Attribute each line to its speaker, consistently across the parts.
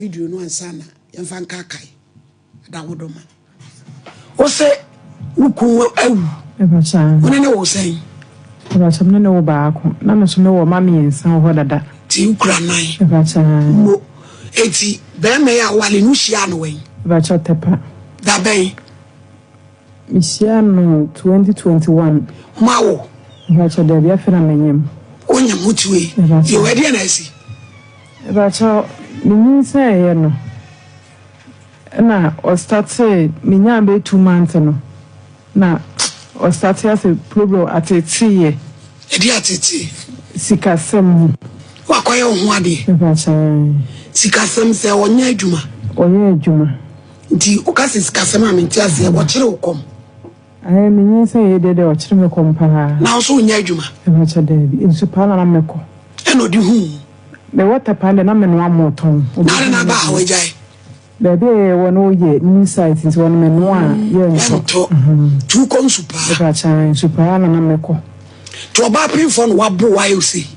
Speaker 1: video no ansana yemfa nkakai da wodoma o se wuku awu
Speaker 2: ebacha
Speaker 1: wona ne wo sen
Speaker 2: ebacha me ne wo baako na me so me wo mami ensan ho dada
Speaker 1: ti ukra nan
Speaker 2: ebacha
Speaker 1: mo eti be me ya wale nu hia no wen
Speaker 2: ebacha tepa
Speaker 1: da ben
Speaker 2: mi hia no 2021
Speaker 1: mawo
Speaker 2: ebacha da bia fera menyem
Speaker 1: onya mutuwe ye wede na asi
Speaker 2: ebacha mi say ye no na o start say me nya be 2 months no na o start as a problem atete ye
Speaker 1: edi atete
Speaker 2: sikasem
Speaker 1: wakoye ho ade
Speaker 2: ebacha
Speaker 1: sikasem se onya adwuma nti o ka sikasem a menti ase e bo kire ukom
Speaker 2: aye me nya say ye de o kire me kompa
Speaker 1: na so onya adwuma
Speaker 2: ebacha da bi nsu pa na meko
Speaker 1: eno di hu
Speaker 2: the water panda na me no amoton
Speaker 1: na ba hawajai
Speaker 2: baby wono ye new site is one me no a ye nso
Speaker 1: tu kon super
Speaker 2: ba chan super na meko
Speaker 1: to ba pin phone wabo wa you see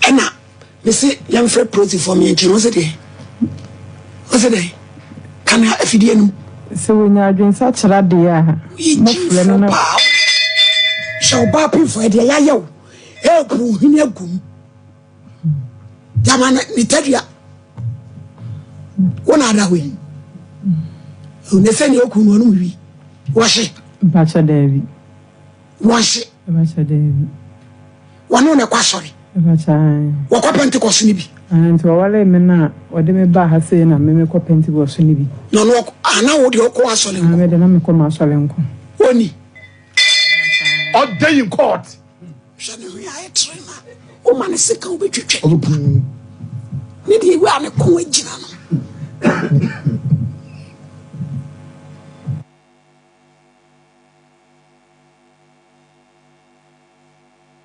Speaker 1: ena me say yam free protein for me enche no se de kana afidie no
Speaker 2: se wonya adwen sa kira de a mo fle no na
Speaker 1: so ba pin for de ya yew e ku hini agum jamana ni tadia wona da we ne se ni oku no wi washe
Speaker 2: bacha David
Speaker 1: washe
Speaker 2: bacha David
Speaker 1: wano ne kwasori
Speaker 2: bacha
Speaker 1: wakwa Pentecost ni bi
Speaker 2: anti wale me na ode me ba ha se na me ko Pentecost ni bi
Speaker 1: no ana wo de okwa asole
Speaker 2: nko me de na me ko ma asole nko
Speaker 1: oni
Speaker 3: all day in court
Speaker 1: shane we ai trainer o man se kan obetwetwe ni de we ane ko agina no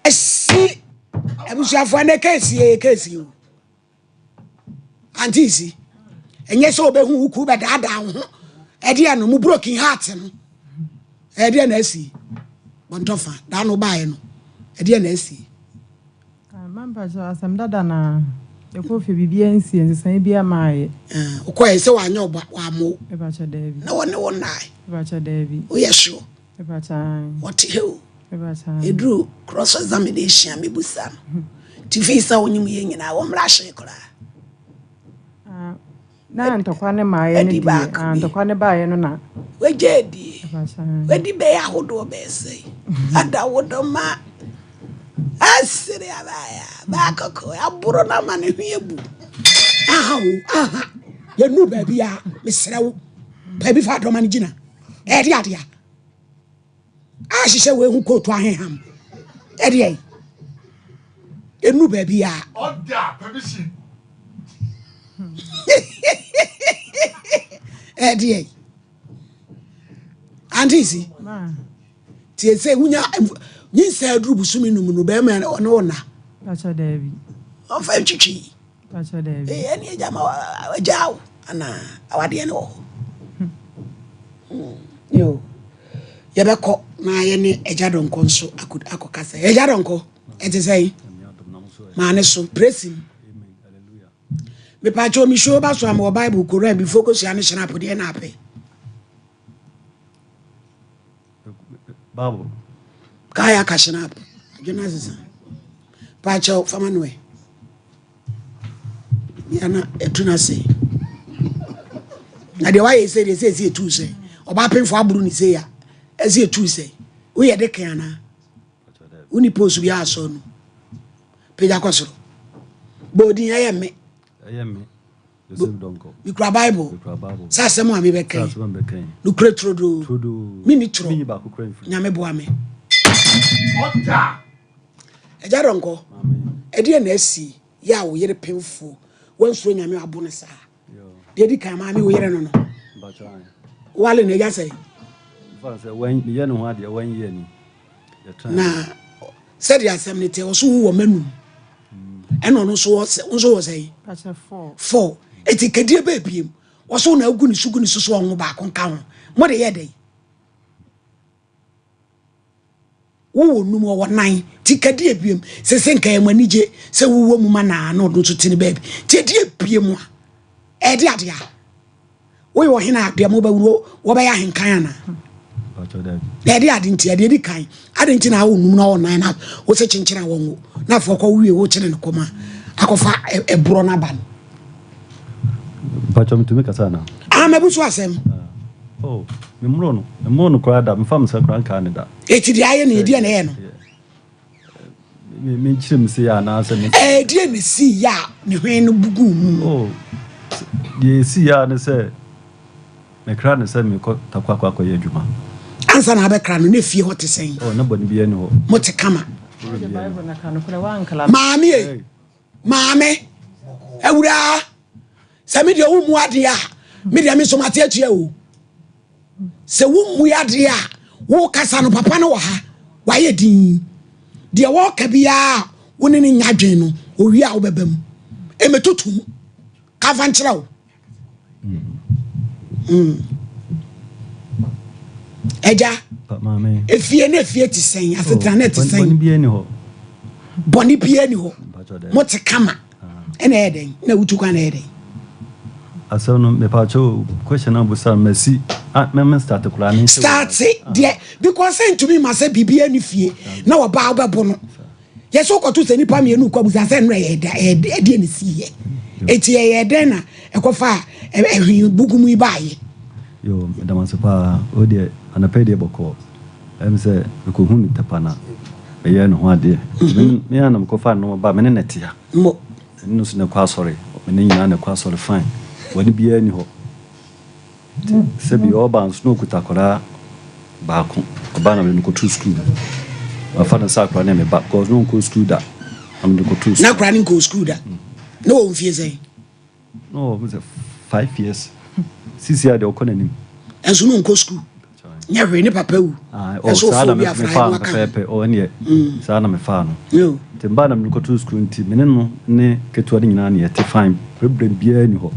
Speaker 1: esi ebusuafo na kesi o antisi enye so obehu uku be dada ho e de no mu broken heart no e de na asi bontofa da no bae no e de na asi
Speaker 2: mamba so asam dada na ekofi bibia nsi ensan bia maaye
Speaker 1: ukoye se wanya oba wa mo
Speaker 2: ebacha David
Speaker 1: na wone wonai
Speaker 2: ebacha David
Speaker 1: o yeso
Speaker 2: ebacha
Speaker 1: what hell
Speaker 2: ebacha
Speaker 1: edru cross examination mebusa ti fisa onyim ye nyina wo mra hye kora
Speaker 2: na ntokwa ne maaye ne di ntokwa ne baaye no na
Speaker 1: wejedi
Speaker 2: ebacha
Speaker 1: wedi be ahodo be sei ada wodoma asiri abaya bakoko aburo na mane hwebu aha ye nu ba bia mesrewo ba bi fa do mane gina e de ade a hihye we hu kotu aheham e de e nu ba bia
Speaker 3: order permission
Speaker 1: e de antisi
Speaker 2: ma
Speaker 1: tie se hunya nyinsa aduru busumi num no be ma no na
Speaker 2: ebacha David
Speaker 1: on fa chichi
Speaker 2: ebacha David
Speaker 1: eni ejama wajaw ana awade ne wo yo yebeko na ye ne ejadonko nso akokasa ejadonko etesei ma ne so praising me pa cho mi show ba so am Bible Quran bi focus ya ne snap de na ape
Speaker 3: Bible
Speaker 1: kaya ka snap Jonas pa cho famanwe yana etuna se na de why say they say etu say oba penfo aburu ni say ya ezi etu say we ye de kan na uni post bi aso no peja kwasoro bodin ayeme
Speaker 3: Joseph Donko
Speaker 1: mikra Bible sa semo ami be kan no kretrodo mini tro nyame boa me
Speaker 3: order
Speaker 1: ejadonko ede na asi ya wo yere penfo wanso nyame abo ne sa de di kan ma me wo yere no no wale na ya say
Speaker 3: when ye no ade when ye ni
Speaker 1: na said ya semnete wo so wo manum eno no so wo say
Speaker 2: ebacha
Speaker 1: 4 etikadie ba biem wo so na agu ni susu wo ba kon ka ho mo de ye dey wo num wo 9 tikadie biem se senka e manije se wo mu ma na no do so tini ba bi ti die biem a adia we wo hina de mo ba wuro wo ba ya henkan na edi adinti edi kan adinti na wo num na wo nan na wo se chinchira wo ngo na fo ko wie wo chene koma akofa ebro na ban
Speaker 3: Pacho mtume kasana
Speaker 1: mebusu asem
Speaker 3: oh memro no kwa da mfam sa kwa nka ne da
Speaker 1: etidi aye na edi na ye no
Speaker 3: me nchire mse ya na asa me
Speaker 1: edi na si ya ne hwen no bugu mu
Speaker 3: oh ye si ya ne se me kra ne se me ko takwa ye adwuma
Speaker 1: ansa na abekra no na fie hote sen
Speaker 3: oh na boni biye ne ho
Speaker 1: mote kama maame awura sami de wo mu ade a me de me so mate atua o se wo mu ade a wo kasa no papa no wa ha wa ye din de wo ka bia wo ne nyadwen no o wi a wo bebam e metutum ka fa nkyerɛ wo eja
Speaker 3: maame
Speaker 1: efie na efie ti sen asetra na ti sen
Speaker 3: boni biye ne ho
Speaker 1: boni biye ni ho mote kama ena eden na wutukwa na eden
Speaker 3: aso no me pacho question am busa merci me start kula ni
Speaker 1: start there because saying to me must be biye ni fie na wo ba obebo no yeso ko to seni pa me enu kwa busa say no ede ni sie eti ye eden na ekofa ehwi bugumu ibaye
Speaker 3: yo madam sepa o de anapede boko em se ko hunu tapana me ye no ho ade me anam ko fa no ba me ne netia
Speaker 1: mo
Speaker 3: no so ne kwa sorry me ne nyina ne kwa sorry fine wani biya ni ho sebi oba nso kutakora ba ko ba na me ko to school afa na sakra na me ba cause no ko school da am de ko to school
Speaker 1: na kra ni ko school da no wo mfie say
Speaker 3: no was 5 years 6 years de okonanim
Speaker 1: enso no ko school nya hwe ni papa wu
Speaker 3: enso fo bi afra pepe o ne sa na me fa no
Speaker 1: yo
Speaker 3: temba na me ko to school nti me no ne keto de nyina ne yete fine problem biya ni ho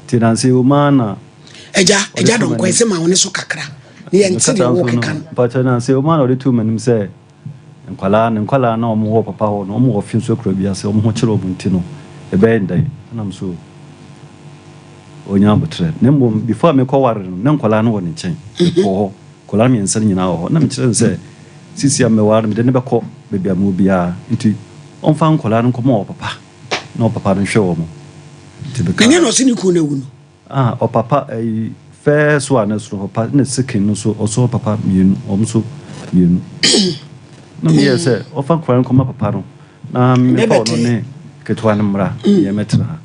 Speaker 3: tinanse o mana
Speaker 1: eja don ko ese ma woni so kakra ne yenti de wo kekan
Speaker 3: but na se o mana o de tu manim se nkwala na o mo papa ho no o mo ofin so kro bia se o mo kire o bunti no e be ndai anam so onya botre ne mbom before me ko ware no ne nkwala no woni chen ko kola me nsan nyina ho na me kire se sisi am me ware me de ne be ko be bia mo bia nti on fa nkwala no ko mo papa na o papa no hwe wo mo
Speaker 1: kanya no sini ku na wu no
Speaker 3: o papa first one so papa na second no so also papa mienu omso mienu no me say o fa kwan ko ma papa no na me fa no ne ketwa no mra ye metra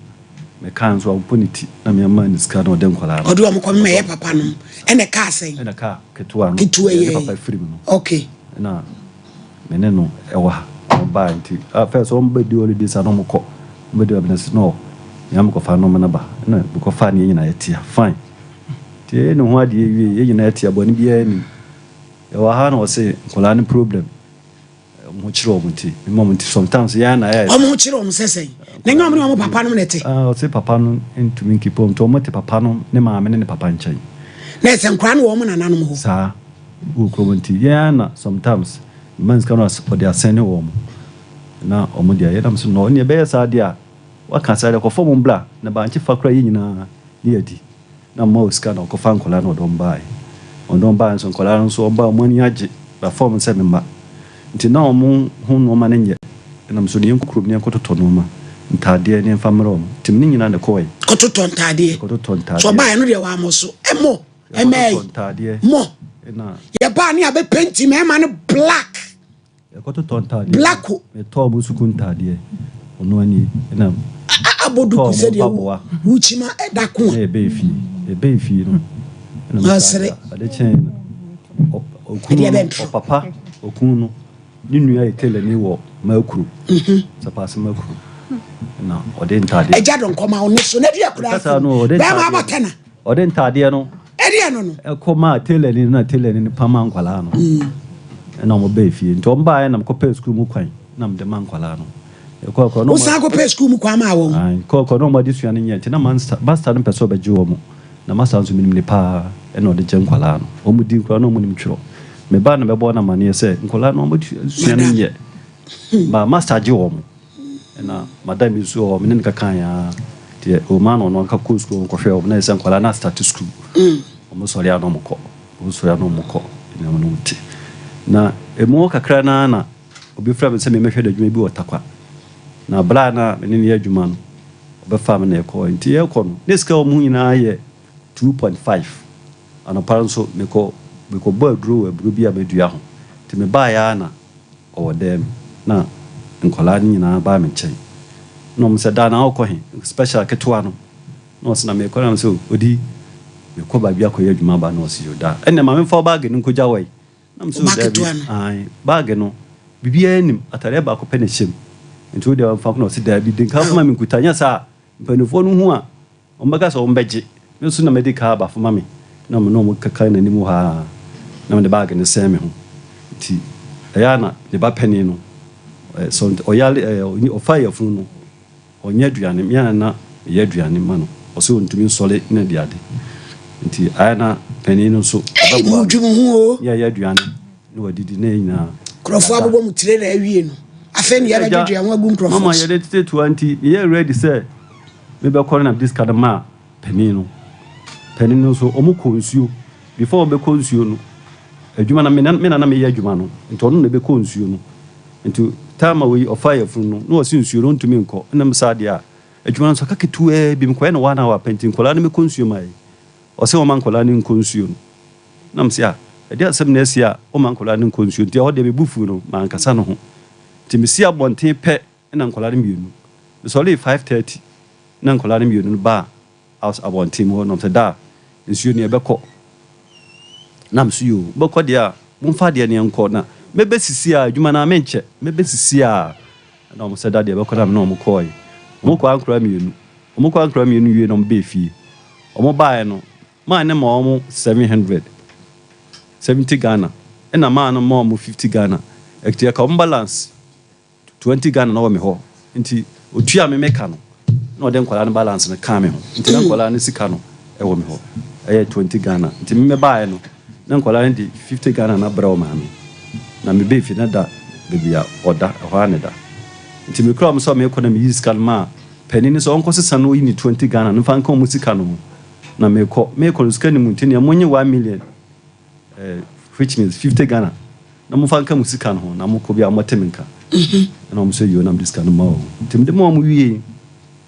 Speaker 3: me kan so opportunity na me ma ni ska no den kwala
Speaker 1: odo am ko me ye papa no ene ka sen
Speaker 3: ene ka ketwa no papa free no
Speaker 1: okay
Speaker 3: na me ne no e wa ba nti first o mbedi holiday sa no mko mbedi business no yam ko fa no manaba na ko fa ni nyina yetia fine tie no ho ade ye nyina yetia boni bia ni e wa ha no se kola ni problem mo chiro mo nti mo nti sometimes ya na ya
Speaker 1: mo chiro mo sesen na nyom ni mo papa no nete
Speaker 3: o se papa no into min kipo to mo te papa no ne ma me ne papa nchan
Speaker 1: na se nkra no wo mo nana no ho
Speaker 3: sa u ko mo nti ya na sometimes man ska no for their sene wo mo na o mo dia ya dam so no ne be ya sa dia waka sare ko fo mbla na ba nchi fakra yi nyina ni adi na mo ska na ko fa nkola no don bai on bai so nkola no so ba mo ni age ba form se me ma nti na o mo hu no ma nenye na mso ni nkukuru ni nkototo no ma ntade ni famro tim ni nyina ne ko
Speaker 1: kototo ntade so ba no de wa mo so emo emei mo
Speaker 3: na
Speaker 1: ya ba ni abe paint me ma no black
Speaker 3: kototo ntade
Speaker 1: black
Speaker 3: me to mo suku ntade ono ani na
Speaker 1: abodu ku se de wuchima edako
Speaker 3: ebe fi no
Speaker 1: na asere
Speaker 3: ade chen o papa okunu ni nua etele ni wo makuru sapase makuru na ode ntade
Speaker 1: eja don koma ono so na dia kura be ma abatana
Speaker 3: ode ntade no
Speaker 1: ede no
Speaker 3: e koma tele ni pama nkwala no na mo be fi nto mba na mko pe school mu kwan na mde man nkwala no ko no
Speaker 1: usa ko pe school mu kwa ma wo
Speaker 3: ko no mo disua ne nyɛ na master no pɛso bɛgye wo mo na master nso minim ne pa e no de gye nkwala no o mu di nkwala no mo nim twiro me ba na bɛbɔ na mane sɛ nkwala no mo disua ne nyɛ ba master gye wo mo na madam isu o me ne ka kan ya the man on one school coffee na ese nkwala na start school omo sori anomko omo sori anomko ina no muti na emu kakra na obi fra se me mehwe da dwuma bi otakwa na bla na me ne adwuma no obe fa me na ekọ nti ekọ no neska omu nyina ye 2.5 ano paranso meko bo aduro aburo bi abedua ho nti me ba ya na owodem na nkwala nyina ba me nchen no mse da na okọ he special ketwa no no se na me ekọ na mse odi me ko ba bia ko ye adwuma ba no se yoda enne ma me fa bag ni nko jawai na mse da ai bag no bibia enim atare ba ko pe na hyem nti odi fa ko no se da bi den ka ma me nkutanya sa mpanufo no hu a ombaga so ombeje me so na medical ba fo ma me na mo no mo kaka na ni mu ha na me bag ni se me ho nti eya na de ba peni no so oyale ofire fun no onye aduane me na ye aduane ma no o se ontumi nsole na de ade nti aya na peni no so
Speaker 1: mo dwumu hu o
Speaker 3: ye aduane no wadidi na nyina
Speaker 1: krofo abobo mu tire na awie no afa ni ya ba dwudu anwa gu krofo
Speaker 3: mama ye de tete 20 ye ready say me be call na this kadama peni no so omuko nsuo before be ko nsuo no adwuma na me na me ye adwuma no nti ono na be ko nsuo no nti time we ofire fun no wasi nsuo no ntumi nko na msade a adwuma so kaketu bi mko na wana wa painting kola na me ko nsuo mai o se o man kola ni nko nsuo no na mse a ade asem na asia o man kola ni nko nsuo nti o de be bufu no man kasa no ho nti me sia bonten pe na nkola ni mienu so le 5:30 na nkola ni mienu ba house abonten ho no mse da nsuo ni ebekọ na mso yo bekọ dia mumfa dia ne nko na mebesisi a adwuma na menche mebesisi a na mo se da dia bekọ na me no mo koi mo kwa ankra mienu wie no mbe fie omo bae no ma ne ma omo 770 Ghana na ma no ma omo 50 Ghana ektia ka balance 20 Ghana na wo me ho nti otua me meka no na ode nkwala no balance no ka me ho nti na nkwala no sika no e wo me ho 20 Ghana nti me bae no na nkwala ndi 50 Ghana na bra o ma me na me be fi na da bebia oda ho aneda nti me kra mo so me ko na me use kan ma penini so onko sesa no yi ni 20 Ghana no fa nka mo sika no na me ko sika ni mu nti ne monye 1 million which means 50 Ghana na mo fa nka mo sika no na mo ko bia mo teminka na mo so yo na mo sika no ma o nti me de mo wie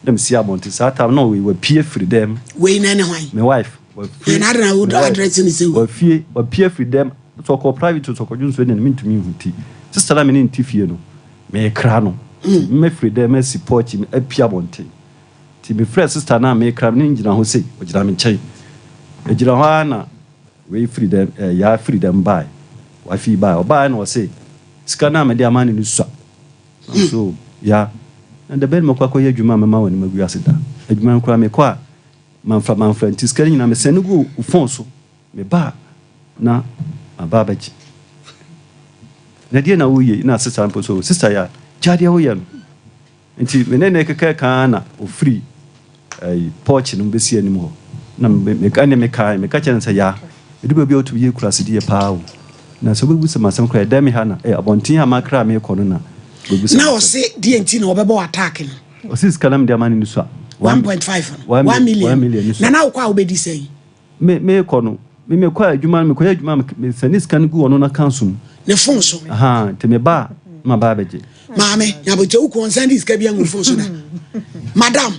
Speaker 3: dem si abonti sa ta no we pie free them
Speaker 1: we na ne hwan
Speaker 3: my wife
Speaker 1: we na na would address ni se
Speaker 3: we pie free them so ko private so ko junso ne mintumi huti sister la me ni ntifie no me kra no me free them me support me apia bonte ti me free sister na me kra me ngina ho sei ogina me nchen ejira ho ana we free them ya free them buy wa fi buy o buy no say sika na me dia mani ni so so ya and the ben makwa koye adwuma mama woni magu aseda adwuma nkura me kwa manfra ntiska nyina me senugo ufon so me ba na ababaji na dia na wuye na sister mpo so sister ya jadia wo ya nti me ne keke ka na o free porch no besi anim ho na me ka ne me ka chen sa ya eduba bi otu ye kurase die paa na so bebu se masem kra da me ha na abontin ha makra me kono na
Speaker 1: na o se die nti na obebo attack no
Speaker 3: o sis kalam dia mani ni so
Speaker 1: 1.5 1 million na kwa obedi sei
Speaker 3: me kono me kwa adwuma me kwa adwuma me sanis kan gu ono na kansum
Speaker 1: ne fonso
Speaker 3: aha te me ba ma ba beje
Speaker 1: maame ya bo te u consent is ka bia ngufonso na madam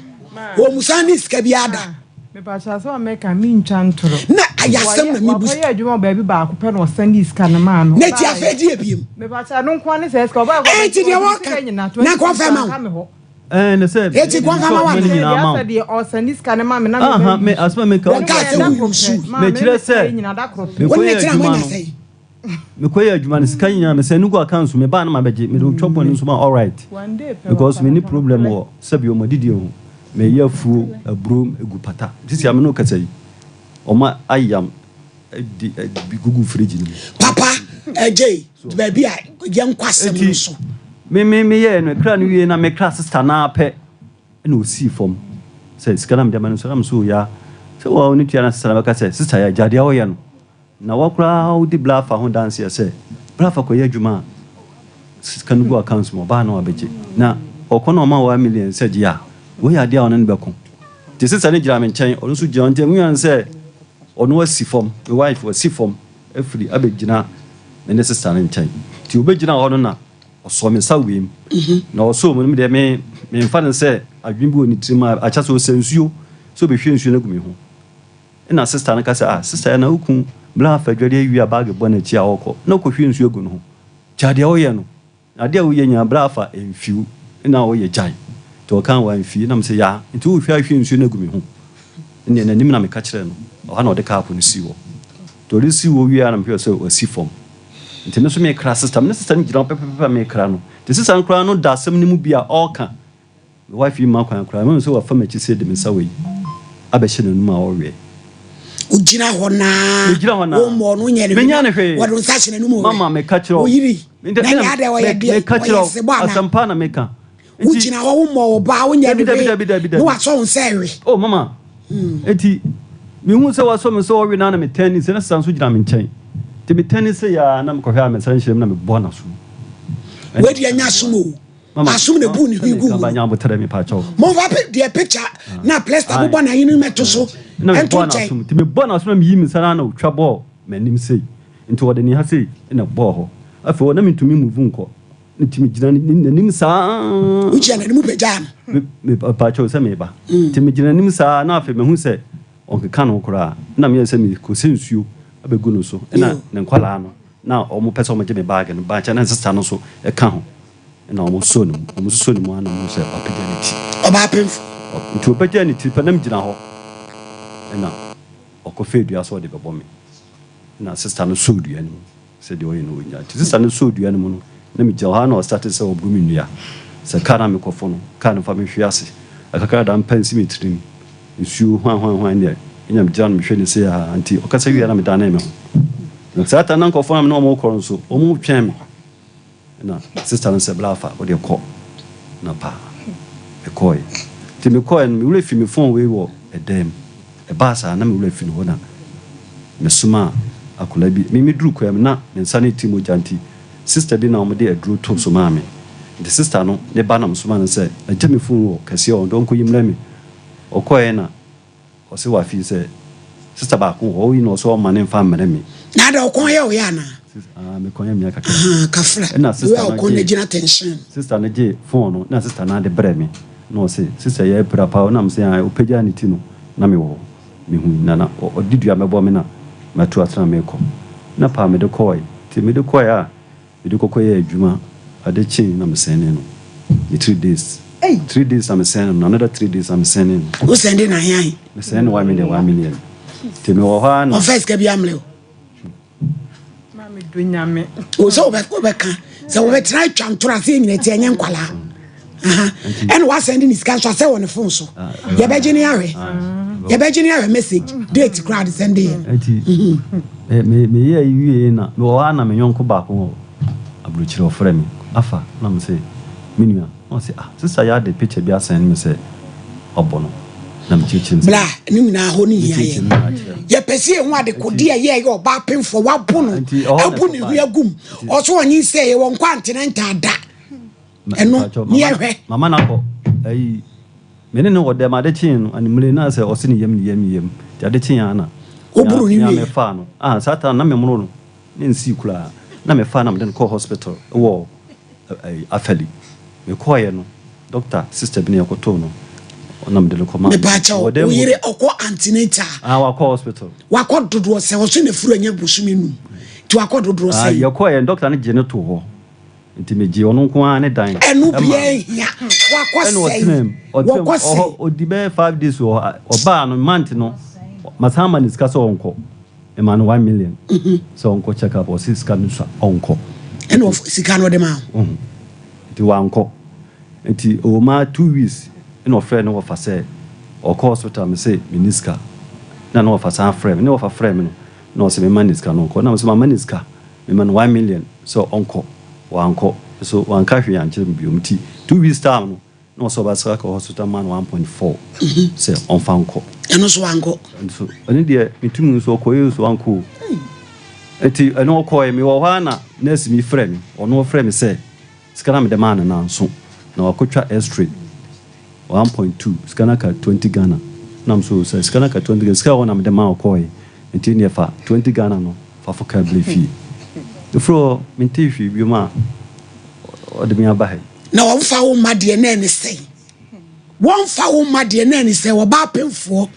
Speaker 1: wo musandis ka bia da
Speaker 2: me ba cha so America mi ntwantoro
Speaker 1: na ayasem na mi busu
Speaker 2: ya adwuma ba bi ba ko pe no sandis ka na ma no
Speaker 1: na ti afedi ebiem
Speaker 2: me ba cha no kwa ne se ska ba ko
Speaker 1: ti de waka na kwa fa ma
Speaker 3: ne se
Speaker 1: ti kwa fa ma wa
Speaker 2: ya se o sandis ka na ma me na
Speaker 3: aha me asma me ka me kire se me ko ya adwuma no me ko ya adwuma ne sika nyina me se nugo account me ba na ma beje me do chop no so ma all right because me ni problem wo sabi o madidi o me yafu abrom egu pata tisi am no kasa yi oma ayam di gugu fridge ni
Speaker 1: papa ejey ba bia ye nkwasem no so
Speaker 3: me ye no kra no wie na me kra sister na pe na osi fom say skana me de man so am so ya so wa ni tia na sister na ka say sister ya jadia wo ye no na wa kra how di blafa ho dance ya say blafa ko ye adwuma skana go account mo ba na wa beje na okono ma 1 million say ya we ya dia onen beko te sister ne gyina me nkyɛn ɔno nso gyina ntɛm nwan sɛ ɔno asi fam my wife was fam afiri abɛgyina me ne sister ne nkyɛn ti obɛgyina hɔ no na ɔsɔ me sa wiem na ɔsɔ mu no deɛ me mfa ne sɛ adwene bi wɔ ne tirim a akyɛ sɛ ɔsɛ nsuo so bɛhwie nsuo no gu me ho ɛna sister no ka sɛ sister na woku bla fa dwade awi a bag bɔ n'akyi a ɔkɔ na ɔkɔhwie nsuo gu no ho gya deɛ woyɛ no adeɛ a woyɛ nya bla fa mfiw na woyɛ gyae to ɔka wa mfi na me sɛ ya nti wo hwie ahwie nsuo no gu me ho ne nanim na meka kyerɛ no ɔha na ɔde kaapo no si wɔ to ɔde si wɔ wie a na mehwɛ sɛ wasi fam nti me so mekra sister me sister no gyina pɛpɛpɛ mekra no nti sister no koraa no da asɛm no mu bi a ɔɔka me wife yi ma kwan koraa me sɛ wafa m'akyi sɛ de me nsa wɔ yi abɛhyɛ n'anum a ɔreɛ
Speaker 1: ujina hona wo no nyere wo nsa hye n'anum
Speaker 3: mama meka kyerɛ
Speaker 1: wo yiri na ya de wo ye de
Speaker 3: meka kyerɛ asampa na meka
Speaker 1: ujina wo mo ba wo nyere no wa so nsa ewe
Speaker 3: oh mama eti me hu sɛ waso me sɛ wo we na me tennis na sanso gyina me nkyɛn te me tennis ya na me kɔhwɛ a me san hyerem na me bɔ na so
Speaker 1: we de anya sumo asum ne bu ni higu
Speaker 3: ka ba nya botere me pa kyɛw
Speaker 1: mo va the picture na plaster bo na yinu meto so
Speaker 3: ento check te me bɔ na so na me yi me sana na otwa bɔ manim sei nti wode ni ha sei na bɔ hɔ afi wo na me ntumi move nkɔ nti me gyina nim saa
Speaker 1: uchi na nim pagya
Speaker 3: me pa kyɛw sɛ me ba nti me gyina nim saa na afi me hu sɛ onkeka no kora na me sɛ me ko sensuo abegu no so na ne nkwala no na omo pese omo gye me bag no ba cha na sister no so e ka ho na omo so no ana mo sɛ opportunity
Speaker 1: oba pemf
Speaker 3: nti opportunity pa nam gyina hɔ na okofe dua so de bɛbɔ me na sister no so dua no sɛ de oyi no onya nti sister no so dua no mu no na me gya ha na o start sɛ obru me nua sɛ ka na me kɔfo no ka no fa me hwe ase akaka da mpansi me tirim nsuo hwan ne nyam gya no me hwe ne sɛ anti okasa wi na me da na me ho na sata na nkɔfo na me no mo kɔ nso omo twɛn me na sister no sɛ blafa wo de kɔ na pa me kɔe ti me kɔe me wura fi me phone we wɔ edem e ba sa na me wura fi no na me suma akola bi me duru kɔ na me nsa ne ti mo janti sister bi na omo de aduro to so ma me the sister no ne ba na mo suma no sɛ agye me phone wɔ kase on don ko yimra me okɔe na ɔse wa fi sɛ sister ba ko ho yi no so ma ne mfa mmere me
Speaker 1: na da okon ye o ya na
Speaker 3: me konya me akaka
Speaker 1: kafra
Speaker 3: na sister
Speaker 1: no okon ne gina tension
Speaker 3: sister na je phone no na sister na de brɛ me no se sister ye prapa na me se o pagya ne ti no na me wo me hu na odidua me bɔ me na matu atena me kɔ na pa me de kɔe ti me de kɔe a me de kɔkɔye adwuma ade chin na me sene no 3 days 3 days I'm sending another 3 days I'm sending
Speaker 1: who sending na yan
Speaker 3: me send 1 million te me wo ha na
Speaker 1: first ka bi amle
Speaker 2: ma me do nyame
Speaker 1: o so be ka so we try twantora se nyina ti enye nkwala and what sending is cash say on the phone so ye be gini are message date crowd sending
Speaker 3: me ye wie na me wo ha na me yonko ba ko abruchire ofre me afa na me say minua o say sister ya the picture bi asend me say obono na me chichin
Speaker 1: bla ni mina ho ni ye pese hu ade kodi ye ye oba pemfo wabo no abu ni hu agum o so onyi say ye won kwantene ntada eno ni ehwe
Speaker 3: mama na ko ayi mene no wode ma de chin no animle na say o se ni yem ya de chin ana
Speaker 1: oburu ni
Speaker 3: me fa no satan na me mono no ne nsi kula na me fa na me de ko hospital wo afali me koye no doctor sister bi ne yakoto no onam de ko ma
Speaker 1: me ba cha o yire okọ antenatal
Speaker 3: wa ko hospital
Speaker 1: wa ko dodo se o so na furu anya busumi nu ti wa ko dodo se
Speaker 3: yakoye doctor ne je ne to ho nti me je ono nko an dan
Speaker 1: enu bia ya wa ko se wa ko se
Speaker 3: odibe 5 days o ba no month no masama ni ska so onko e ma no 1 million so onko check up o ska no so onko
Speaker 1: enu sika no de ma
Speaker 3: nti wanko nti o ma 2 weeks eno frɛ no fa sɛ o ko hospital me say miniska na no fa sa frɛ me no fa frɛ me no se me maniska no ko na me so ma maniska me man 1 million so onko wanko so wanka hwe an kyerɛ biom ti 2 weeks time no so ba saka hospital man 1.4 se on fanko
Speaker 1: eno so wanko
Speaker 3: so ani de mitum so ko yeso wanko eti eno ko me wo hwa na nurse mi frɛ me ono frɛ me se skana me de man na nso na wakotwa x-ray 1.2 skana ka 20 Ghana nam so say skana ka 20 ska wona me de ma okoi enti ne fa 20 Ghana no fa foka blefi the fro minti fi bi ma o de mi abahe
Speaker 1: na wo fa wo made na ni sei won fa wo made na ni sei wo ba pemfo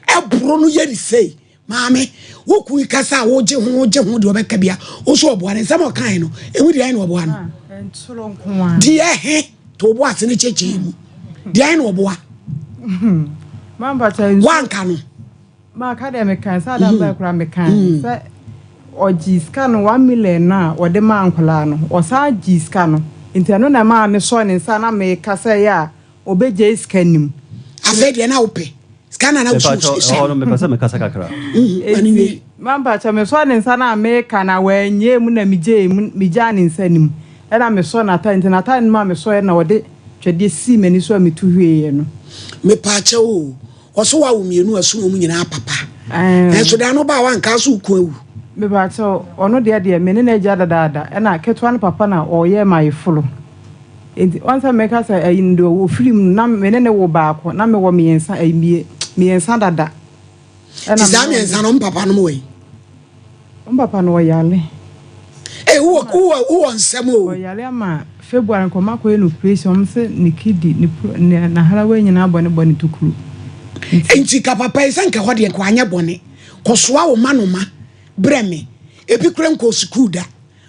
Speaker 1: ebro no ye ni sei maame wo ku ikasa wo je ho de obeka bia wo so obo ane sam okan no ehu di ai no obo ano
Speaker 2: entolo nkoa
Speaker 1: di ehe to obo ase ne cheche mu di ai no obo a
Speaker 2: mamba cha
Speaker 1: wanka no
Speaker 2: ma ka de mekan sa da ba kura mekan sa ojiska no 1 million na wo de ma ankola no o sa jiska no nti ano na ma me so ne nsa na me kasa ya obeje iska nim
Speaker 1: afa de na ope skana na
Speaker 3: so no me pasa me kasa kakra
Speaker 1: anyway
Speaker 2: mamba cha me so ne nsa na me kana wanye mu na mije ne nsa nim era me so na ta nti na ta ma me so na wo de twede si mani so me tu hweye no
Speaker 1: me pa cha o oso wa wo mienu aso mu nyina papa enso da no ba wanka so ku awu
Speaker 2: me ba cha ono de me ne na ja dada na ketwa no papa na oye mai fulu enti onsa me ka sa ayindo wo film na me ne wo ba ko na me wo miensa miensa dada
Speaker 1: na za miensa no papa no we
Speaker 2: papa no yale
Speaker 1: wo nsem o
Speaker 2: yale ama February ko makọ enu operation se nikidi na harawe nyina bone tukuru
Speaker 1: enti ka papa isanka ho de ko anya bone ko soa wo manoma breme ebi kure nko school da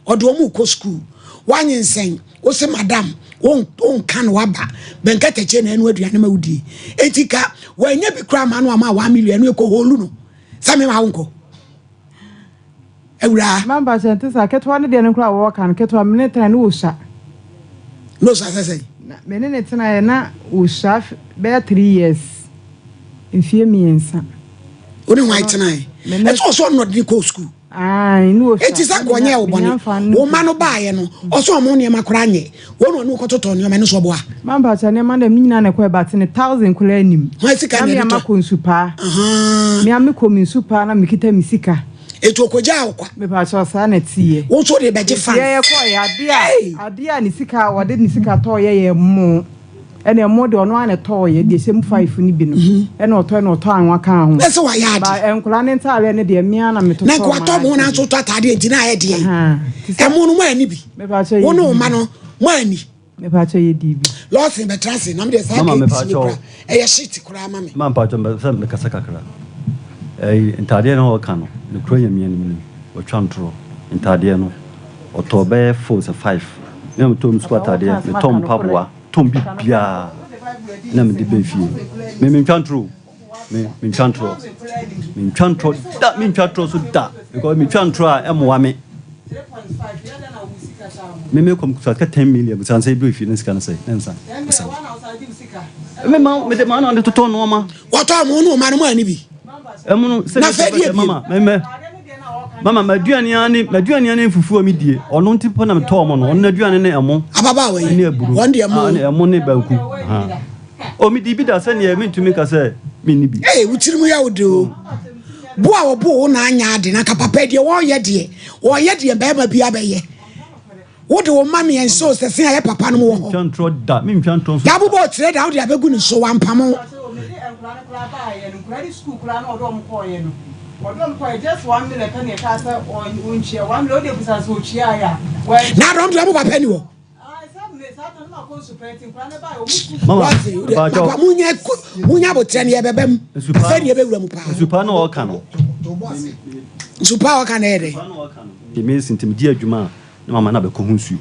Speaker 1: odo mu ko school wanyensen wo se madam won kan waba benka teche na enu aduane ma wudi enti ka wanya bi kura ma no ama 1 million eko holu no same ma wonko ewura
Speaker 2: mamba sente sa ketwa ne de ne kura wo kan ketwa minute na wo sha
Speaker 1: no say
Speaker 2: na menene tena na wo sha be 3 years infie miensa
Speaker 1: oni white tena e so no de ko school
Speaker 2: inu wo sha
Speaker 1: eti sa ko nya wo bone wo ma no baaye no oso mo ne makora nye wo no no ko toto ne me so bo a
Speaker 2: mamba cha ne ma na minyina ne ko e bat ne 1000 kula anim
Speaker 1: wa sika ne
Speaker 2: to ma ko nsupa mi am ko mi nsupa na mikita misika
Speaker 1: eto koja akwa
Speaker 2: me pa cha sa na tie
Speaker 1: wo so de beje fan
Speaker 2: ye ko ya adia ni sika wo de ni sika to ye mu ene mo de ono ane to ye de sem 5 ni bi no ene oto anwa kan ho
Speaker 1: ese wa ya
Speaker 2: ba enkula ne ntale ne de mia na me to
Speaker 1: na ko to mo na so to atade enti na ye de e mo no ma ni bi
Speaker 2: me pa cha ye
Speaker 1: wo no ma no ma ni
Speaker 2: me pa cha ye di bi
Speaker 1: losin be transi na me de sa ke e ye shit kura ma me
Speaker 3: man pa cha me kasa kakra ntade no kan no ne kro nya mia ni o twantro ntade no otobe 4-5 me to msku atade me tom paboa tom bibia na me de befie me twantro me twantro da me twantro so da because me twantro a emwa me kom so ka 10 million but say befie ne sika na say nensa me de man on the to no ma
Speaker 1: wato mo no ma no ma ni bi
Speaker 3: emuno se mama maduane ani fufuo mi die ono ntipo na meto mo no ono aduane ne emo
Speaker 1: ababa we
Speaker 3: ne aburu
Speaker 1: won de emo
Speaker 3: ne emo ne banku o mi di bi da se ne mi ntumi ka se mi ni bi
Speaker 1: wutirimu ya wodo bo a wo bo na anya ade na ka papa de wo ye de be ma bia be ye wo de wo mami en so se se ya papa no wo
Speaker 3: twantro da mi twantro so
Speaker 1: da bo tire da wo de abegu ni so wa mpamo
Speaker 2: just 1 minute and you can't on chair 1 million de busa so chia ya
Speaker 1: na don do papa ni wo
Speaker 3: mama
Speaker 1: munya botre ne yebebem afa ne yebewura mu pa
Speaker 3: super no oka no
Speaker 1: super oka na ede
Speaker 3: me sintim di adwuma na mama na be ko hunsu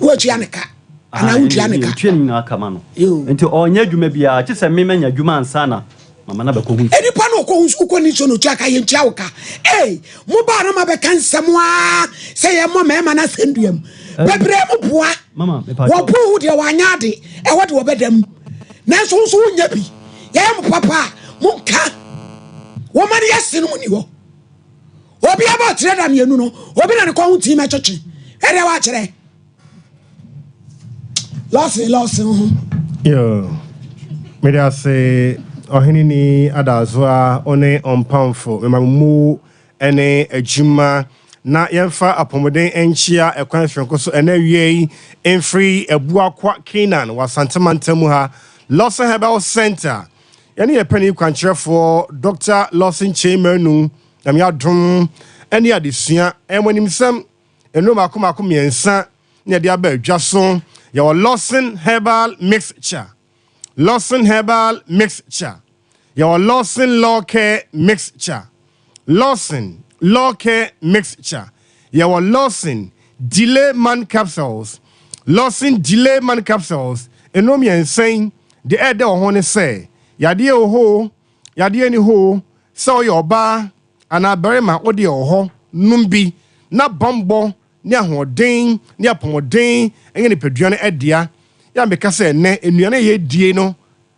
Speaker 1: wo tua ne ka ana wo tua ne ka
Speaker 3: twa ni na aka ma no enti onya adwuma bia che se me manya adwuma ansana mama na be ko hunsu
Speaker 1: edi pa no ko hunsu ko ni so no tua ka ye tua wo ka mo ba na ma be kan samwa se ye mo me ma na senduam bebre mo boa
Speaker 3: mama me pa
Speaker 1: wo bu de wa nya de e wo de wo bedam na so so nya bi ye mo papa mo ka wo ma de yesi no ni wo obi aba tire da mienu no obi na ne ko hu ti me choche e de wa kire loss
Speaker 4: yo me da say ohini ni adazwa one ompamfo me mamu ene adwuma na yemfa apomoden enchia ekwan hwenko so ena wiei enfree ebuakwa Canaan wasantemantem ha Herbal Center yani ye pani kwankyerɛ for Dr. Lawson Chamenu na me adom ɛne adesua ɛmonim eno mako miensa ne de aba adwa so ye Lawson Herbal Mixture. Lawson Herbal Mixture. Your Lawson Law Care Mixture. Lawson Law Care Mixture. Your Lawson Delay Man Capsules. Lawson Delay Man Capsules. Eno mi ensen de ede ohone say. Yade oho, yade ni ho, so your bar ana berema odi oho numbi na bombo ni ahoden ni apomodin enye ni peduane edia ya meka say ne enuane ye die no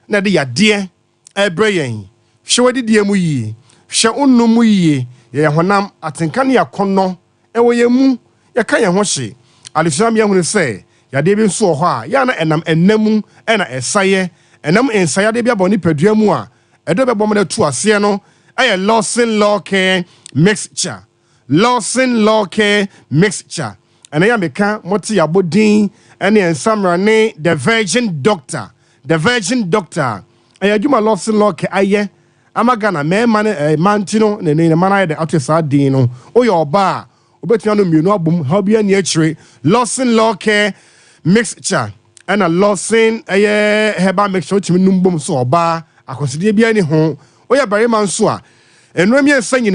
Speaker 4: na de yade ebrayen hwewadi die mu yi hwe onno mu yi ye honam atenka ne yakono ewo ye mu ye ka ye ho hye alifam ye hunu say yade bi nso ho a ya na enam ennamu ena esaye enam ensaye de bi aboni padua mu a edo be bom na tu ase no aye Lawson Law Care Mixture. Lawson Law Care Mixture. And I am a moti abodin and ensamra ne the Virgin Doctor. The Virgin Doctor. I do my Lawson Law Care aye. Amagana man mantino ne mana de atesa dino. O your bar. Obetiano mu album hobby and nature. Lawson Law Care Mixture. And a Lawson Herbal Mixture to me numbum so bar. I consider be any home. O ya bare mansua. And when me saying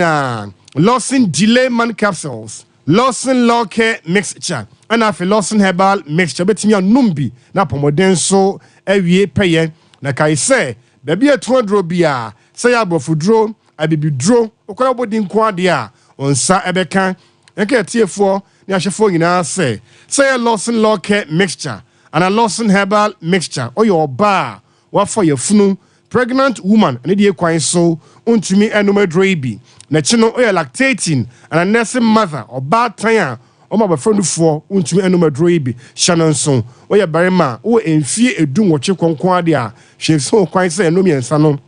Speaker 4: Lawson Delay Man Capsules. Lawson Law Care Mixture. And I feel Lawson Herbal Mixture. Bet me on numbi. Na pomoden so ewie peye. Na kai say, baby a 200 bia. Say abofu dro. I be dro. Okola bodi nkwa dia. Onsa ebeka. Enke tie4. Ni ahefo nyina say. Say a Lawson Law Care Mixture. And a Lawson Herbal Mixture. O your bar. What for your funu. Pregnant woman. And the kwan so. Untumi enumedro bi. Na chino oya lactating and a nursing mother or bad time or my friend for untumi enumedro bi. Shannon son. Oya barema o enfie edun woche konkwa dia. She so kwan say enumi ensano.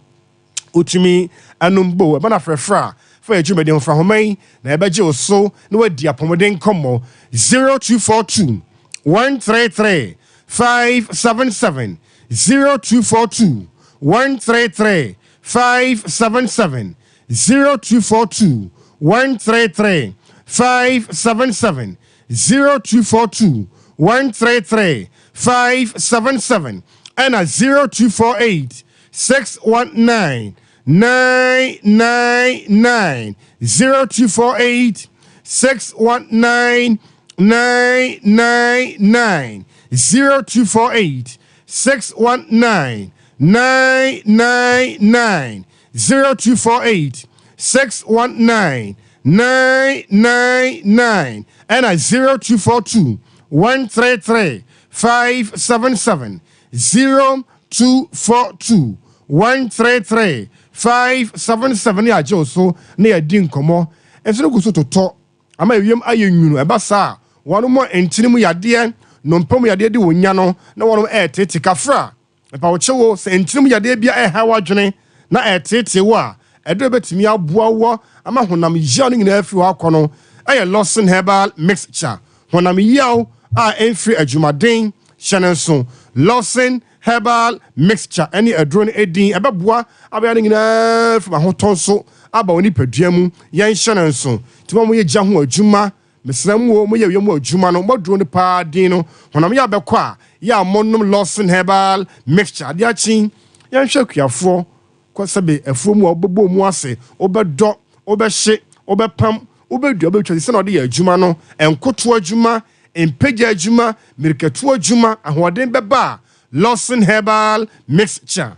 Speaker 4: Untumi enumbo. Mana frefra. For ejumede on fra homai na ebeje oso na wadi Sompa Nkomo 0242 133 577 0242 133 577 0242 133 577 0242 133 577 and a 0248 619 999 0248 619 999 0248 619 999 0248 619 999 and a 0242 133 577 0242 133 577 ya joso na ya di nkomo enso go so toto ama ewiem ayenwunu eba sa wonu mo entinimu yade no mpam yade de wonya no na wonu etete kafra pa wo chewo se entinimu yade bia ha wadwene na etete wo a edo betimi aboa wo ama honam yia no nyina afi wo akono aye Lawson Herbal Mixture honam yiaw a enfri adwumaden hyenenso Lawson Herbal Mixture any adrone edin ebeboa abaya nyina from ahotonso aba oni paduamu yen hyenenso timo mo ye gya ho adwuma mesram wo mo ye yemu adwuma no mo drone pa din no honam ya bekọ a ya monnom Lawson Herbal Mixture dia chin yen hwekuafo kwasebe afuo mu obebo mu ase obedo obehye obepam obedu obetwa se na ode ya adwuma no enkoto adwuma empeja adwuma mirikatu adwuma ahoden beba Lawson Herbal Mixture.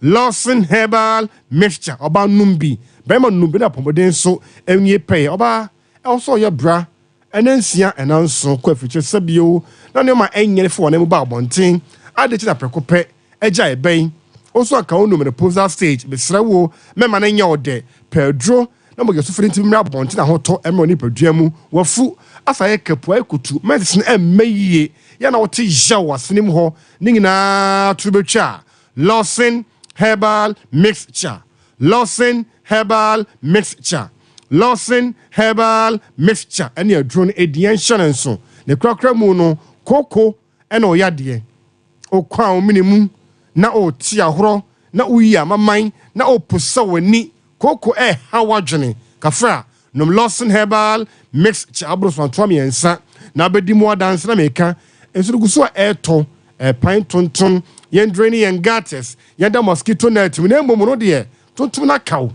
Speaker 4: Lawson Herbal Mixture. Oba numbi. Bema numbi na pomoden so enye pay. Oba also your bra. Enensia enanso kwa fiche sabio. Na nema enye fo na mu ba bonten. Ade chi na prekope eja eben. Also aka onu me proposal stage besra wo mema na nya ode pedro na mo geso frinti mra bonten na hoto emro ni paduamu wafu asaye kapu ekutu medicine emmeye ya na wote jawa sinim ho ningina tubetwa Lawson Herbal Mixture. Lawson Herbal Mixture. Lawson Herbal Mixture. Any a drone edian shanenso. Ne krakra mu no koko ena oyade. O kwa o minimum na o ti ahoro na uyi amaman na opusa wani koko hawadwene kafra nom Lawson Herbal mix chabros fantoa miensa na abedi mo dance na meka enso guso eto pine tonton yen drainy yen gates yenda mosquito net mi na momo no de tonton na kaw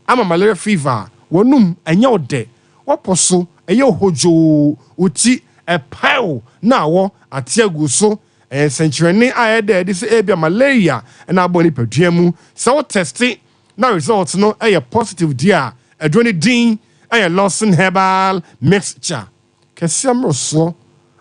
Speaker 4: ama malaria fever wonum anya ode woposo eye hojo uti pile na wo atiagu so senchireni ayede de se ebia malaria na aboni paduamu so testi na results no positive dia adwene din Lawson Herbal mixture kesem roso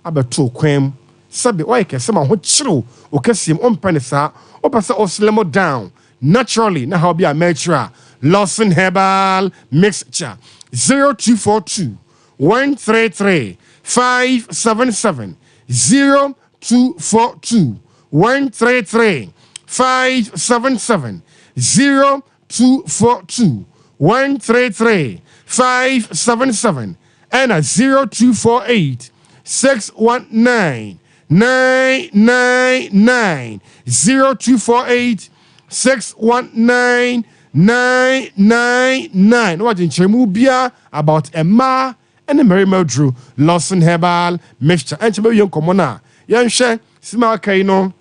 Speaker 4: abeto kwem sabe why kesem ho chiro o kesem ompane sa o pesa o slow down naturally na how be a mature Lawson Herbal mixture 0242 133 577 0242 133 577 0242 133 577 and a 0248 619 999 0248 619 999. What in Chemubia about Emma and the Mary Meldrew Lawson Herbal mixture. And Chemubia young commoner. Young share small kaino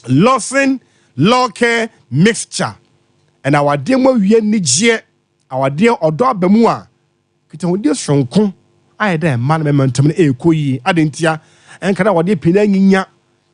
Speaker 4: Lawson Law Care mixture. And our demo we need our dear odo abemua kita ho dear sonko aye da man momentum na ekoyi adentia enka na wode pina nyinya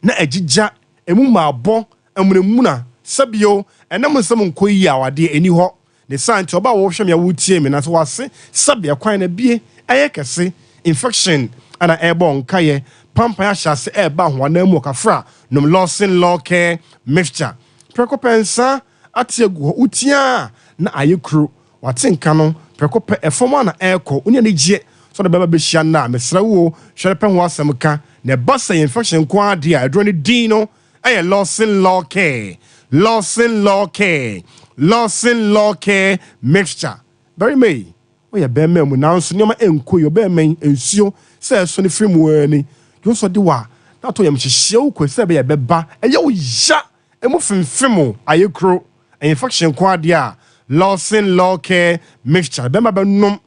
Speaker 4: na agigya emu ma abo amunamuna sabio enam nsem nkoyi awade eni ho ne santi oba wo hwem ya wutie me na so wase sabia kwan na bie aye kese infection ana ebo nkaye pampa ya hyase eba ho na mu kafra nom Lawson Law Care mixture prekopensa atiegu utia na ayekru watinka no prekope efoma na eko unya ne gye so de baba be hia na mesra wo hwerepe ho asem ka ne basa infection ko ade a adro ne din no Lawson Law Care Lawson Law Care Lawson Law Care mixture very me we be me mu na nso nyoma enko yo be men ensuo se so ne fremu ani yo so de wa na to yam hyehye wo kwese be be ba eye wo ya emu fimfimu ayekro infection ko ade a Lawson Law Care mixture bema be nom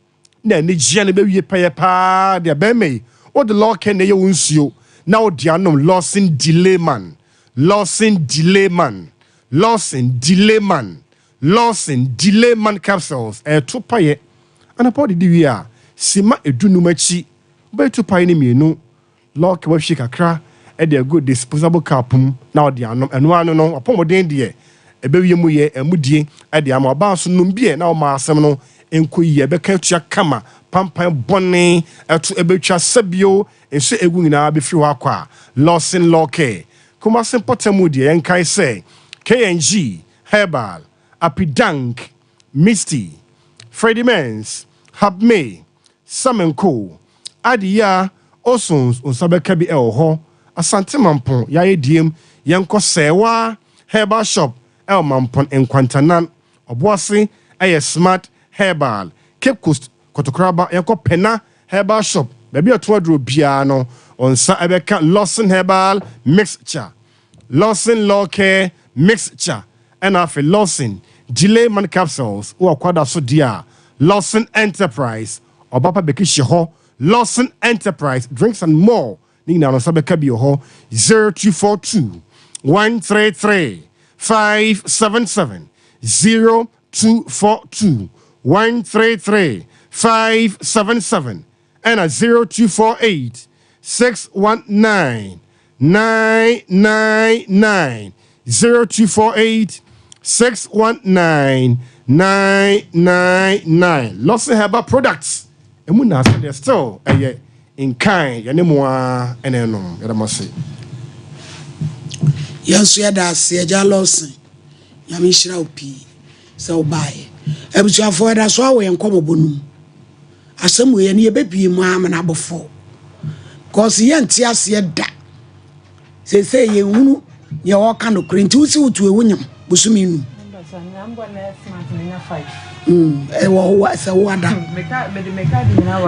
Speaker 4: na ni gye ne be wie peye pa de be me o de Law Care ne ye wonsuo na o de anom Lawson Delayman Lawson Delayman Lawson Delayman Lawson Delayman capsules to paye anapodi di wi a sima edunumachi be to paye ne mienu Law Care wa hwe kakra e de good disposable capum na o de anom eno anu no apomoden de ebewie mu ye emudie ade ama ba so num bie na o ma asem no enkoyi ebeka tua kama pampan bone eto ebetwa sabio enso egu nyina be firi akwa Lawson Law Care kuma sempotemu de enkai se KNG Herbal Apidank Misty Freddy Mens Habme Samenko Adia Osons unsabeka bi ho asante mampon ya ediem yenko sewa Herbal Shop El Mampon Enkwantanan Obuasi Smart Herbal Cape Coast Kotokraba Yanko Pena Herbal Shop Baby Atwadro Biano Onsa Ebeka Lawson Herbal mixture Lawson Law Care mixture and after Lawson Delayman capsules or kwada so dia Lawson Enterprise Obapa Bekishi ho Lawson Enterprise drinks and more Nina no sabeka bi ho 0242 133 577 0242 133 577 and a 0248 619 999 0248 619 999 Lawson Herbal products emu na say they still in kind yanemo eneno yadamase
Speaker 1: yanso yada se ja Lawson yamishira opi se obaye ebusuafo yada so awo yenkomo bonum asem we ne yebebie mu amana abofo cause yenti ase da se ye hunu ye wo ka no krenti usi utu ewunyam busumi nu wo se wada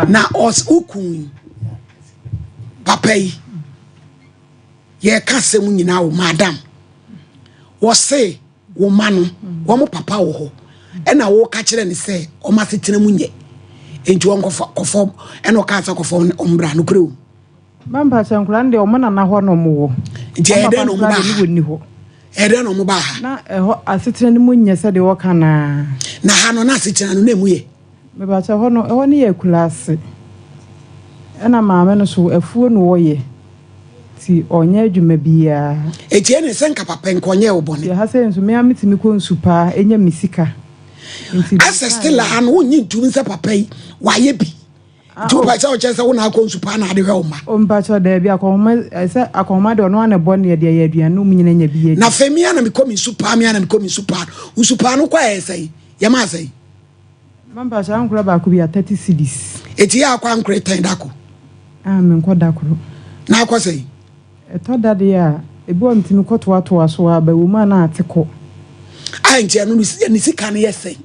Speaker 1: na os ukun papai ye ka se mu nyina wo madam wo se woman wo papa wo ho e na wo ka kire ne say o ma setena mu nye enti won kofom e no ka sa kofom ombra no kure
Speaker 2: Mamba chankula ndi o mana na ho no mo
Speaker 1: enti e de no mo ba
Speaker 2: ni ho
Speaker 1: e de no mo ba
Speaker 2: na ho asetena ne mu nye se de wo kana
Speaker 1: na ha no na asetena no na mu ye
Speaker 2: me ba cha ho no ho ne ye kulase e na maame no so afuo no wo ye ti onye adwuma bia
Speaker 1: enti ne se nka papa nkonye wo bone
Speaker 2: ya ha se nso me ametimi ko nsupa enya misika enti
Speaker 1: asa still ha no nyi ntum se papa yi wa ye bi tu pa cha o chese wo na ko nsupa na ade hwe o ma
Speaker 2: o mba cha da bia akoma de no na bone ye de ye aduane um nyina nya bia
Speaker 1: na femia na me ko mi nsupa mi na me ko mi nsupa nsupa no kwa esai ye ma sai
Speaker 2: mamba cha nkura ba ko bia 30 cedis
Speaker 1: eti ya kwa nkure ten dako
Speaker 2: me nkoda koro
Speaker 1: na akwa sai
Speaker 2: eto dade ya ebi o ntimi koto ato aso aba wo ma na ateko
Speaker 1: a ntia no ni sika na yesai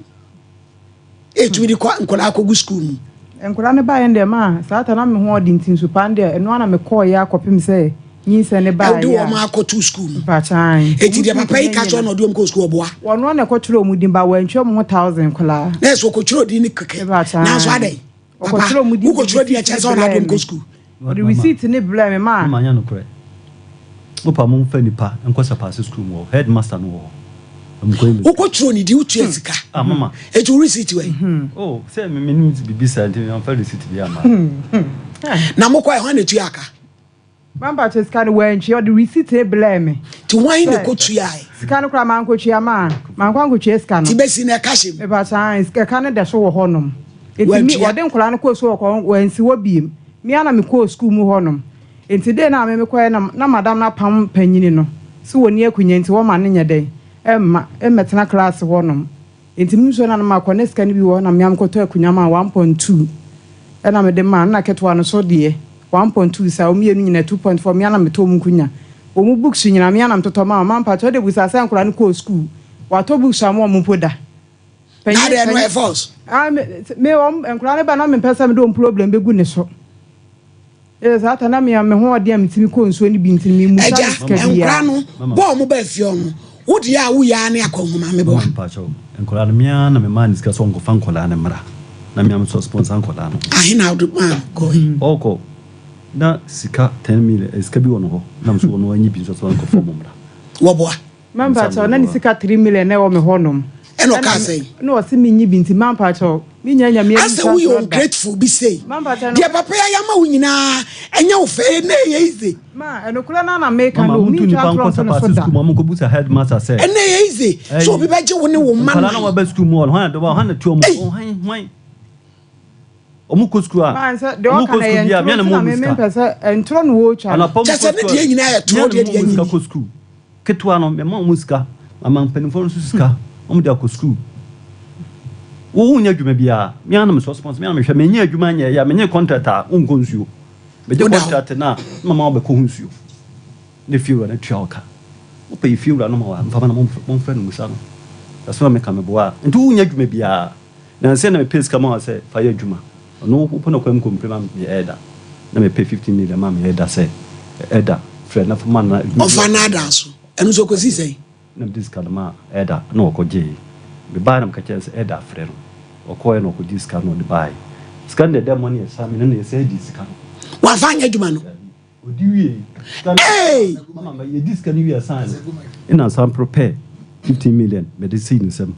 Speaker 1: etu di kwa nkola akogu school mu
Speaker 2: enkura ne ba yende ma saata na me ho odi ntinsu pande eno na me call ya kopim se nyinse ne ba ya
Speaker 1: odi wo ma akotu school mu
Speaker 2: ba chan
Speaker 1: eti de papa yi ka so na odi wo ko school oboa
Speaker 2: wono na koturo mu dimba wantwe mu 1000 kola
Speaker 1: na so ko turo di ni keke na so adai
Speaker 2: koturo mu dimba
Speaker 1: ko turo di ya chese na odi wo ko school
Speaker 2: the receipt ne blame ma
Speaker 3: ma nya no kure opa mo mfa nipa enkosa pass school mu headmaster no wo
Speaker 1: uko turo ni di utu ezika
Speaker 3: mama
Speaker 1: etu receipt we
Speaker 3: oh say me need to be beside him am fa receipt bi ama
Speaker 1: na mo kwa ho na tu aka
Speaker 2: mamba che scan wantwe o the receipt e blame
Speaker 1: ti wan ne ko tu ai
Speaker 2: scan kra man ko tua man kwa ko tua scan
Speaker 1: ti besi na ka shim
Speaker 2: e ba san scan ne de so wo honom enti mi wode nkora no ko so wo wansi wo biem mi ana me ko school mu honom enti de na me ko na madam na pam panyini no so woni akunya enti wo ma ne nya den emetena class honom enti mi so na ma ko ne scan bi wo na me am ko to akunya ma 1.2 e na me de ma na ketwa no so de 1.2 sa o mienu nyina 2.4 me ana me to mu kunya o mu books nyina me ana mtoto ma pa to de busa sa nkora no ko school wa to books am mu poda
Speaker 1: na de no e force
Speaker 2: me nkora ne ba na me pesa me do problem be gu ne so ata na me ho ode am timi ko nso ni bi ntimi mu sa
Speaker 1: nkora no bo mu ba fie no wodi ya wo ya ne akonhoma me bo
Speaker 3: pa cho nkora no mia na me man discuss on ko fan kola na mra na me am so sponsor kola no
Speaker 1: ahina do man go
Speaker 3: oko na sika 10 million sika bi wono ho na mso wono anyi bi so so ko fo mumra
Speaker 1: wo boa
Speaker 2: mamba cha na ni sika 3 million na wo me honom
Speaker 1: eno ka say
Speaker 2: no o se mi nyi bi nti mamba cha mi nya nya mi
Speaker 1: asa we are grateful be say dia papa ya ma wo nyina enya wo fe na ye easy
Speaker 2: ma eno kula na make no mi
Speaker 3: twa tron so da mo ko busa headmaster say
Speaker 1: ena ye easy so bi ba je wo ne wo man
Speaker 3: na wa ba school mo ho na do ba ho na tuo mo hwan omuko school a omuko school ya me na mo muska
Speaker 2: pesa entro no wo cha
Speaker 1: chese ne die nyina ya tro die die nyina
Speaker 3: ko school ketwa no me ma muska mama penfo no suska omu dia ko school wo nya dwuma bia me ana me so sponsor me ana me hwe me nya dwuma nya ya me nya contract a unko nsuo me je contract na mama obe ko nsuo ne fiura na tuaka wo pe fiura no ma wa mfa na mo mfa no musa no that's why me ka me boa ntu nya dwuma bia na se na me pay kama say fa ya dwuma no open ko em compliment me eda na me pay 15 million ma me eda say eda friend na fuma na
Speaker 1: ofa na dance enu so ko si say
Speaker 3: na discard ma eda na okoje be ba na mka chance eda friend okoye na okodi discard no de buy scan the money exam na na say discard
Speaker 1: wa fanya dwuma no
Speaker 3: odi wie
Speaker 1: hey
Speaker 3: mama ma ye discard ni wie sign ina sam prepare 15 million medicine sem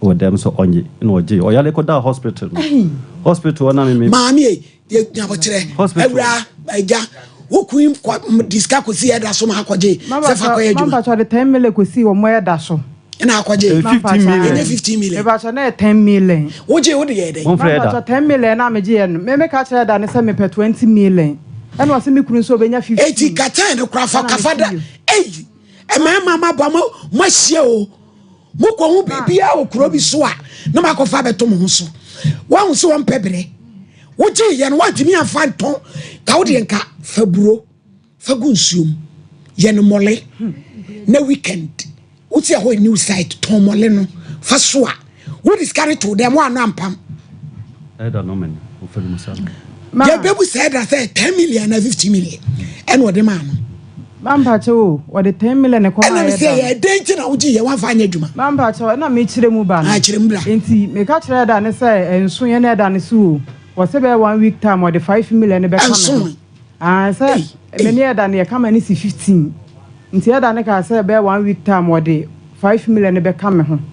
Speaker 3: o dem so onye na oje o yale ko da hospital hospital na me
Speaker 1: mami e nyabotre awura eja wokuim diska ko si eda so ma akoje se fa ko ye djuma
Speaker 2: mama cho de 10 million ko si wo mo eda so
Speaker 1: ina akoje
Speaker 3: 15 million
Speaker 1: 15 million
Speaker 2: e ba cho na 10 million
Speaker 1: woje wo de ye de
Speaker 2: mama cho 10 million na me je me ka chere da ne se me pe 20 million ene o se me kunu so benya 50
Speaker 1: 80 katan de kwa fa kafada eh e mama ba mo hie o mo ko hu bibia okuro bi so a na makofa beto mo so wa hu so won pebre wo ji ye no wantimi afa ton ka wo de nka faburo fagunsuum ye no mole na weekend wo ti ho new site ton mole no fa so a wo discarry to dem wa na mpam
Speaker 3: I don't know man o felu musa
Speaker 1: ye bebu said that 10 million na 50 million and what the man
Speaker 2: Mampacho, or the 10 million. And
Speaker 1: I say, a danger now, you want find Juma.
Speaker 2: Mampacho, and I meet Chiremuba.
Speaker 1: I Chirimba.
Speaker 2: Inti, make a trade and say, and soon than a sue. Was about 1 week time or the 5 million. And
Speaker 1: soon.
Speaker 2: I say, many than you come and see 15. Until I say about 1 week time or the 5 million become home.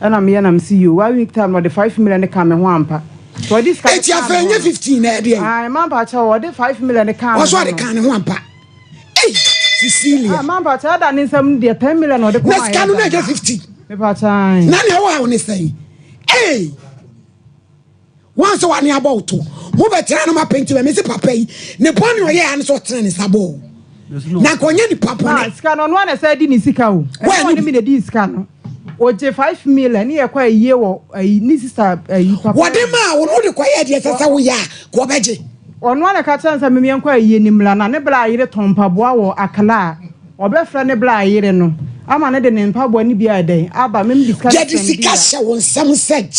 Speaker 2: And I'm see you 1 week time or the 5 million come and wampa. For this kind of
Speaker 1: 15
Speaker 2: I Mampacho, or the 5 million come.
Speaker 1: What's what they can wampa? Hey, Cecilia.
Speaker 2: Mampacho, that is some dear 10 million or the
Speaker 1: next can you get 15?
Speaker 2: None
Speaker 1: I want to say. Hey. Once one year about to move a tranoma painting and Mr. Papa, Nepon or yeah, and so train is a ball. Nakonya papa.
Speaker 2: Scan on one I said in Isicao. When you mean a discount or 5 million near quite a year or a sister. What am I? What the quiet yes, as we are, Quabeji. On one occasion, some million quite a Nimlan and Nebla either Tom Pabua or Akala or Befra Nebla Ireno. I'm another name Pabua Nibia day. Abba, maybe discuss on some said.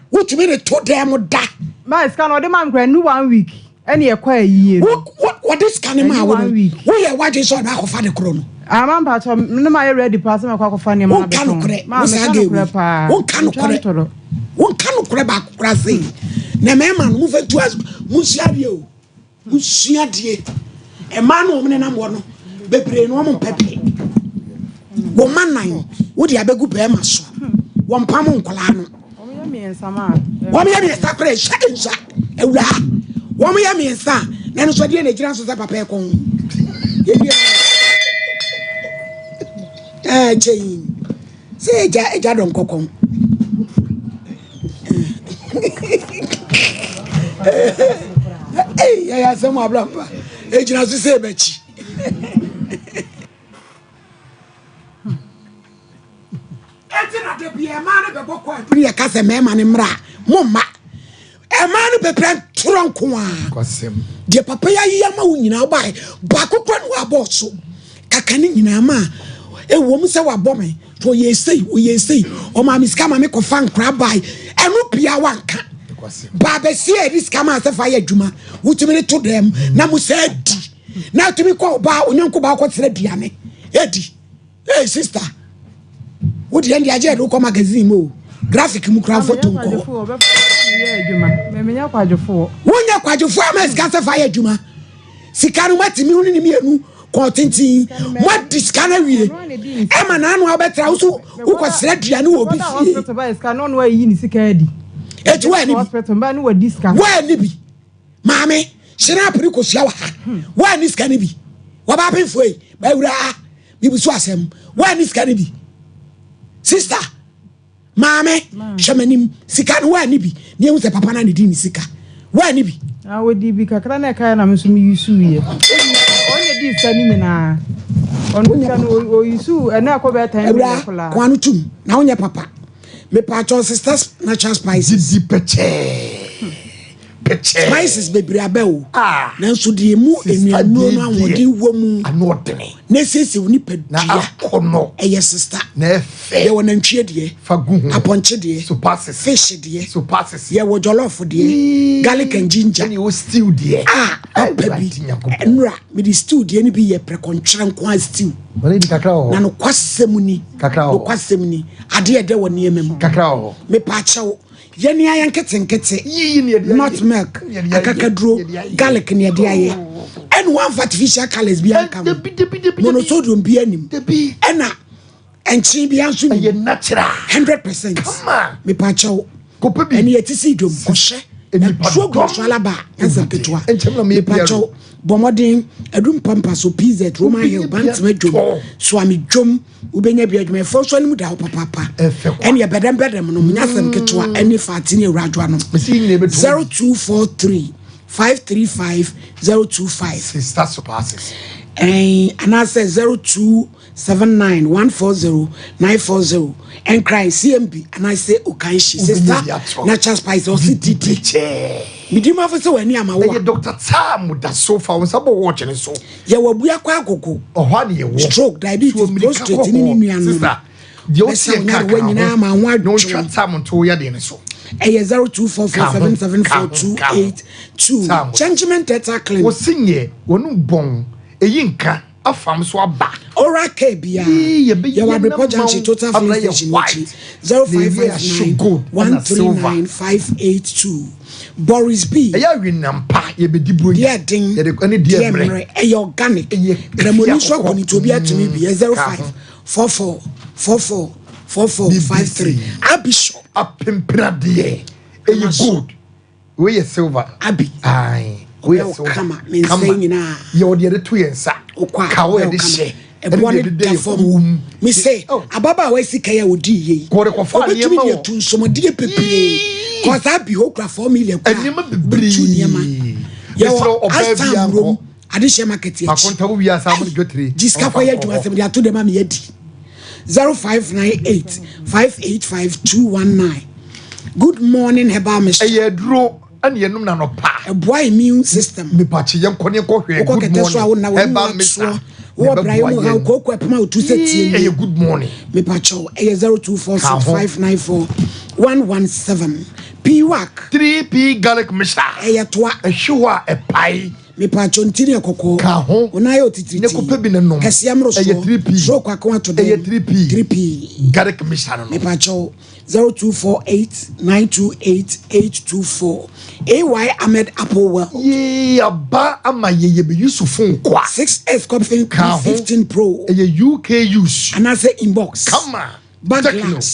Speaker 2: What you mean to them that? My scan or the man grand 1 week. Any a quiet year. What is can 1 week? We are watching so now for the chrono. I'm part of my ready person of funny man. Can correct. One can correct. One can correct crazy. Neman move to us, Musiadio. Musiadie. A man woman and one. Bebre no woman pepe. Woman nine. Would you have a good bear? One pamon colano. One year sacred shut shot. A ra. 1 year me son. Then so dear Nigerians was a paper con. Jane. Say, Jadon Cocon. Hey, I have some more blamper. Agent has to say, Betty. Eti be a man be boko pri ya kase me man mra momma e man be plan tronko a kwasem de papa ya yama wo nyina bai ba kokwa no aboso kakane nyina ma e wo mu se wa bome to ye sei o ma miska ma me ko fan kra bai enu pia wanka ba be se e riska ma se fa ya adwuma wutumi to dem na mu se di na tumi ko ba onyanko ba ko tere diane edi hey sister. What the end of the magazine? Graphic Mukra photo. One year quite your farmers got a fire Juma. Sicano Matimuni Mianu, Quantinti, what this canary? Emma Nano better also who was said Janu will be canon way in Sicadi. It's when hospital man were discount. Where Libby? Mammy, Shanaprico shower. When is can be? What happened for you? By we will swas him. When is can be? Sister, Mame, Shamanim, Sika, where Nibi, near the papa and the Sika. Where Nibi? I would be Kakrana Kana Musumi Yusu. Only this standing on Yusu and now cover time. Quanutum, now your papa. Me patron sisters, natural spices. Spices be brabel. Ah, Nansu de mu enu no wodi womu anodene. Na sese woni padua. Na akono. Eye sister. Na efe. Ye wonantwie de. Fagu. Aponche de. So passes. Fish de. So passes. Ye wo jollof de. Garlic and ginger. Ni wo stew de. Ah, baby. Enra, me di stew de ni bi ye prekontra nkwa stew. Bale di kakra ho. Na no kwasem ni. Kakra ho. No kwasem ni. Ade ye de wo ne emem. Kakra ho. Me pa chewo. Yeni ayan kete not milk akakadro garlic ne de aye and one artificial colors bi ankam monosodium bi anim ena enchi bi anso ye natural 100% me pa chew eni etisi dom kohye eni program so alaba ezeketwa me pa chew bomodin adum pampa so pz Roman hill bantam dwom so ami dwom ubenya bi adwuma fo so anim da papa ene bedem no munyasem ketwa ene fatini ewradwa no 0243 535 025 sister surpasses and I say 0279 140 940 and cry CMB and I say Okanshi sister natural spice or CTT midima for so any ama wo Dr. Tam da so far was about watching so ye wo bua kwa akoko stroke diabetes prostate ni nua no sister the ocean ka nyina ma ho adwo Tam to ya de ne so 0244774282 changement data clinic wo sinye wonu bon eyinka
Speaker 5: afam so aba
Speaker 1: ora ke bia you are report junction total filling station 0559 139582 Boris B
Speaker 5: ya winampa ye be di bro
Speaker 1: dia ding
Speaker 5: ye de ani dia mre
Speaker 1: e organic remoni so ko ni to bi atumi bi 05 44 44 4453 abisho
Speaker 5: apempra de e good we ye silver
Speaker 1: abi
Speaker 5: ai we ye silver
Speaker 1: kama me say nyina
Speaker 5: ye o de to yensa ka we de she
Speaker 1: e bone de form me say ababa we sika ya odi ye
Speaker 5: ko de ko fa ne ma
Speaker 1: o tun somodie pepre cause abi ho kra 4 million
Speaker 5: enima bebri
Speaker 1: ye o oba bia adisha market ye
Speaker 5: akonta wo wi asa mo de gotire
Speaker 1: jiska kwa ye dwuma asem de ato de ma me yedi 0598 585219 good morning Herbal Mr.
Speaker 5: Eye duro ane yenum na no pa
Speaker 1: a boy immune system
Speaker 5: me pa chi yen kone ko hwe good morning Herbal Mr.
Speaker 1: wo Brian ha ko ko pema otu setie
Speaker 5: eye good morning
Speaker 1: me pa cho eye 0246594117 P-Wack
Speaker 5: 3P garlic mixture
Speaker 1: eye toa
Speaker 5: ehwa e pai
Speaker 1: me pa cho ntini ekoko
Speaker 5: ka ho
Speaker 1: ona yo tititi
Speaker 5: ne ko pe bi ne no
Speaker 1: kase amro so
Speaker 5: eye 3P
Speaker 1: so kwa kwa to
Speaker 5: eye 3P garlic mixture no
Speaker 1: me pa cho 0248928824 AY Ahmed Applewell
Speaker 5: ye aba ama ye be Yusuf nkwa
Speaker 1: 6S Copfin 15 Pro
Speaker 5: eye UK use
Speaker 1: and I say inbox
Speaker 5: come on
Speaker 1: back
Speaker 5: Techno,
Speaker 1: glass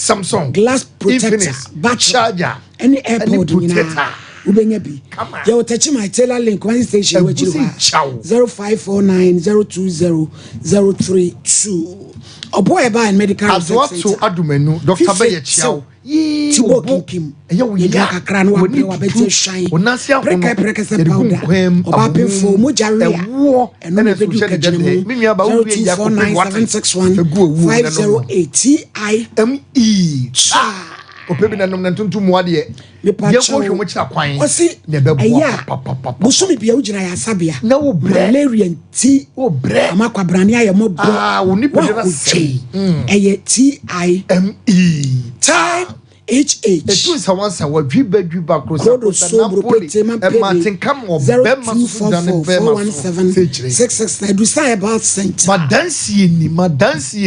Speaker 5: Samsung
Speaker 1: glass protector
Speaker 5: Infinix,
Speaker 1: back
Speaker 5: charger
Speaker 1: any airpod
Speaker 5: protector
Speaker 1: ubenya bi you will touch my tailor link one station which you 0549020032 oboy ba in medical
Speaker 5: research center adumenu Dr. Baye Chiao
Speaker 1: ti wokim
Speaker 5: eye wo ya
Speaker 1: kakra no abre wa beti hwan
Speaker 5: onase ahono
Speaker 1: preka se powder oba pemfo mojaria
Speaker 5: ewo
Speaker 1: eno me bedu kagene
Speaker 5: me nua ba wo ya ko
Speaker 1: 508 TIME
Speaker 5: opebi na nom na tuntum wa de ye ko hwe mo kira kwan ne be bo
Speaker 1: busumi bia ugina ya sabia
Speaker 5: na wo
Speaker 1: malaria nti
Speaker 5: wo bre
Speaker 1: amakwa brane aye mo bo
Speaker 5: wo ni pede na sei
Speaker 1: eye TIME time HH
Speaker 5: etu sa wansa wa dwi ba krosa
Speaker 1: kosa na poli e
Speaker 5: Martin kam o be maso dan be maso
Speaker 1: 66 na du say about center
Speaker 5: madansi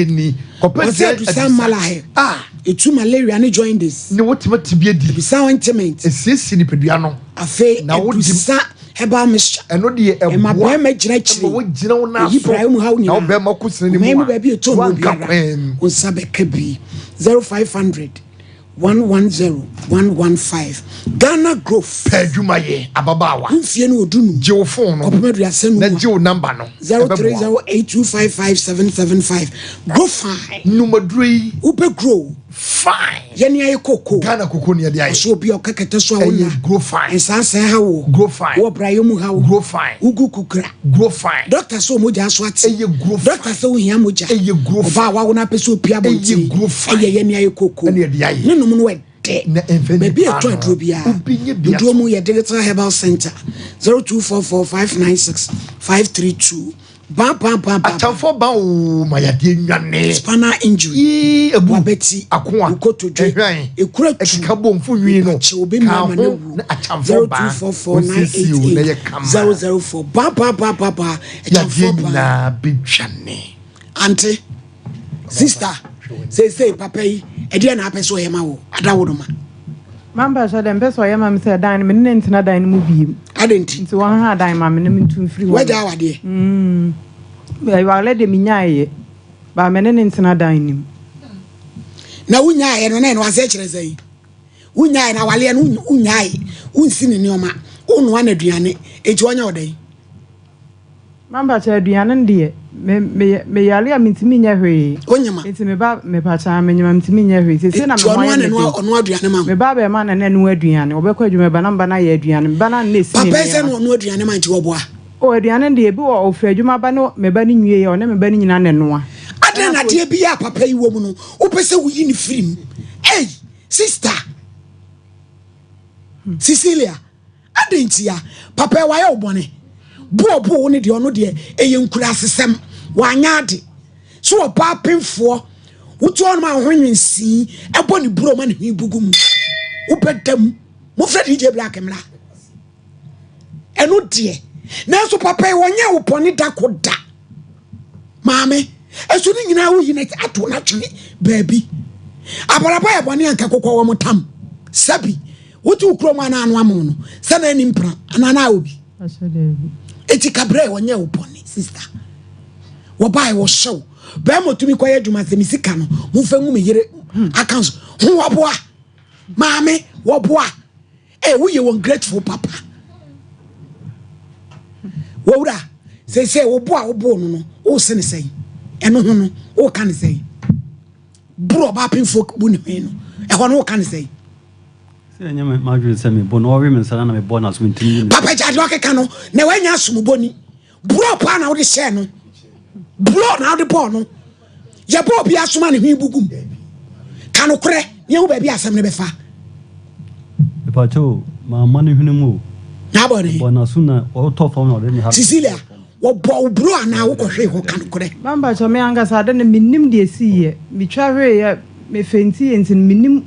Speaker 5: ni kopese
Speaker 1: du say malahe etu malaria ni join this
Speaker 5: ni wotimati bi edi
Speaker 1: du say ointment
Speaker 5: esisi ni pedua no
Speaker 1: afa na wo sa Herbal Mr.
Speaker 5: eno de e
Speaker 1: ma be ma gina chiri
Speaker 5: wo gina wo na
Speaker 1: so Ibrahim ha
Speaker 5: na wo be ma kusini ni mu
Speaker 1: ma be bi eto no biara wo sabe ka bi 0500 110-115 Ghana growth
Speaker 5: peduma ye ababawa
Speaker 1: mfie no odunu
Speaker 5: jewo phone no
Speaker 1: kopemadu asenu
Speaker 5: na jewo number no
Speaker 1: 0308255775 grow fine
Speaker 5: numadui
Speaker 1: ube grow
Speaker 5: fine
Speaker 1: yeni ayi koko
Speaker 5: Ghana koko ni ade ayi
Speaker 1: so obi okakete so awona
Speaker 5: grow fine
Speaker 1: ensase ha wo
Speaker 5: grow fine
Speaker 1: wo brayemu ha wo
Speaker 5: grow fine
Speaker 1: ugu kukra
Speaker 5: grow fine
Speaker 1: doctor so moja so ati
Speaker 5: grow fine
Speaker 1: doctor so hia moja
Speaker 5: grow fine
Speaker 1: oba wa wona pese opia bonti
Speaker 5: grow fine
Speaker 1: yeni ayi koko
Speaker 5: ni ade ayi
Speaker 1: ne no mu no
Speaker 5: na
Speaker 1: maybe a to adrobia do mu ye digital herbal center 0244596532 bam
Speaker 5: atamfo ba o mayade nwane
Speaker 1: spinal injury abeti
Speaker 5: akwa
Speaker 1: ukotoje ekura
Speaker 5: ekika bomfu nwi no
Speaker 1: obi ma ma na
Speaker 5: atamfo ba
Speaker 1: 0244988004 bam
Speaker 5: atamfo ba na bitwane
Speaker 1: ante sister say papa yi ede na apeso yema wo adawo ma
Speaker 2: mamba so dem peso yema me say dan me ne ntina dan mu biem
Speaker 1: adenti
Speaker 2: nti won ha dan ma me ne ntum free wo
Speaker 1: waja wade
Speaker 2: I wa le de minyaye ba me ne ntina dan nim
Speaker 1: na unyaye no na no ase kire sei unyaye na wale no unyaye unsi ne nioma unu ana duane eji onya odai
Speaker 2: mamba cha aduane ndie me yale a mintimi nya hwe
Speaker 1: onyema
Speaker 2: enti me ba me pa cha me nyama mintimi nya hwe sese na me
Speaker 1: wane no ono aduane ma
Speaker 2: me ba ma na no aduane obekọ adwuma ba namba na ye aduane me ba na na esi
Speaker 1: papa se no ono aduane ma nti woboa
Speaker 2: o aduane ndie bi wo ofra adwuma ba no me ba ni nwie ye o na me ba ni nyina ne noa
Speaker 1: ada na de bi ya papa yi wo mu no opese wo yi ni firim hey sister Cecilia adenti ya papa wa ya obone bo ne de ono de eye nkura asesem wanya ade so oba pemfo wotu ono ma hwenwensi ebo ni bro ma ne hwibugum wo bedam mo fred DJ Black mra eno de na so papa wonya wo poni da koda Mammy, as soon as you know, you need to naturally, baby. Abalaba boni anka kokwa wo tam. Sabi, what you kroma na anwa mo no. Sana nimpra, anana obi. Eti kabre wonye oponi, sister. Wo bai wo show. Ba mo tumi koye dwuma se misika no. Mo fa ngu me yere accounts. Hu wo boa. Mame, wo boa. We you ungrateful papa. Wora, say wo boa wo bo no no. O se ne say. Eno hu no, o kan say. Bro ba pinfo bu ne no. E ho no o kan say.
Speaker 3: Say nyama madrid say me bo no women sana na me bo na so ntimi. Papa
Speaker 1: jadi o keka no, na wanya asum boni. Bro pa na wo de share no. Bro na wo de bo no. Ye bro bi asuma ne hu bugum. Kanu kure, ye wo ba bi asem ne be fa.
Speaker 3: Pacho, my money hunimu.
Speaker 1: Nabody.
Speaker 3: Bonasuna, or top on already.
Speaker 1: Cecilia, what bro now who can correct.
Speaker 2: Mamba to me angas I don't minim de see me travel me fancy and minim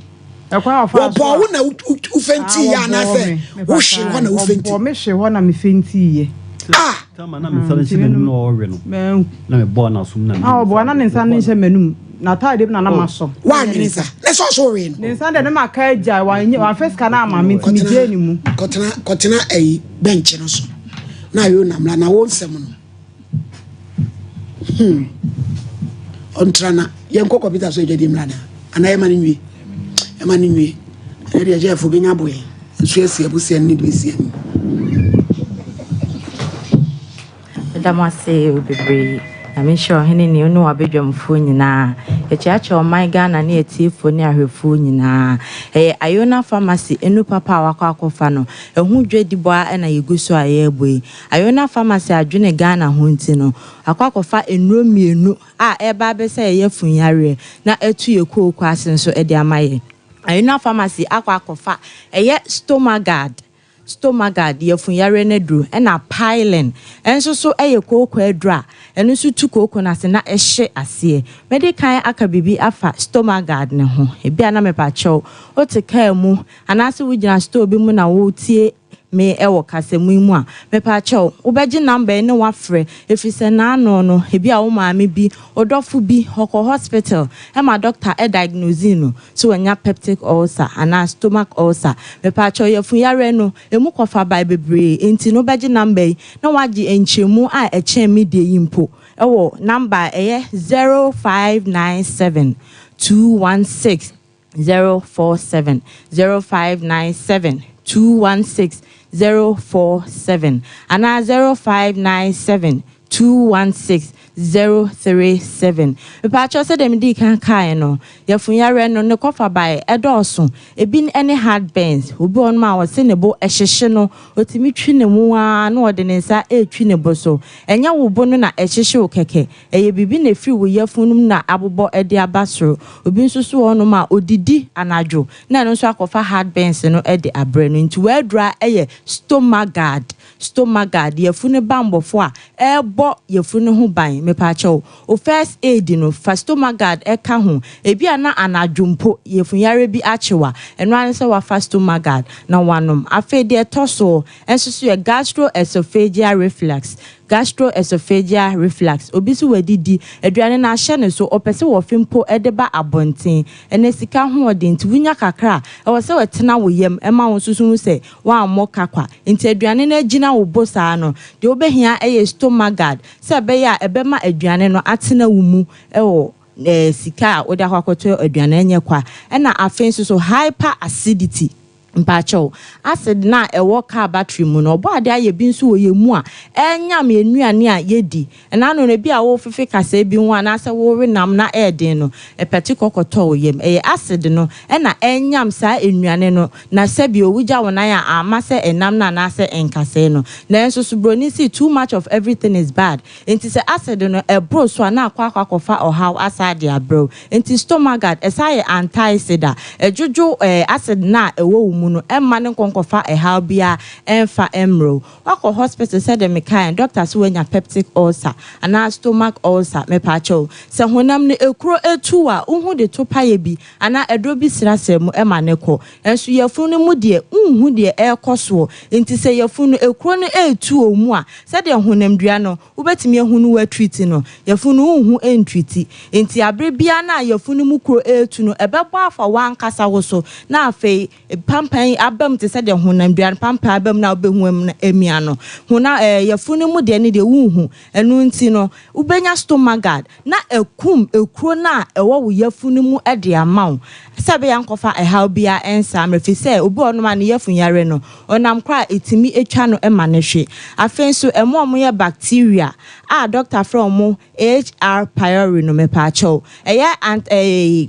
Speaker 2: a quite of our bow
Speaker 1: who fancy and I say, who she want to fancy
Speaker 2: me she want me fancy.
Speaker 1: Ah,
Speaker 3: come on, I'm selling no real. Man, no bonus.
Speaker 2: Our one and Sunday menum. Na tied him na maso.
Speaker 1: Why minister? Let's also read.
Speaker 2: Then Sunday na makaja wa first kana ma me ntimi mu.
Speaker 1: Kotena a bench no so. Na yo namla na won sem no. Ontrana yenko computer so jedi mlana. Ana yema nwi. Yema nwi. E de je fo benya boye. Nso esi abusia ni do esi ani.
Speaker 6: Damase obebre. I'm sure hene ni onu abedwamfo nyina echiache o my Ghana na etifo ni ahwefo nyina Ayona pharmacy enu papa wakwa akofa no ehu dwedibo a na yeguso ayeboi Ayona pharmacy adwene Ghana ho nti no akwa akofa enuro mienu a eba be se yefunyare na etu yekoko asenso ede amaye Ayona pharmacy akwa akofa stomagard yefunyare na dru na piling enso so koko edra eno so tu koko na se na ehye ase medical aka bibi afa stomagard ne ho ebia na mepa chew o te ka mu anase wo gina store bi mu na wo tie me ewo kasemu mu a mepa chew wo beji number ne wafre efise na ano no ebia wo maame bi odofo bi hoko hospital ma doctor diagnose no so anya peptic ulcer ana stomach ulcer mepa chew yefunyare no emu kofa by bebre enti no beji number na wagi enchemu a eche me de yimpo ewo number 0597 216 047 0597 216 047 and 0597 216 037 Pacho said them di kan kai no yefunyare no ne kofa by edoso ebi any hard burns obi on ma wose ne bo ehyehye no otimi twi ne mu a na ode ne nsa etwi ne bo so enya wo bo no na ehyehye o keke eye bibi na firi wo yefunum na abobo ede abasoro obi nsusu ono ma odidi anadwo na no so akofa hard burns no ede abre no nti wedra eye stomagard yefune bambofo a ebo yefune ho ban mepacho o first aid no stomagard eka ho ebi ana anadwompo yefunyare bi achewa eno an se wa stomagard na wanom afede toso ensusu ye gastroesophageal reflux obi so wadidi aduane na ahye ne so opese wo fimpo edeba abonten ene sika ho odenti wunya kakra e wo se wetena wo yam ema wo susu se wa amoka kwa enti aduane na agina wo bosa no de obehia eye stomagard se be ya ebema aduane no atena wo mu e wo sika wo de akwakoto aduane enye kwa ena afen so hyper acidity mpacho acid na ewo car battery mu no obo ade aye bi nso oye mu a enyam enuane a yedi na no na bi a wo fefe kasa bi hu ana se wo renam na eden no epeti kokoto oyem acid no na enyam sa enuane no na se bi owuja wona ya amase enam na na se enkase no na enso so broni see too much of everything is bad enti se acid no bro so na akwakofa ohaw asade abro enti stomagard esaye anti-acid ejojo acid na ewo mu no emma ne konkofa ehal bia emfa emro wako hospital said the mekan doctor so wenya peptic ulcer ana stomach ulcer me pacho se honam ne ekuro etu a uhu de to paye bi ana edro bi sirasem mu emma ne ko enso yefunu ne mu de uhu de ekoso enti se yefunu ekuro ne etu omu a said the honam dua no ubetimi ehunu wa treat no yefunu uhu entreat enti abre bia na yefunu mu kuro etu no ebebo afa wan kasa wo so na afei pampan abam te said the honam dua pampan abam na obehu na emia no hona yefunu mu de ne de uhu enu nti no ubenya stomach guard na ekum ekuro na ewo wo yefunu mu ede amaw sabe yankofa ehal bia ensa mrefi se obi onoma ne yefun yare no onam kra etimi etwa no ema ne hwe afei so emo ye bacteria doctor from HR pylori no me pa cho and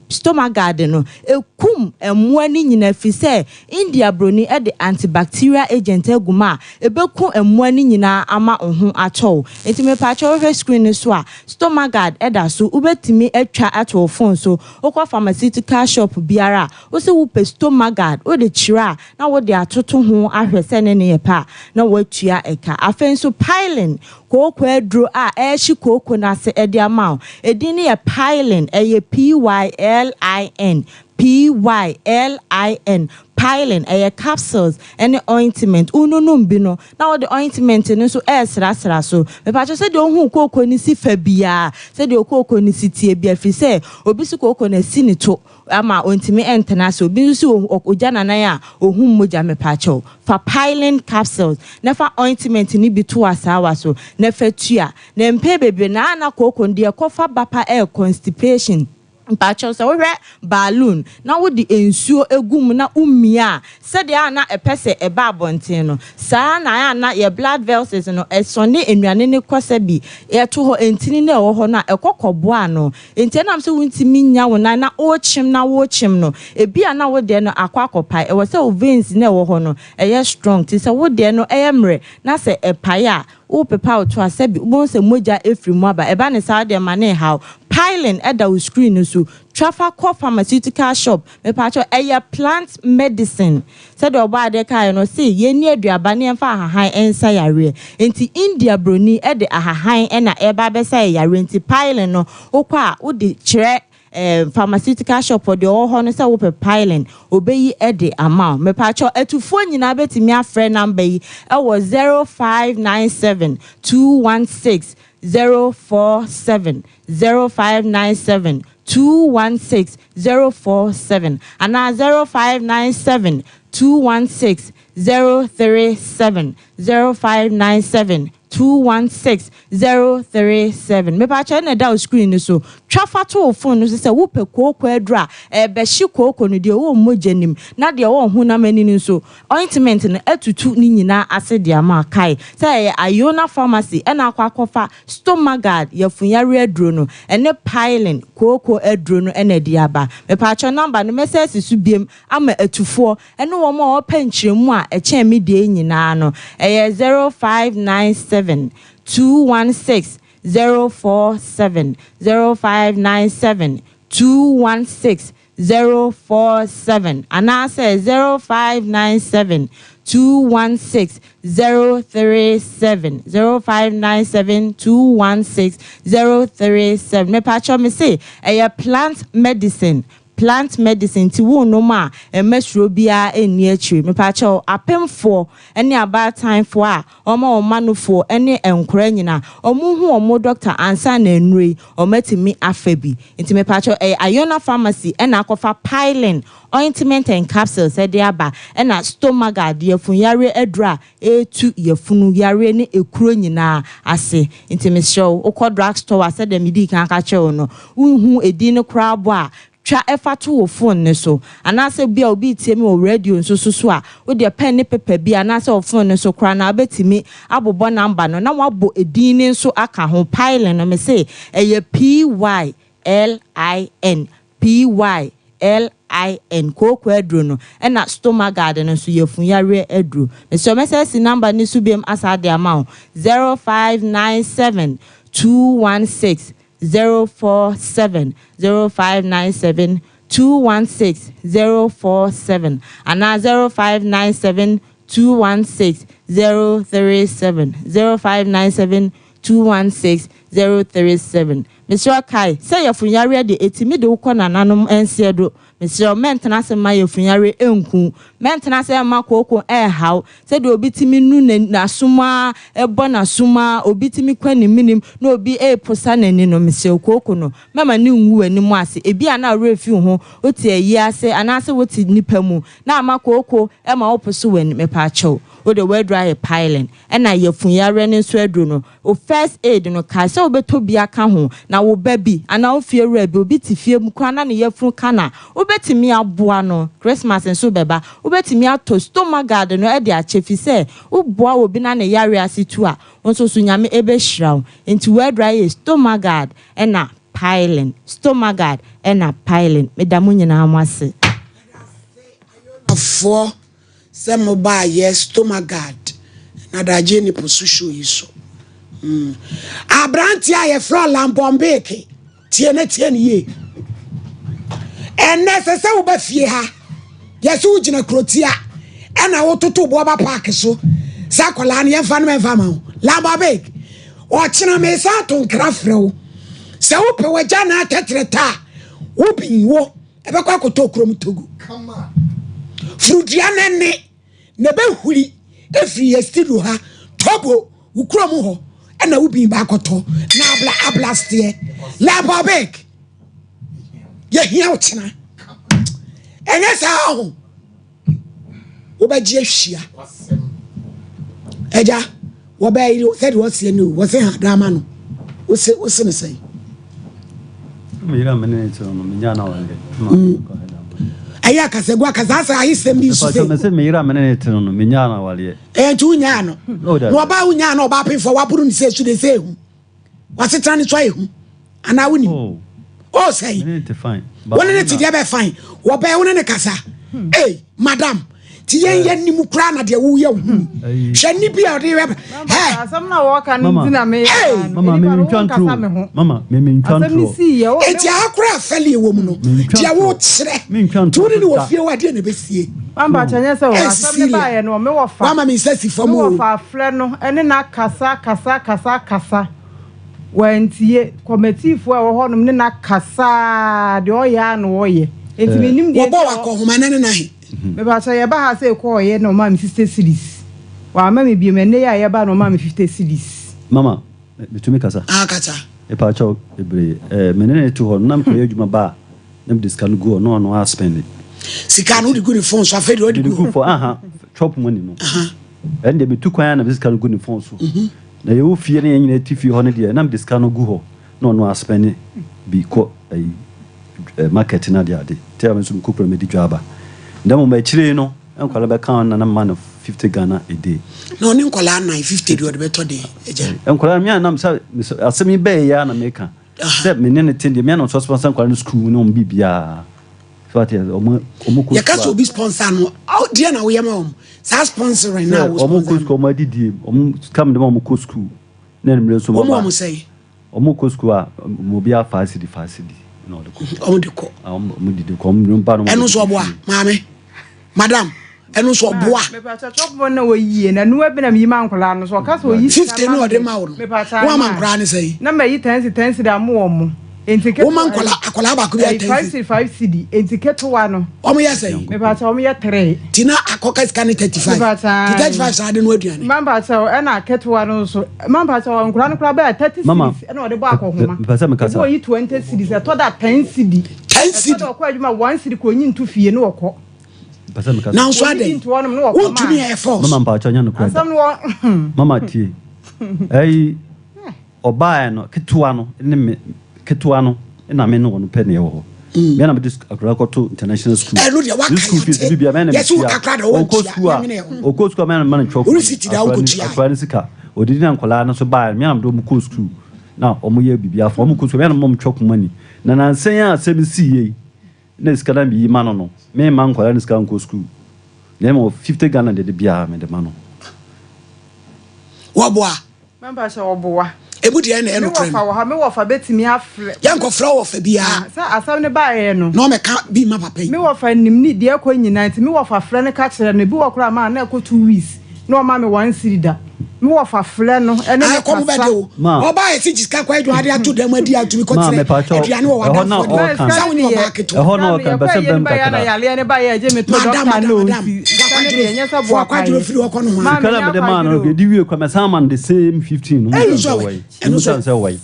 Speaker 6: stomach guard no ekum emo ani nyina fi se India broni e de antibacterial agent eguma ebeku emo ani nyina ama ohun acho enti me pa cho hwe screen so a stomach guard eda so ubetimi atwa ato phone so okwa pharmaceutical shop biara wo se wo pe stomach guard wo de chira na wo de atoto ho ahwese ne ne pa na wo atua eka afen so piling koko edro eshi koko na se edi amount edin ne piling PYLIN piling capsules and ointment ununum bi no na the ointment no so sra so me pa say de ohun koko ni si fa bia say de koko ni si tie bia fi say obi si koko na si ni to ama ontimi entena so obi si oja nanan a ohun moja me pa cho fa piling capsules na fa ointment ni bi to asawa so na fa tua na mpe bebe na koko ndi kofa bapa constipation mpacho so we balloon na wo di ensuo egum na umia said ya na epese eba abonten no sa na ya na ye blood vessels no esone enuane ne kwasa bi ye to ho entini na wo ho na ekokobo ano enti na so wuntimi nya wo na wo chim no ebia na wo de no akwakopai e wo se o veins na wo ho no eye strong ti se wo de no eye mre na se epai a wo pepa o to asabi wo se moja efri mu aba eba ne sa de mane how piling at the screen so trafa co pharmaceutical shop me pacho plant medicine said oba de kai no say ye ni aduaba ne mfa ahahan ensa yare enti India broni e de ahahan e na eba be say yare enti piling no okwa wo de kire pharmaceutical shop for the ho no say wo pe piling obeyi e de amount me pacho etufo nyina betimi afre number yi e was 0597 216 047 0597 216 047 and now 0597 216 037 0597 216 037 me pa cha na da screen so trafa to phone no say wo pe koko adra be hye koko no de wo mojanim na de wo hu na mani so ointment no atutu ni nyina ase de ama kai say Iona pharmacy e na akwakofa stomach guard yafunyare adro no ene piling koko adro no ene de aba me pa cha number no message su biem ama atufo ene wo ma o panchiremu a e chen me de nyina no 0597 216 047 0597 216 047 and I say 0597 216 037 0597 216 037 me pacho me say plant medicine ti wo no ma emesro bia eni achi me pa cho apemfo ene aba time fo a omo manufo ene enkora nyina omo hu omo doctor ansa na enuri omatimi afabi nti me pa cho Iona pharmacy ena akofa piling ointment and capsules e de aba ena stomach guard yafunyare adra etu yafunu yare ne ekuro nyina ase nti me show ukọ drug store ase de medi kan ka che no unhu edi ne kra bo a twa efato wo phone ne so anase bia obi tie me wo radio nso so a wo de pen ne paper bia anase wo phone ne so kra na abetimi abobo number no na wabo edin ne nso aka ho piling no me say PYLIN koko adro no ena stomach guard no so yafunyare adro me so message number ni so biem asa de amount 0597 216 047 0597 216 047 and 0597 216 037 0597 216 037. Mr. Kai, say your funyari de etimi de ukona nanom ensiedo. Mr. Mentana se ma your funyari enku. Mentana se ma koko how. Say do obitimi nu na suma ebona suma obitimi kwani minim no obi posa na ni no Mr. Koko no. Mama ni nwu animu ase ebi ana refi ho oti ayi ase anase woti nipa mu. Na ama koko ma oposo wani mepa acho. O the word dry piling and na your funyari ne so adro no. O first aid no ka se obeto bia ka ho na wo baby ana wo fie rebi obi ti fie mu kwa na ne yefun kana obetimi aboa no Christmas nso beba obetimi ato stomach guard no e de achefi se wo boa obi na ne yare asitu a nso so nyame ebe hiraw enti word dry stomach guard and na piling stomach guard and na piling medamu nyina amase
Speaker 1: afo se mo ba yes stomach guard na da je ni posusho yiso Abranti aye fro lambombeke tiene ye enne se wo ba fie ha yesu gina krotia ena wo toto bo ba park so sakola ne yemfa no memfa ma lambombeke o china me sa ton krafrew se wo pe waja na tetreta wo binwo ebe kwa koto krom togu come on frudia nene ne be huri efri estido ha tobo wo krom ho ena wo bin ba koto na ablastie la babek ye hia ochina enye sa ho wo ba ji ahia eja wo ba yi said wo se no wo se ha drama no wo se ne sai
Speaker 3: mira menete no minya na wale
Speaker 1: aya kasegwa kazasa ahisem bi su
Speaker 3: se se mira menete no minya na wale
Speaker 1: tu nya no no ba unya no ba pin for waburu ni se su de se hu wasetra ni so ehu ana woni oh say
Speaker 3: menete fine
Speaker 1: woni ne ti dia be fine wo ba woni ne kasa madam ti yen ni mu kra na de wo ye hu hwani bi a de
Speaker 2: asam na wo kan ti na me
Speaker 3: mama me ntwantro mama me ntwantro
Speaker 1: eti akra feli wo mu no dia wo kire tu ni wo fie wa de ne be sie
Speaker 2: mamba chanye se wo asam ne ba ye no me wo fa
Speaker 1: mama me se si fam
Speaker 2: wo fa afle no ene na kasa wantie committee-fo a wo honom ne na kasa de oya no wo ye enti me nim de
Speaker 1: wo bo wa ko homa ne na he
Speaker 2: me ba so ye ba ha se ko ye no ma me 60 series wa ma me bi me ne ya ye ba no ma me 50 series
Speaker 3: mama betumi kasa
Speaker 1: kasa
Speaker 3: e pa cho ebre menene to ho nam ko yeduma ba nam discount go no a spend
Speaker 1: sika no di go ni phone so afedi o di go
Speaker 3: for chop money no and be tu kwan na discount go ni phone so na ye wo fie ne nyina tifi ho ne de nam discount go ho no a spend bi ko market na de ade tell me some corporate medi job ndamo ma chire no enkwala be kan na man 50 Ghana a day
Speaker 1: no ni nkwala na 50 do de beto de eje
Speaker 3: enkwala mi anam sa asemi be ya na meka se menene tinde mi anam so sponsor enkwala no school no bibia so ati omo ko
Speaker 1: ya kaso bi sponsor no out there na we am sa sponsor right now
Speaker 3: omo ko school ma didi omo kam de omo ko school na nimre so
Speaker 1: ma omo say
Speaker 3: omo ko school a mo bia facility no de ko
Speaker 1: omo de ko
Speaker 3: omo didi ko omo mpa no
Speaker 1: enu so boa maame madam enu so boa
Speaker 2: me pa cha chop mo na wo yie na nu abi na mi ma nkola no so ka so yi
Speaker 1: 50 no de ma wo wo ma nkra ne say
Speaker 2: na ma yi 10 da mo wo entike
Speaker 1: wo ma nkola akola ba ko bi
Speaker 2: 5 cd entike to wa no
Speaker 1: omo ya say
Speaker 2: me pa cha omo ya 3
Speaker 1: tina akoka scan 35 35 sa de no aduane
Speaker 2: mamba cha e na keto no so mamba cha nkola no kra ba 30 cd e na o de ba akọ homa
Speaker 3: pasa me kasa
Speaker 2: wo yi 20 cd e to da 10 cd
Speaker 1: 10 cd
Speaker 2: to ko adwuma 1 cd ko nyi ntu fie no okọ
Speaker 3: pasa me kasa
Speaker 1: now so ade wo tumi e force
Speaker 3: mama mpa cha nya no kwa mama tie oba no ketua no ne me ketua no na me no pe ne wo me na me dis akra ko to international school school fees bibia me na me o ko school me na man chok akra ni sika odidi na nkola na so ba me na me do mu ko school na omo ye bibia fo omo ko school me na mom chok money na nansen ya semisi ye na sika na bi ma no me ma nkola ni sika nko school na mo 50 Ghana de bia me de ma no
Speaker 1: wo boa
Speaker 2: mamba sha wo boa
Speaker 1: ebu de na eno
Speaker 2: krem me wo fa betimi afre
Speaker 1: yanko flower fa bia
Speaker 2: sa asam ne bae no
Speaker 1: no me ka bi ma papa yi
Speaker 2: me wo fa nim ni de ekọ nyina nti me wo fa frɛ ne ka kire no bi wo kra ma na ekọ 2 weeks no ma me 1 sirida me wo fa frɛ no ene ne
Speaker 1: ko be de o oba e si jiska kwa edu ade atu dem adi atu mi ko tire aduane wo wada fo sa woni wo market
Speaker 3: e ho no kan be se bem
Speaker 2: kakra ya le ne ba ya je me to doctor no si nya sa bo
Speaker 1: kwa duro firi wo ko no ho
Speaker 3: kala me de man no ge di wie kwa me sama the same 15 no so way no san say way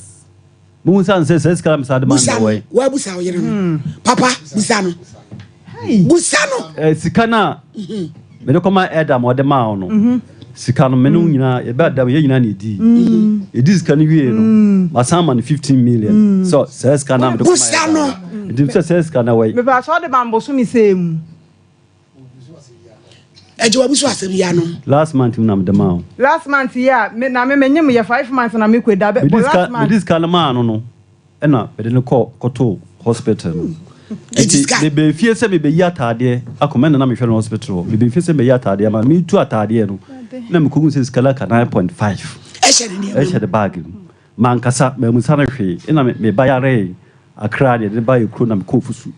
Speaker 3: mu san say say kala me sa de man no way
Speaker 1: wa busa wo yere no papa busa no busa no
Speaker 3: sika na me de koma eda mo de ma no sika no me no nyina e ba da ye nyina na edi edi sika no wie no masama no 15 million so say sika na me de koma
Speaker 1: busa no
Speaker 3: edi say sika na way
Speaker 2: me ba so de man bo so mi sem
Speaker 1: eje wa busu asem ya no
Speaker 3: last month na me de ma
Speaker 2: last month ya me na me nyem ye 5 months na me kweda be last month
Speaker 3: this kind man no e na be de no koto hospital the be fie se me be yatade akomenda na me hwe no hospital me be fie se me yatade ma me tu atade no na me kogun se skala ka 9.5 e she the bag man kasa me musa na hwe e na me bayare akra de ba ye kro na me kofusu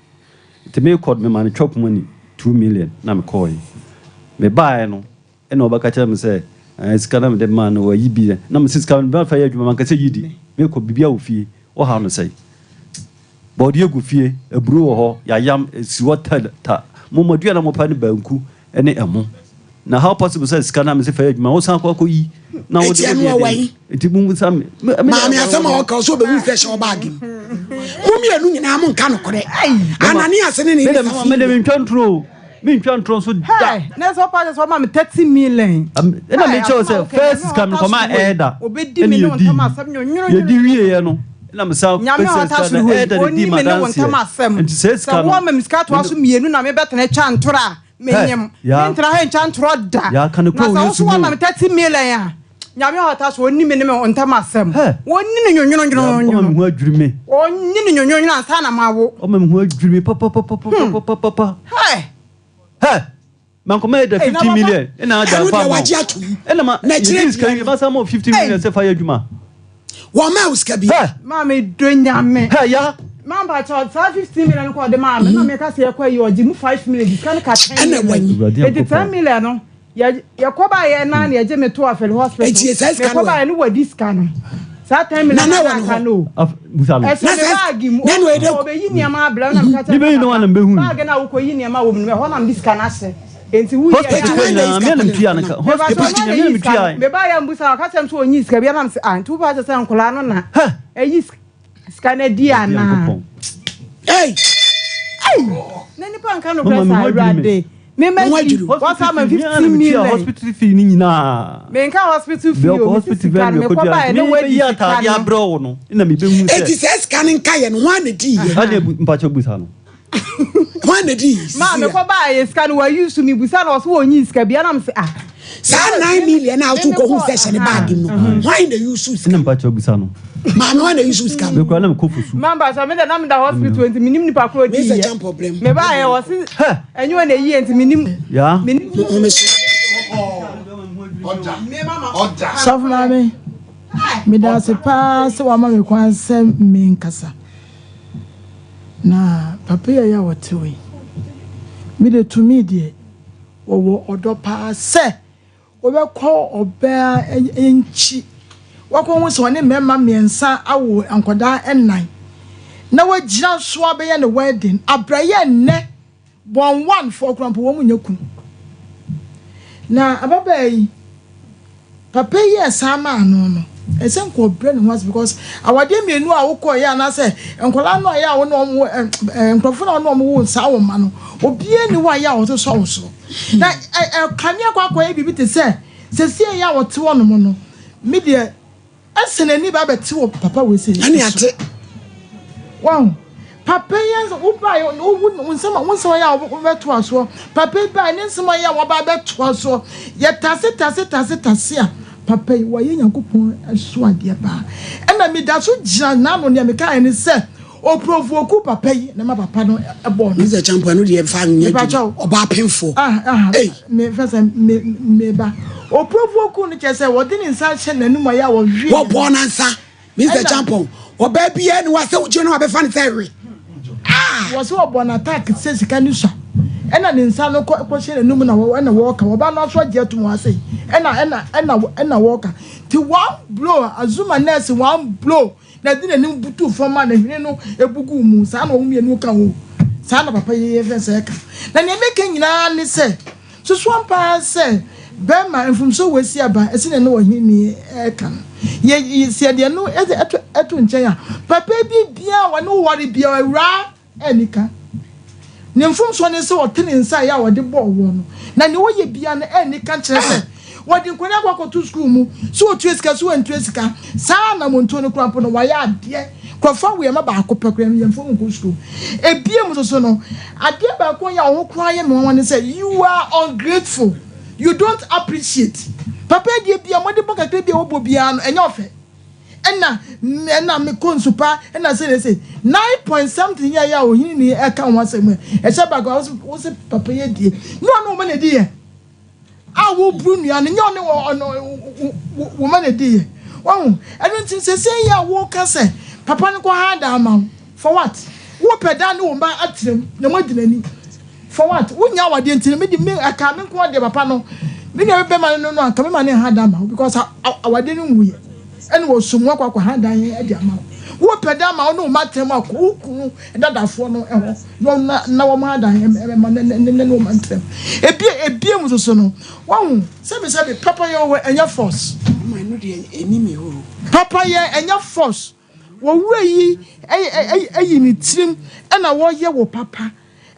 Speaker 3: te me code me man chop money 2 million na me call me buy no e na obaka cha me say skala me de man no yi bi na me siska me ba fa ya dwuma man kasa yidi me ko bibia ofie o ha no say body egu fie eburu wo ho ya yam si water ta momadu na mopa ne banku ene emo na how possible say scanner me say fa adwuma wo san kwa yi na wo de enti mu sam ma
Speaker 1: me asama wo ka so be wu fresh o bag mu mi enu nyina mo nka no kore anani asene ne
Speaker 3: me de me ntwantro so da
Speaker 2: na so pa so ma me 30 million
Speaker 3: na me cho say first come come elder
Speaker 2: obedi me no ntama asem nyonyo
Speaker 3: ye di wie ye no na me sa
Speaker 2: pesa na elder di madanse enti say scan wo ma miska to aso mienu na me betene twa ntora menyem ntra he twa ntoro da
Speaker 3: ya kan ko
Speaker 2: na so ma me 30 million ya nyame hota so onni me ne me ntama asem onni ne nyonyo
Speaker 3: o me hu adwiri me
Speaker 2: onni ne nyonyo ansa na mawo
Speaker 3: o me hu adwiri me papa man come the 50 million ina da fa ina ma this can give us some 50 million say fire adwuma
Speaker 1: wo ma uska bi
Speaker 2: ma me do nyame
Speaker 3: ya
Speaker 2: man ba cho 50 million ko de ma me na me ka se yakwa yi oji mu 5 million kan ka 10 million 10 million no ya ko ba ye na na je me to afel hospital me ko ba ye no wadi scan no sa 10 million na ka no
Speaker 3: busalo
Speaker 2: na bagi mu o be yi niam abla na me ka
Speaker 3: ni be no wana mbehu
Speaker 2: bagi na wo ko yi niam wo me ho na me scan ase enti wu ya
Speaker 3: hospital na me mpia na hospital na me mpia
Speaker 2: me ba ya mbusa ka tem so onyi sika bia na me se an tu ba se nkola no na eyi scan dia na
Speaker 1: hey
Speaker 2: nani pa nka no presa rade me maji what am 15 million
Speaker 3: hospital fee ni nyina
Speaker 2: me nka hospital fee o
Speaker 3: hospital me ko ba no we ya ta ya bro no ina me be hu se
Speaker 1: it is scanning kai no one di ye
Speaker 3: ade mpacho busa no
Speaker 1: one di
Speaker 2: ma me ko ba ye scan wa use me busa no so onyi sika bia na me se
Speaker 1: sa 9 million na to ko hu session bag no why the use
Speaker 3: ina mpacho busa no
Speaker 1: ma no na use scam
Speaker 3: me ko na me ko fusu
Speaker 2: mamba so me da na me da hospital enti minim ni pa ko di
Speaker 1: me se problem
Speaker 2: me ba ye wo si enyo na yi enti minim
Speaker 3: ya
Speaker 2: minim
Speaker 1: me so
Speaker 5: oja
Speaker 7: so mama me da se pa se wa ma me kwan se me nkasa na papa ya wotewe me de to me de wo odo pa se obekọ oba enchi wako hu so ne mema miensa awo ankoda ennan na wagira so abeye ne wedding abraye ne bon one for krampo wo munyakun na ababai papa ye sama no esen ko bre ne was because awade mienu a wokọ ya na se enkola no ya wo no enkrofo no wo sa wo ma no obie ni wa ya wo so so na kamia kwa e bibi te se sie ya wo te wo no mo no media asene ni ba beti wo papa we se
Speaker 1: ani ate
Speaker 7: wow papa yes wo ba yo wo nsema ya wo beto aso papa ba ni nsema ya wo ba beto aso ye tase a papa wo ye yakopon aso ade ba na me da so gira na no ne me ka ni se o provoke papa yi na ma papa no ebo no
Speaker 1: ze champion no de fa nya oba penfo
Speaker 7: me fesa me ba o provoke no che se wo de ni nsa che nanum ya wo hwe
Speaker 1: wo bo na nsa Mr. Champon or baby and was so general be fan theory.
Speaker 7: Was so born attack says can you sir? And an insano question a number and a walker, about not what yet to say. And a walker. To one blow, a zuma nurse, one blow. That didn't know two for money, you know, a bugu, son of me and Nuka. Son of a pay even second. Then you're making an say. So Sompa say, Bema and from so we see about a sin no he can. Yet you said you know at China. But baby, dear, one no worry be a ra anyka. Nyamfum so ne se woten inside ya wode ball won na ne wo ye bia na any kan kire se wode nkona kwa to school mu so otu esika so antu esika saa na monto ne krampo no waya ade krofa we ma ba akopakra nyamfum nko school ebie mu so no ade ba ko ya wo kra ye no won say you are ungrateful, you don't appreciate papa die bia mo de bokakra bia wo bo bia no enye ofe ena me konsupa ena say 9 point something ya o hini ni e kan wasem e se ba go wo se papa ye die no ma na die a wo bru nua ne nyo ne wo ma na die wo enu tin se ya wo ka se papa ne ko ha da ma for what wo peda ne wo ba atrem ne mo dinani for what wo nya wade ntin me di me aka me ko de papa no me nya be ma no aka me ma ne ha da ma because awade ne wuye and was some work hand dying what pedama no matter ma kuku dadafo no na wo ma dan no mantem ebie mu so no won se papa ye we enya force
Speaker 1: my no de enimi ho
Speaker 7: papa ye enya force wo wura yi ni trim e na wo ye wo papa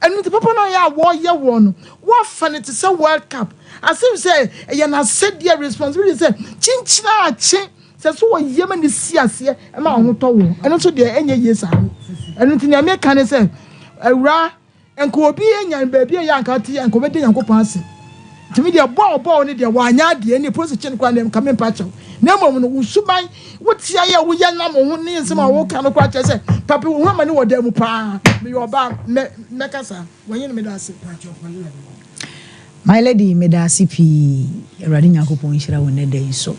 Speaker 7: enu te papa no ya wo ye wo no wo fa ne te say world cup as if say ye na said their responsibility say chinchina chi se so wo yema ni siase e ma ho to wo eno so de enye yesa eno tin ya me kan se awura enko obi enya ba bia ya nka te enko be de yankopon ase timi de bo ne de wanya de ni position kwa ne ka me pa chaw na mom no usuban wo tia ya wo ya na mo ho ne nsema wo ka no kwa che se papa wo ma ne wo da mu pa me yo ba me kasa wonye ne me da ase
Speaker 8: my lady me da ase pi awurade yankopon hira wo ne da so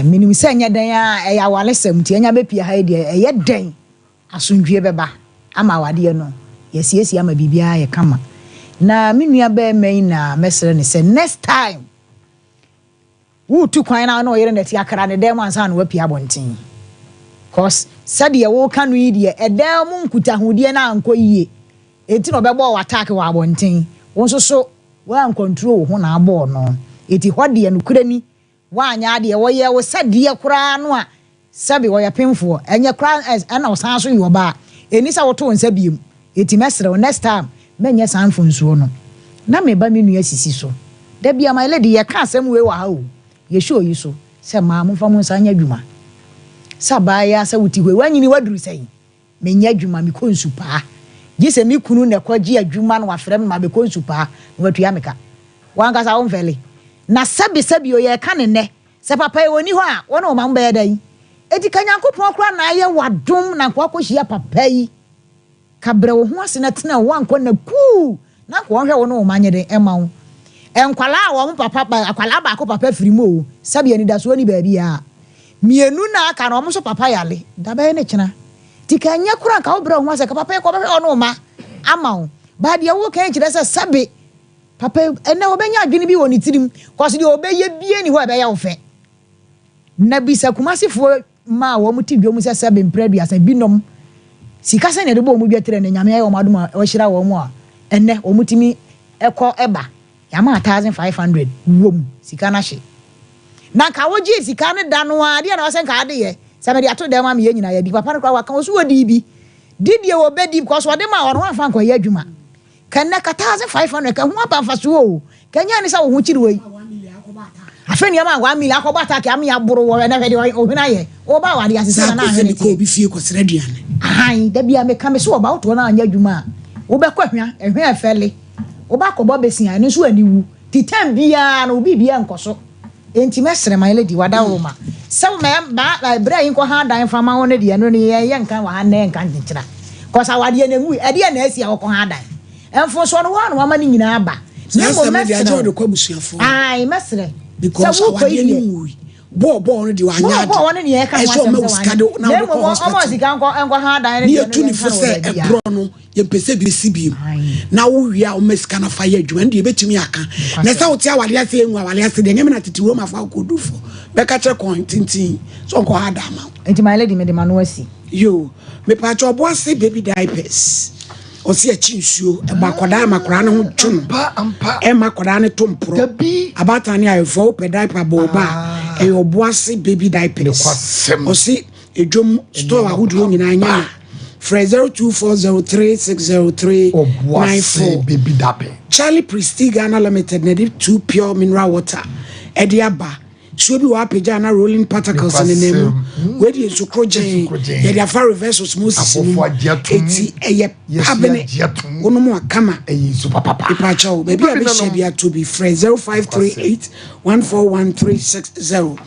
Speaker 8: minim se nya dan a ya walesem ti nya be pia ha de ye den asundwie beba ama wade no yesiesi ama bibia ye kama na menua be men na mesere ne se next time wo tu kwan na no yere ne ti akara ne dem ansa na wapia bonten cause said ye wo kanu yi de edem mu nkuta hodie na anko yie enti no be bo attack wa bonten won so wa control ho na abo no eti hode no kurani wanya de wo ye wo sadie kura no a sabi wo ya pemfo enye kura ana wo san so yo ba enisa wo to nsa biem eti mesre next time menye san fonsuo no na me ba menu asisi so da bia my lady ye ka asem we wa ha o ye show yi so se ma mo fa mo nsa nya dwuma saba ya sa wuti hwe wanyini waduru sai menya dwuma me konsu pa gise mi kunu ne kwaji adwuma no wafrem ma be konsu pa watu ya meka wanga sa wo mfele na sabi o ye ka ne se papa e woni ho a wona o ma mba dan eti kanyankopon kra na aye wadom na kwa kohia papa yi kabre wo ho ase na tena wo anko na ku na ko hwe wo no o manye den ema wo enkwala a wo papa akwala ba ko papa firimo sabi ani da so ni ba bia mienu na aka na o so papa yale da ba ne kina ti kanya kura ka wo bra ho ase ka papa ko ba hwe no ma ama wo ba de wo kan kire se sabi papa ene obenya adwene bi woni tirim kwase de obeye bie ni ho ebeya wo fe na bisa kumasifo ma wo muti dwom se sabe mpradu asa binom sika se ne de bo mu dwetere ne nyame ayo madum a o hira wo mu a ene o mutimi ekọ eba ya ma 1500 wom sika na hye na ka wo ji sika ne da no a de na o se nka ade ye se me de ato de ma me nyina ya bi papa no kwa waka wo so wodi bi didie wo bedi because wo de ma wo no fa nko ya adwuma kana 1500 ka ho apa fa so o kanya ni sa wo ho chiri wei afeni ama 1 million akobata ka am ya buru wo na hwede o hina ye o ba wade asese na ahwede
Speaker 1: ko bi fie ko sere duane
Speaker 8: ai da bia me ka me so ba wo na anya adwuma wo be kwa hwa ehwe afele wo ba ko bo besia ni so aniwu titam bia na obi bia nkoso enti mesere my lady wada wo ma se me ba bra yin ko ha dan fama wo ne de no ne ye nkan wa ha na nkan nkyira ko sa wade na ngu ade na asia wo ko ha dan enfo so no wa no ma ni nyina ba
Speaker 1: na mo mesere de kwa busuafo
Speaker 8: ai mesere
Speaker 1: because awade ni bo no di wanya
Speaker 8: bo won ne ye ka
Speaker 1: so ma uskado na do
Speaker 8: almost sika enko ha dan
Speaker 1: ne tu ni fo se ebro no ye pese bi sibi na wo wi a o mesika na fa ye adwuma ndi e betimi aka na sa wo ti awale ase enwa awale ase de nyame na tete wo ma fa kodufo be ka kire kon tintin so nko ha da ma
Speaker 8: enti my lady me de manu asi
Speaker 1: yo me pa cho bo ase baby diapers o si achi nsuo e ba koda makora ne ho twon
Speaker 5: ampa
Speaker 1: e makoda ne tompro abata ne ayefo pe diaper bo ba e obo ase baby diapers o si edwom store ahudu nyina nya Fred 0240360394
Speaker 5: baby diaper
Speaker 1: Charlie Prestige Ghana Limited na 2 pure mineral water ediaba so bi wa pagya na rolling particles in the name we dey sukrogen ye dey far reverse osmosis eti eye pabene wono mu akama
Speaker 5: super papa
Speaker 1: ipa chawo baby abehye bia to be Fred 0538141360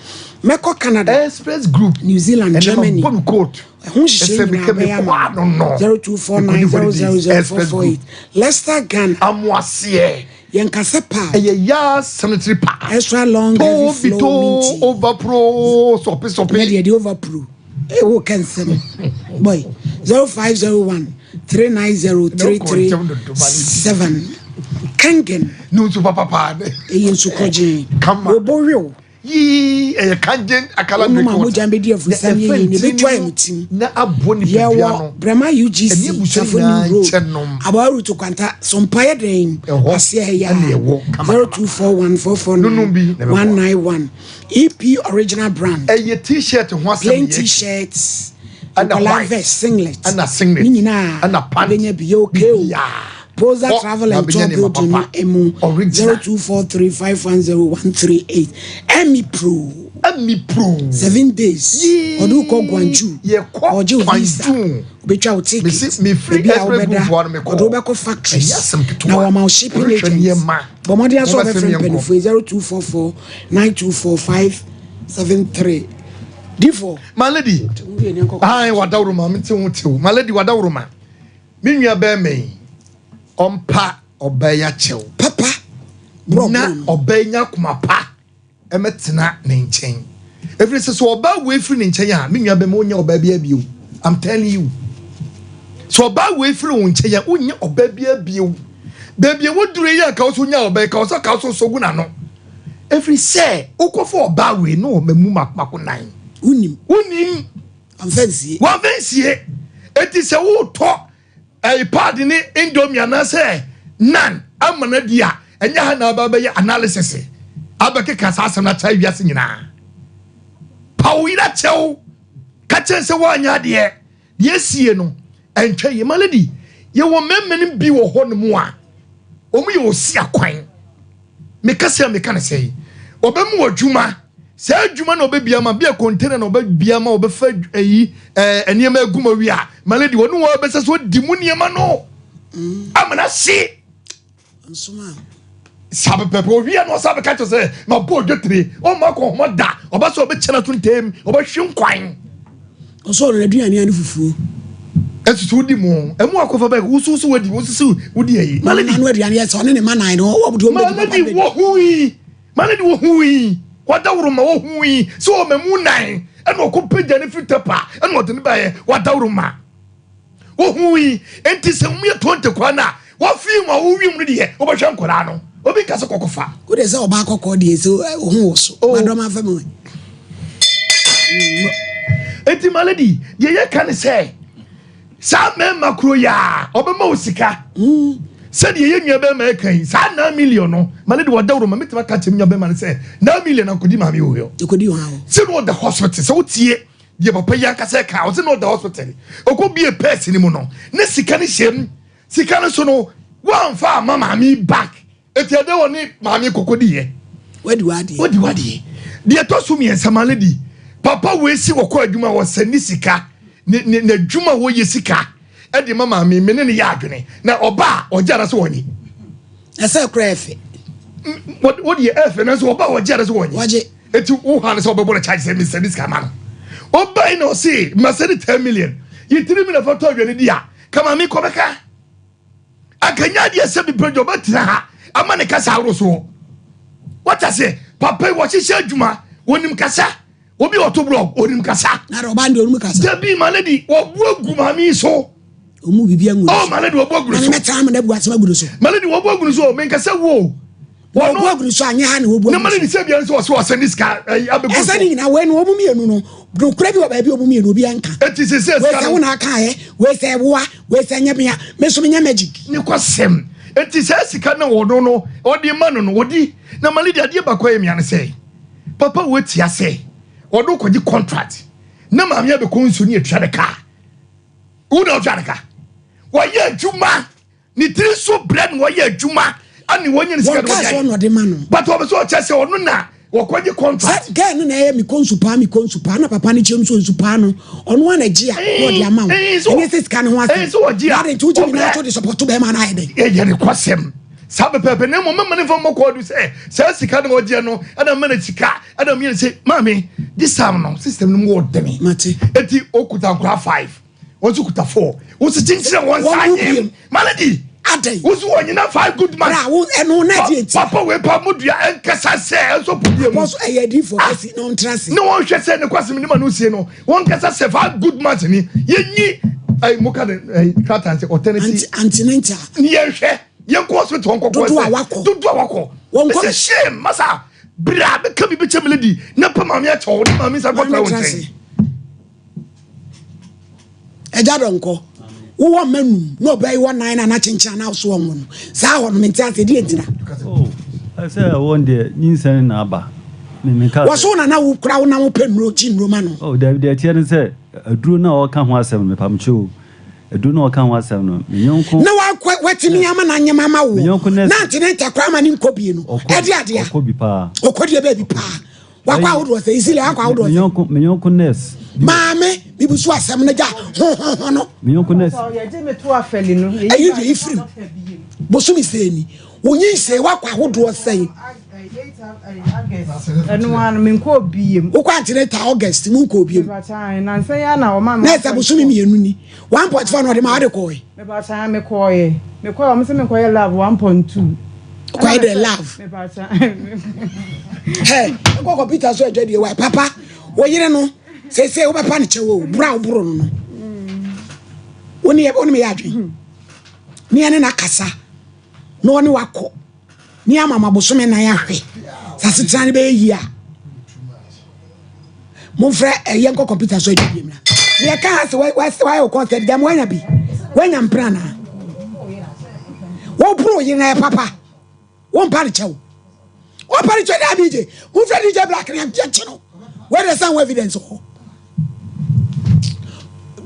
Speaker 1: Meko Canada
Speaker 5: Express Group
Speaker 1: New Zealand Germany
Speaker 5: code
Speaker 1: 0249000048 Leicester Ghana
Speaker 5: amwase
Speaker 1: Yankase pa
Speaker 5: ya sanitary pa
Speaker 1: extra long heavy flow minty
Speaker 5: overpro sope
Speaker 1: yeah the overpro wo cancel boy 0501390337 Kangen
Speaker 5: no super papa
Speaker 1: eyensu koje oborio
Speaker 5: yi kangen akala
Speaker 1: break mo jambe di afusan yi ni be twa mutim
Speaker 5: na aboni bia no
Speaker 1: Brahma UGC Safoni Road abaru to kwanta Sompa den ase ya 0241449191 EP original brand
Speaker 5: t-shirt ho asem
Speaker 1: plain t-shirts and a singlet ni na
Speaker 5: and a pant
Speaker 1: benya bi okay Posa Travel and Tour Building Emu 0243510138 Emi Pro 7 days Odu ko Gwanju Oju visa betwa o ticket
Speaker 5: me free express group one me
Speaker 1: Odu be ko factories na wa ma shipping agents bomodi aso be friend penifo 0244924573 D4
Speaker 5: my lady ai wadawro ma me tewo my lady wadawro ma me nua be me ompa obaya chew
Speaker 1: papa
Speaker 5: na obanya kuma pa emetena ne nchen every so oba we free ne nchen a me nua be me onya oba bia bio I'm telling you so oba we free won nchen a onya oba bia bio baby wodure ya ka so nya oba ka so sogu na no every say ukofo oba we no mamu makmako nan
Speaker 1: unim
Speaker 5: amfansie wa fansie eti se wo to iPad ni Indomie na say nan amana dia enya ha na baba ya analysis abeke kasa na cha wiase nyina pawira chew ka chense wanya de sie no entwa ye maladi ye wo memmen bi wo ho no mu a omu ye osi akwan me kase me kan say obemu adwuma se adwuma na obebia ma bia container na obebia ma obefa ayi eniema aguma wi a maladi wonu wo bese so dimu niema no amana si
Speaker 1: nsuma
Speaker 5: sabe pepo wi no sabe ka to say ma bo dwetire o ma ko ho da obaso obechena tuntem obahwe nkwan
Speaker 1: oso re aduane ani fufuo
Speaker 5: esusu di mu emu akofa ba wususu wadi wususu wudi ayi
Speaker 1: maladi anu aduane ya so ne man no wo bodo
Speaker 5: maladi wo hui wadawruma wo hui so o memu nan eno okopagya ne fitapa eno odene bae wadawruma wo hui enti se mu ye 20 kwana wo fi ma wo wi mu de wo behwe nkora no obi kase kokofa
Speaker 1: wo de se oba kokko de so ho wo so madom afam
Speaker 5: enti maladi ye kan say sa me makro ya obema osika said ye nua be ma kan sa 9 million no maladi wadawro ma metima ka chem nua be ma say 9 million akodi ma me wo yo
Speaker 1: akodi wo hawo
Speaker 5: say no the hospital so tie ye papa ya ka say ka o say no the hospital okobi e purse ni mu no ne sika ne shem sika ne so no wan fa mama mi back etiade woni ma mi kokodi ye
Speaker 1: wadi
Speaker 5: wadi de to so mi ensa maladi papa we si wokọ adwuma wo sani sika ne adwuma wo ye sika e de mama mi me ne ya adwene na oba ojara so woni
Speaker 1: esa kra efe
Speaker 5: what ye efe na so oba ojara so woni
Speaker 1: waje
Speaker 5: eti wo ha na so obo charge se mi sani sika ma no oba ino si masani 10 million ye 3 million for to adwene dia kama mi ko beka akanya dia se bi prejo betra ha ama ne kasa awro so what I say papa wo hihye adwuma wonim kasa obi auto blog onim kasa
Speaker 1: na roba ndo onim kasa
Speaker 5: da bi malady obu agu mami so
Speaker 1: omu bibia ngu
Speaker 5: oh malady obu agu so
Speaker 1: na metam na bu asema gu so
Speaker 5: malady obu agu so men kasa wo
Speaker 1: obu agu so anya ha na obu
Speaker 5: na malady se bia so so send this car abegu so
Speaker 1: esa ni na we no omu mienu no do kura bi wa ba bi omu mienu obi anka
Speaker 5: eti se
Speaker 1: we se wona aka ye we se woa we se nya bia me so nya magic
Speaker 5: ni kwasem eti se sika na wodo no odi ma no wodi na malady ade ba kwa emi ane say papa weti ase odo kwaji contract na maami abe konsu ni etwa de car uda otwa de car wa ye adwuma ni tiri so bread wa ye adwuma ani wonye ni sika do
Speaker 1: ya no de ma no
Speaker 5: but obeso chese onu na wakwaji contract
Speaker 1: gan na ye mi konsu pa na papa ni chem so pa no onu ana gia no de ama wo enye se sika ne ho ase
Speaker 5: so gia
Speaker 1: na de tuji na to de support be ma na ide
Speaker 5: ye ne kwasem sabe pepe ne mo mama ne fo mo ko do say sika ne ogie no ana mana sika ana mi say mami this time no system no mo demi
Speaker 1: mate
Speaker 5: eti okuta nkra 5 onzu kuta 4 onzu tinchire won sanye malady
Speaker 1: adai
Speaker 5: onzu wonyina 5 good man
Speaker 1: bra wo eno na di
Speaker 5: papa we pa modua enkasa se enso podie mu
Speaker 1: boss eyedi for kasi no ntrase
Speaker 5: no won hwe se ne kwasem ni ma no sie no won kasa se 5 good man ni yenyi ai moka de kratanse alternative
Speaker 1: antinenta
Speaker 5: ni yenhwe yenko hospital onko ko dudu awako wonko shame masa bra be ka bi be chemeledi na pa mama ya chawo mama sa kwata won
Speaker 1: eja donko wo manu no be 19 na chincha na so won no sa ho no mentia se di entina
Speaker 3: oh I say I want the nyinsan na aba me ka
Speaker 1: wo so na wo kura wo na wo penro chinro ma no
Speaker 3: oh David tie ne say aduro na o ka ho asem me pamcho aduro na o ka ho asem no menyonko
Speaker 1: na wa wetimi ama na nyema ma wo na ntine ntakra ma ni nkobie no ade ade
Speaker 3: okobi pa
Speaker 1: okodi be bi pa wakwa wodo se isile akwa wodo
Speaker 3: menyonko nurse
Speaker 1: maame bibusu asem na ja no
Speaker 3: menyonko nurse
Speaker 2: ye je me to afeli no
Speaker 1: ayi de ifrim bosumi seni wonyi se wakwa wodo se
Speaker 2: enu an me nko obiem
Speaker 1: ukwa ntine ta August mu nko obiem
Speaker 2: na nse ya na o ma
Speaker 1: na esa bosumi mienu ni 1.5 no de ma de koy
Speaker 2: me ba cha me koy o me se me koy lab 1.2
Speaker 1: koy de love
Speaker 2: me ba cha
Speaker 1: hey ko computer so edwe de wa papa wo yire no se wo papa ni chewo bra wo bro no oni me ya adwen ni ane na kasa no oni wako ni amama bosome na ya hwe sasetan be yi a mon frère yenko computer so edwe mla ni ka se wa o concert dem wanya bi wanya mprana wo bro yire na papa wo mpa ni chewo o pari cho da DJ who said DJ black and chino where the some evidence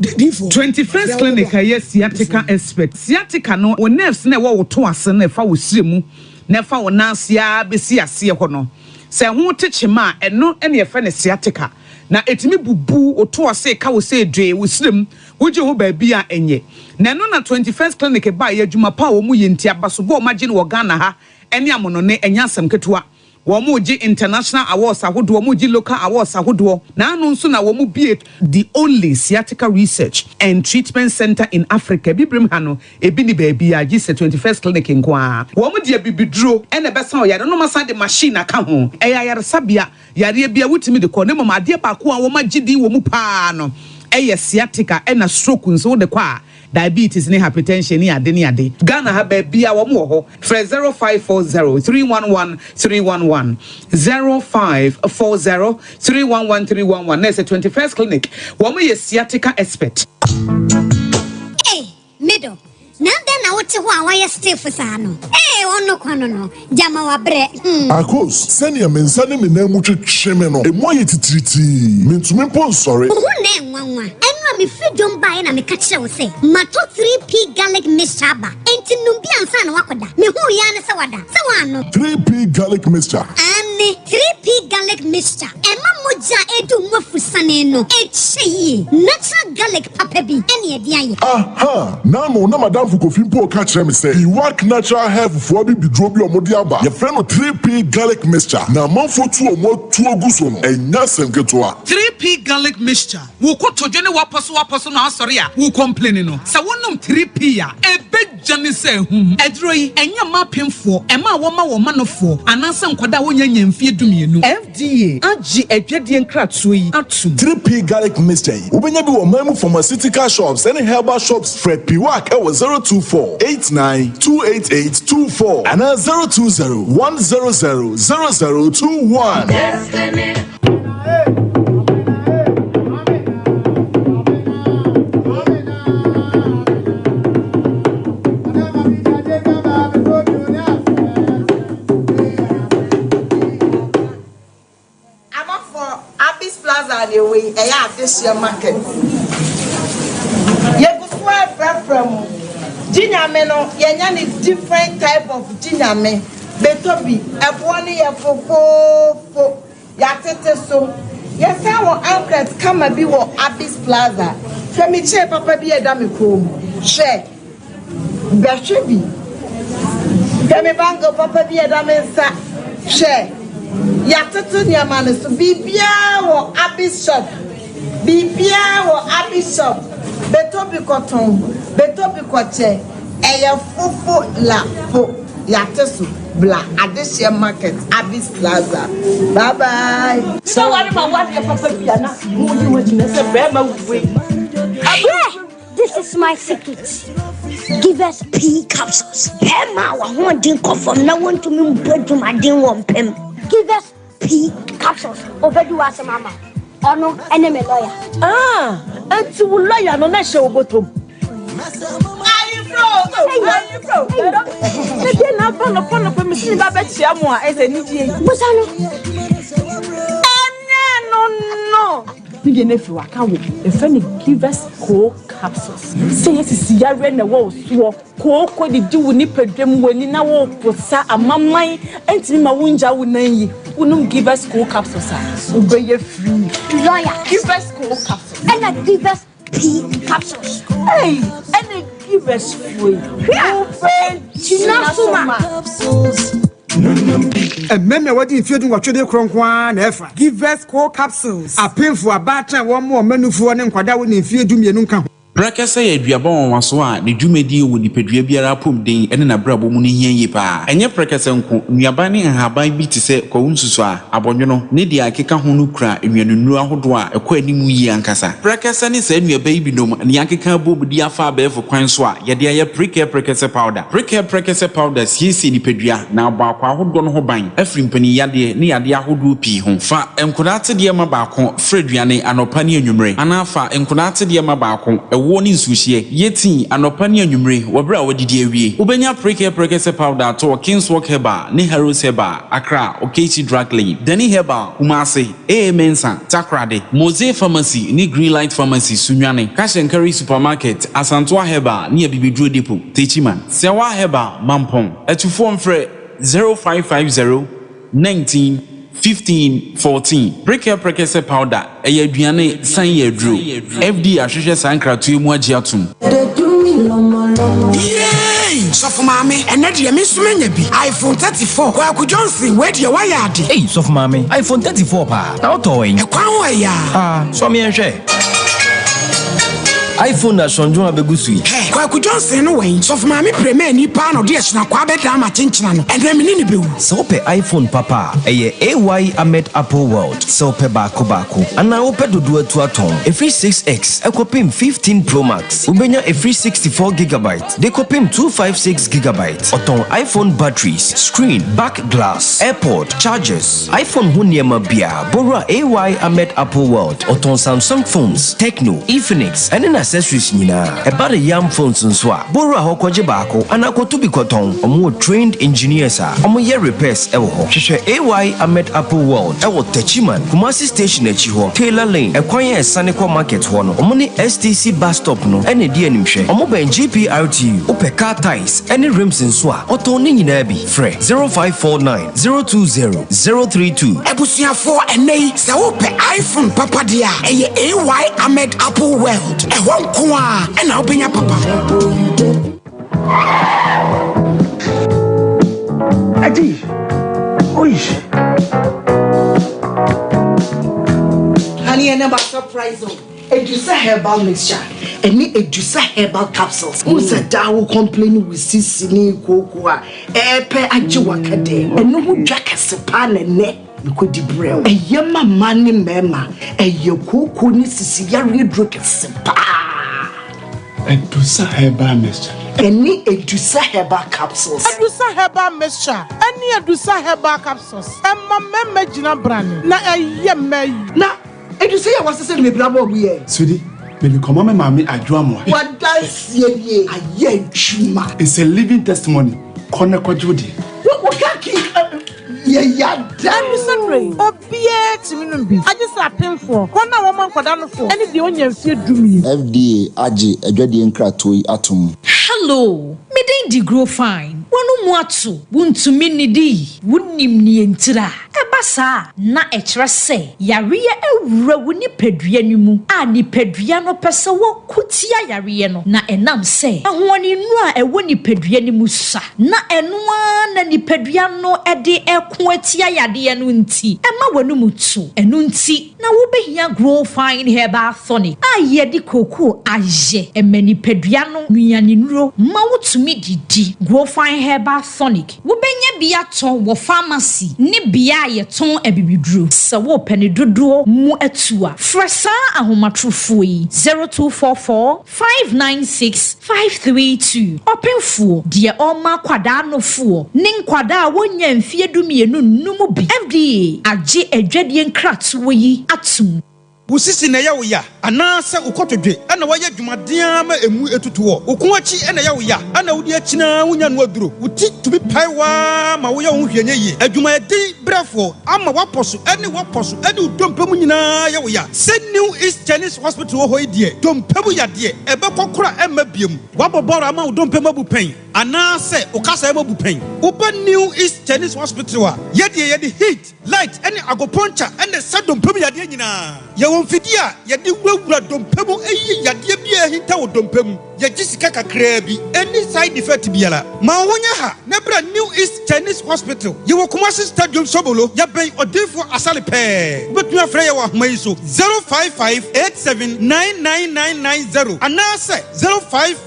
Speaker 9: 21st clinic yes sciatica expert sciatica no o nerves na wo to ase na fa wo siremu na fa wo nansia be si ase ho no se ho techema eno ene ye fa ne sciatica na etimi bubu o to ase ka wo se dwe wo sirem wo je ho ba bi a enye na no na 21st clinic ba ye adwuma pa wo mu ye ntia baso bo ma gine wo Ghana ha ene amono ne enya asem ketua wo mu gi international awards ahodo wo mu gi local awards ahodo na anu nso na wo mu be the only sciatica research and treatment center in Africa bibrim ha no ebi ni ba bi a gi 21st clinic nko a wo mu dia bibiduro ene besa o yare no masa de machine aka ho eya yare sabia yare bia wutimi de ko ne mama ade ba ko a wo ma gidi wo mu pa no eye sciatica ena stroke nso de kwa diabetes ni hypertension ni ade Ghana ha ba bia wo mo ho 0540 311 311 0540 311 311 na 21st clinic wo mo ye sciatica expert
Speaker 10: middle nanda na wote ho a waya stiff sa no ono kwano no jama wa bre
Speaker 11: akos senia mensa ne menamu twetweme no emo ye titiriti mentumi pon sori
Speaker 10: ho na enwanwa enwa me freedom buy na me ka kire wo se mato 3p garlic mixture ba enti num bi ansa na wakoda me hu ya ne se wada se wano
Speaker 11: 3p garlic mixture
Speaker 10: ani 3p garlic mixture ema moja edu mafusane no echi natural garlic papa bi ene edi aye.
Speaker 11: Aha, na no na madam Fukofimpo ka kire me say, "Iwak natural health for bi bidro bi omodi aba. Your friend no 3P garlic mixture. Na manfo tu omo tu oguso no. Enya senketo a.
Speaker 9: 3P garlic mixture. Wo ko todwe ne waposo na asori a. Wo complain no. Sa wonum 3P a ebejane se hu. Edro yi enya mapemfo, ema wo ma no fo. Ananse nkwada wonya nyamfie dumienu. FDA agi adwadie nkratoyi atum
Speaker 11: 3P garlic mixture. Ubenya bi wo mamu pharmaceutical shops and herbal shops. Fred Piwak e was 024-89-288-24 and 020-100-0021. Destiny.
Speaker 7: Away, this year market. From Jinameno, Yanyan is different type of Jiname. Betobi, Abwani, Afoko, Yatete so. Yes, our uncles come and be what Abyss Plaza. Femi Che Papa be a damiko. Share. Bashebi. Femi Bango Papa be a damesa. Share. Yatete Niamane so be or Abyss shop. Bibia or Abyss shop. Betobi cotton, Betobi coche, Eya Fofo la po Yatesu bla at this year market, Abyss Plaza. Bye bye. So what about what your papa piano? You want to
Speaker 10: This is my secret. Give us P capsules. Emma, I want to come from now on to me bedroom. I didn't want them. Give us P capsules. Overdo as a mama. Oh no, enemy lawyer.
Speaker 7: And to lawyer no na show bottom. Are you bro? The day na pon me see ba be mo a ese ni die.
Speaker 10: Bosano.
Speaker 7: No. We dey fi waka wo. E fe ni give us co capsules. Say yes si yare na wo so. Ko di wu ni pedwam wani na wo posa amamman entimi ma wunja wo nan yi. Unum give us co capsules. Obey free.
Speaker 10: Lawyer.
Speaker 7: Give us co capsules.
Speaker 10: And I give us P capsules.
Speaker 7: Hey, and they give us free.
Speaker 12: Remember what you feel what you do kronkwan efa. Give us core capsules. A painful about one more menu for one kwada when you feel do me nunka.
Speaker 13: Brakasa ya duabon waso a ne dwumadi wo nipadua biara pom den ene na brabo mu ne hia yi pa enye brakasa nko nuaba ne haban bi te se kwunsusu a abonwono ne dia akeka ho no kura enwanunu ahodo a ekọ animu yi ankasa brakasa ne se nuaba yi binom ne akeka bobudi afa abefo kwan so a ye dia ye brakasa powder siesi nipadua na abakwa ahodo no ho ban afri mpani yade ne yade ahodo pi ho fa enkodate de ma baako freduane anopa ne anwumre anafa enkodate de ma baako woni nsuhie yeti anopa ne anwumre wobra wadidi awie ubenya prekese powder to Kingswalk Herbal ne Heroes Herbal Accra Okechi Drug Lane Dani Herbal Kumase Mensa Takrade Mose Pharmacy ne Greenlight Pharmacy Sunwane Kashenkari Supermarket Asantwa Herbal ne Bibidro Depot Techiman Sewa Herbal Mampong etufo mfre 0550 19 15-14 prekese powder aduane san yedru FD ahwehwe sankratu mu agiatum
Speaker 1: Sofo mame ene de me sumenya bi iPhone 34 kwa ku Johnson we de wa yade
Speaker 14: Sofo mame iPhone 34 pa na otowen
Speaker 1: e kwa ho ya
Speaker 14: so me enhwe iPhone na sonjo abegusu
Speaker 1: kwa ku Johnson no wen Sofo mame premier ni pa no de esna kwa beda ma chenchina no ene me ni bewu
Speaker 14: so pe iPhone papa eye AY Ahmed Apple World so pe bako ana ope dodo atu aton a free 6X ekopim 15 Pro Max ubenya a free 64GB de kopim 256GB oton iPhone batteries screen back glass airpod chargers iPhone huniema bia borua AY Ahmed Apple World oton Samsung phones Tecno Infinix and accessories nyina e ba de yam phones nso a boru a hokɔgye baako ana kɔto bi kɔtɔn ɔmo trained engineers a ɔmo yɛ repairs ɛwɔ hɔ hwehwɛ AY Ahmed Apple World ɛwɔ Tachiman Kumasi Station akyi hɔ Taylor Lane ɛkwan yɛ ɛsane kɔ market hɔ no ɔmo ne STC bus stop no ɛna di animhwɛ ɔmo bɛn GPRTU wopɛ car tires ɛne rims nso a ɔtɔn ne nyinaa bi frɛ 0549 020 032
Speaker 1: Ebusuafo enei sɛ wopɛ iPhone papa dia ɛyɛ AY Ahmed Apple World ɛhɔ nko a ɛna wobɛnya papa
Speaker 7: Adi oish honey and never surprise them. Edusa herbal mixture and edusa herbal capsules. Musa dawo complain with sisini kokua epe ajiwakade and no jaka sepan and ne nkodi brel e yema mani mema e yekoko ni sisi yare droke sepa
Speaker 5: Edusa herbal mixture
Speaker 7: any edusa herbal capsules.
Speaker 15: Edusa herbal mixture any edusa herbal capsules emma mema jina brand na eyema
Speaker 7: na edusa ya wasese me brabo we
Speaker 5: Sweetie, maybe come on, mommy, I draw more.
Speaker 7: What does ye aye chuma?
Speaker 5: It's a living testimony. Kona kwa Judy.
Speaker 7: What can't keep ya damn
Speaker 15: sorry. Obie timinumbi. I just happen for. Kona woman kwa dano for. Any the onion fear do me.
Speaker 16: FDA aje edwadi enkratoi atom.
Speaker 17: Hello. Meden di grow fine. Wanu muatu. Wuntumi nidi. Wunim ni entira. Ebasa na ekyerɛ sɛ yareɛ awura wo ni padua ni mu a ni padua no pɛsɛ wo kutia yareɛ no na enam sɛ ahoɔni nu a ɛwɔ ni padua ni mu sa na ɛnoa na ni padua no ɛde ɛko atia yadeɛ no nti ɛma wanu mutu ɛno nti na wo behia grow fine herbal tonic a yɛde koko ayɛ ɛma ni padua no nuane nuro ma wotumi didi grow fine herbal tonic wo benya bia ton wo pharmacy ni bia ton ebibidru sɛ wo pɛne dodoɔ mu atua frɛsa ahomatrofo yi 0244 596 532 ɔpenfo deɛ ɔma kwadaa nofo ne nkwadaa wonya mfie dumienu numu bi FDA agye adwadie nkratoɔ yi atum
Speaker 12: Usisi na ya uya anasa ukotodwe ana waya dwumaden ma emu etutu wo okunwachi ana ya uya ana wudi achina wunya no aduro uti to be paiwa ma wo ya wo hwenye yi adwuma edi brafo ama waposo ene udompemu nyina ya uya se New East Chinese Hospital ho idie dompemu yade ebekokora emma biem waboboro ama udompemu abupen anase ukasa ema bupen uba New East Chinese Hospital a yede heat light ene agoponcha ene sadompemu yade nyina Fidia, yadi wura dompemu eyi yade bia hinta wo dompemu yaji sika kakra bi any side effect biala ma wonya ha nebra New East Chinese Hospital ye wo Kumasi Stadium Sobolo ya ben odefo asale pe betuma frɛ ye wa homa yi so 0558799990 anase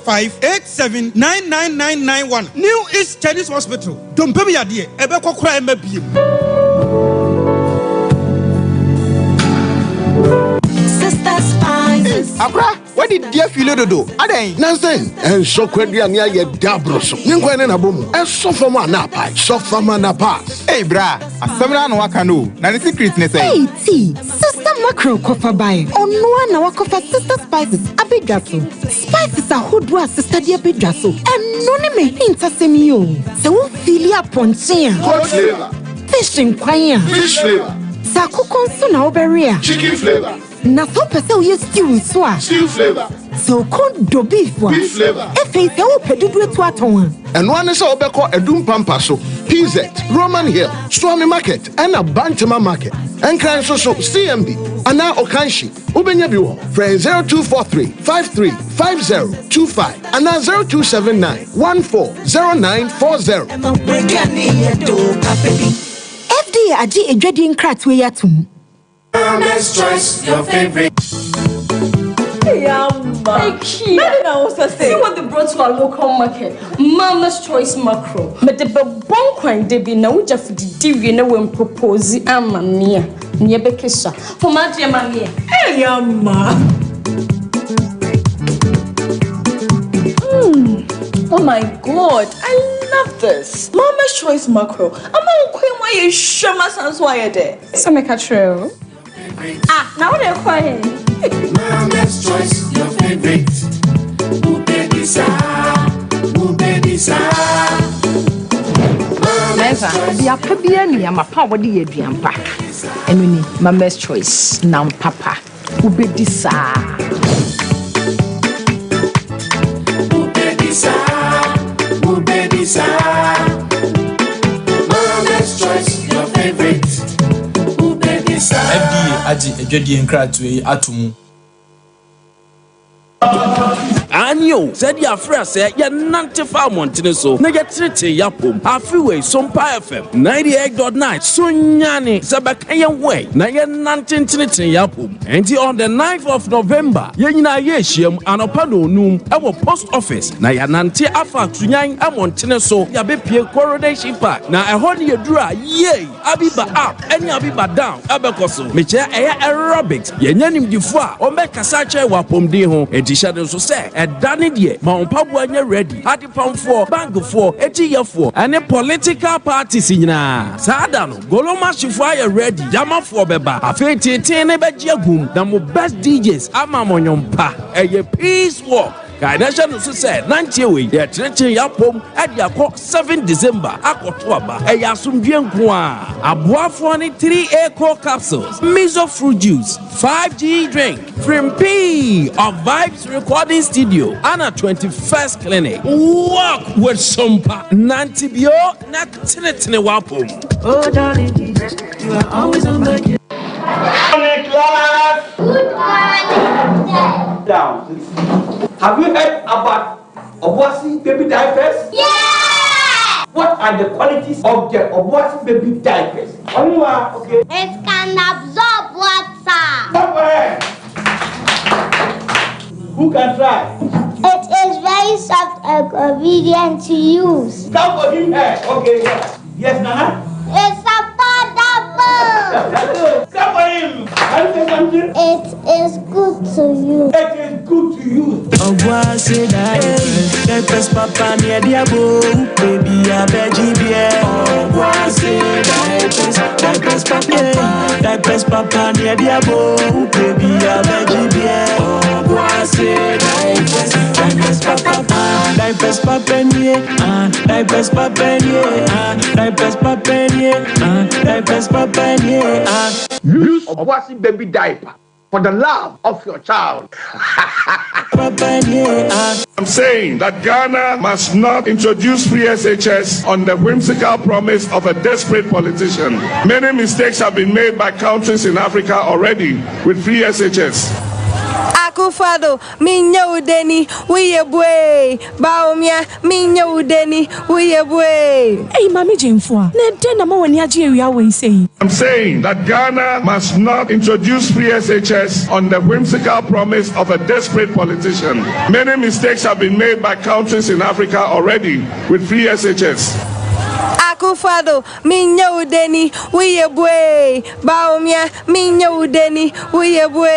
Speaker 12: 0558799991 New East Chinese Hospital dompemu yade ebe kokora ema biem
Speaker 18: Akra, what did dear feel do? Aden. Nansen, and so quedia near your dabroso. Ninquene na boom, and so for my napa, so for my napa.
Speaker 19: Hey, bra, a seminar no canoe, not a secretness.
Speaker 20: Hey, tea, sister macro coffer buy. On no one coffer sister spices, a big gasso. Spices are who do a sister dear big gasso, and none may hint a semio. So filia pontia. Fishing choir.
Speaker 18: Fish flavor.
Speaker 20: Saku consola oberia.
Speaker 18: Chicken flavor.
Speaker 20: Na so pese we stew so a
Speaker 18: stew flavor
Speaker 20: so con do beef
Speaker 18: flavor
Speaker 20: e fe se wo pedudu to aton
Speaker 18: and one is obeko edum pampa so PZ Roman Hill Stormy Market and a Bantama Market and can so CMB and now Okanshi ubenya bi wo friend 0243 535025 and now 0279 140940
Speaker 20: FDA agi edwadi nkratwe yatum
Speaker 21: Mama's Choice, your favorite.
Speaker 22: Yamba. See what they brought to our local market. Mama's Choice macro. But the bon coin they be now just the divvy no when propose mamma. Nyebekesha. For my dear mamma. Hey Yamba. Oh my god, I love this. Mama's Choice macro. I'm not queen why you show my son's wire there. So make a true. Now they're quiet.
Speaker 21: Mama's Choice, your favorite. Who did decide?
Speaker 17: Esa, the apabian yama power the aduampa. Enuni, mama's choice, nam papa. Ubedisa.
Speaker 21: Ubedisa. Mama's choice, your favorite. Ubedisa.
Speaker 4: FDA aji ejodi nkratwe atumu.
Speaker 6: Anyo, said ya friend said ya nante fa montene so na ya trete ya pom. Afiwe Sompa FM 98.9 Sunyani Sabakaya way na ya nante trete ya pom. And on the 9th of November, ye nyina ye hiem anopa no num ewo post office na ya nante afa tunyan amontene so ya bepie coronation park na ehon ye dura ye abiba up any abiba down abekoso meche eya aerobics ye nyanim difo a o mekasa che wa pomdi ho edisha so say edane de ma onpabo anya ready hadi pamfo bankfo etiyefo ane political parties nyina saada no goloma shifo aye ready jamafo beba afetete ne beji agum na mo best DJs ama monyompa eye peace walk Kaidasha no said 90 away ya treche ya pom edi akọ 7 December akoto aba eya asumdwe nko a aboafo ni 3A core capsules miso fruit juice 5G drink Frimp of Vibes Recording Studio and a 21st clinic walk with Sompa Nantibio na tinetine wapom.
Speaker 21: Oh darling Jesus, you are always on my mind.
Speaker 23: Class.
Speaker 21: Good morning.
Speaker 23: Down. Have you heard about Obuasi baby diapers?
Speaker 21: Yeah!
Speaker 23: What are the qualities of the Obuasi baby diapers? Okay.
Speaker 21: It can absorb water.
Speaker 23: Somewhere. Who can try?
Speaker 21: It is very soft and convenient to use.
Speaker 23: Come for him here. Okay. Yes, Nana?
Speaker 21: It's affordable.
Speaker 23: Come for him. Can you say something?
Speaker 21: It is good to use.
Speaker 23: It is good to use.
Speaker 21: Obuasi
Speaker 23: diapers, papa near diabo, baby a veggie beer.
Speaker 21: Obuasi
Speaker 23: diapers, papa near diabo, baby a veggie beer.
Speaker 21: Obuasi
Speaker 23: diapers, papa near, diapers, papa near. Use Obuasi baby diaper for the love of your child.
Speaker 11: I'm saying that Ghana must not introduce free SHS on the whimsical promise of a desperate politician. Many mistakes have been made by countries in Africa already with free SHS.
Speaker 24: Akufado, minya udeni, uye bwe. Baumia, minya udeni, uye bwe.
Speaker 22: Hey, Mami Jemfua, Nedena mo wani aji area we say.
Speaker 11: I'm saying that Ghana must not introduce free SHS on the whimsical promise of a desperate politician. Many mistakes have been made by countries in Africa already with free SHS.
Speaker 24: Akufado, minya udeni, uye bwe. Baumia, minya udeni, uye bwe.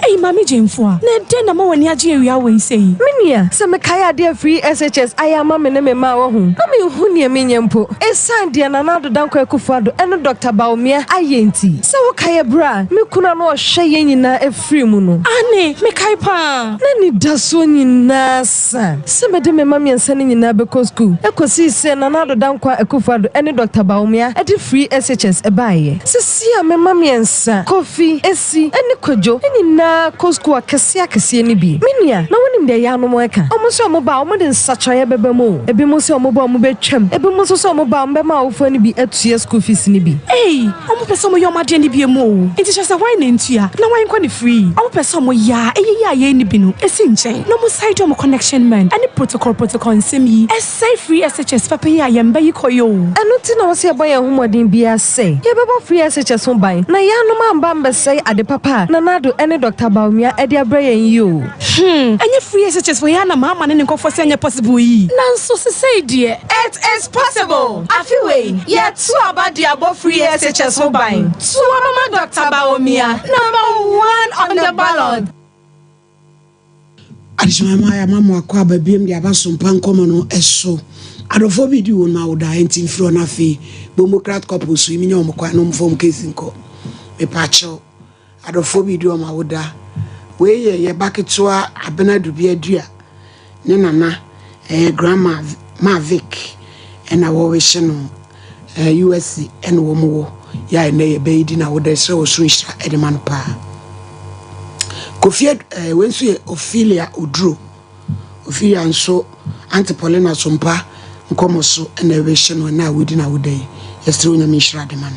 Speaker 22: Hey, Mami Jemfua, Nedena mo wani aji area we say.
Speaker 24: Minia, se me kaya dia free SHS, ayama me ne me ma wo hu. Ami hu ne minya mpo. Esan dia na nado danko Akufado, eno Dr. Baumia ayenti. Se wo kaya bra, me kuna no hwe ye nyina efri mu no.
Speaker 22: Ane, me kai pa.
Speaker 24: Na ni daso nyina sa. Se me de me ma miensa ne nyina be ko school. Ekosi se na nado danko Akufado, eno Dr. Baumia, e di free SHS e baye. Se sia me ma miensa, Kofi, esi, ene Kojo, eni na ko school akese ni bi. Minia, na wonim de ya no mo eka. Omo so omo ba, omo de nsachoye bebe mo. Ebi mo se omo ba omo betwam. Ebi mo so omo ba omo ma ofo ni bi atue school fees ni bi.
Speaker 22: Hey, omo pese omo yoma de ni bi mo. Enti just why na ntua. Na why nkwa ni free. Omo pese omo ya, ya ni bi no. Esi nchen. No mo side omo connection man. Any protocol nsem yi. Say free SHS papa ya yemba yi koyo.
Speaker 24: Eno ti na wo se ban ya homodin bia say. Ye beba free SHS ho ban. Na ya no ma mba mbe say ade papa. Na nado ene Dr. Baumia e de abra yen yi o.
Speaker 22: Enye free SHS for ya na mama ne nkofo se enye possible yi. Nanso se say dear,
Speaker 24: it is possible. Afiwe, ye tu abadi abo free SHS ho ban. Tu mama Dr. Baumia, number 1 on the ballot.
Speaker 1: Adishama ya mama akwa babiem dia ba Sompa Nkomo no eso. Adofo video na oda enti fro na fe. Democrat couple so iminya omkwa no mfom case nko. Me pacho. Adofo video ma oda. We ye baketwa abena dubia dua. Ne nana grandma Mavic na wo we hye no USC and womo ya ne be di na wo de sre wo so nhira e de man pa Kofi wensu ye Ophelia Oduro Ophelia nso Antipolina Sompa Nkomo so na we hye no na wodi na wo de yesre wo nyame nhira de man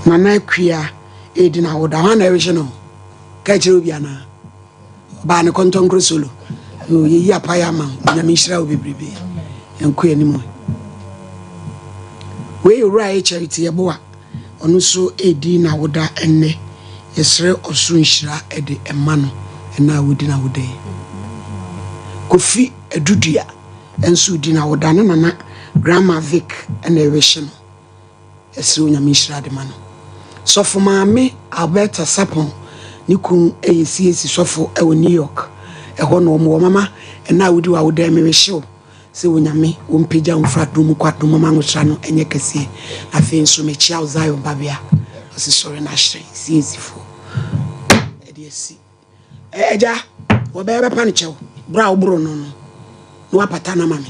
Speaker 1: Nana Kwia edi na wo da ha na we hye no ka chiro bia na ba ne kontonkro solo yo ye apaya ma nyame nhira wo bebrebe enko animu we right charity yeboa onu so edi na woda enne yesre osu nhira ede ema no na wodi na woda Kofi Edudua enso di na woda no nana Grandma Vic ena ewehye no yesre onyame nhira de ma no sofo maame Alberta Sapon nikun eyesi sofo e New York eho no mo mama na wodi wa woda emewehye se wonyame wompeja umfradum kwadum mama ngotra no enye kese afi nso mechia uzayo babia ose sore na hye siezifo ediesi eja wo bebe pa nchew bra obro no no apata na mame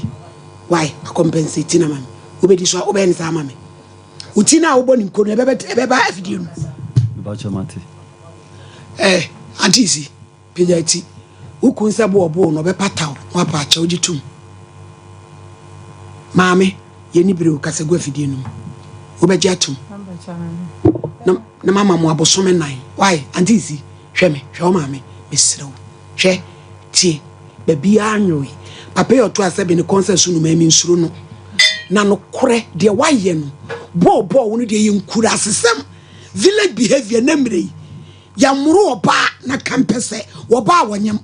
Speaker 1: why compensate na mame obedi so obeni sa mame utina wo boni nkono bebe afidie no bacho mate antisi pejati ukunsa bo obo no be pataw wo apacha ogitum Mame, yeni bire ukasegwa fidie no. Obeje atum. Na mama mo abosome nan. Why? Antisi, hwe me, hwe o mame, mesrew. Hwe tie, baby anyoy. Papa yo to asebe ne concert no mami nsuro no. Na no kore de waye no. Bo wonu de ye nkura asesem. Village behavior na mire. Ya muru oba na kampese, oba wonyam.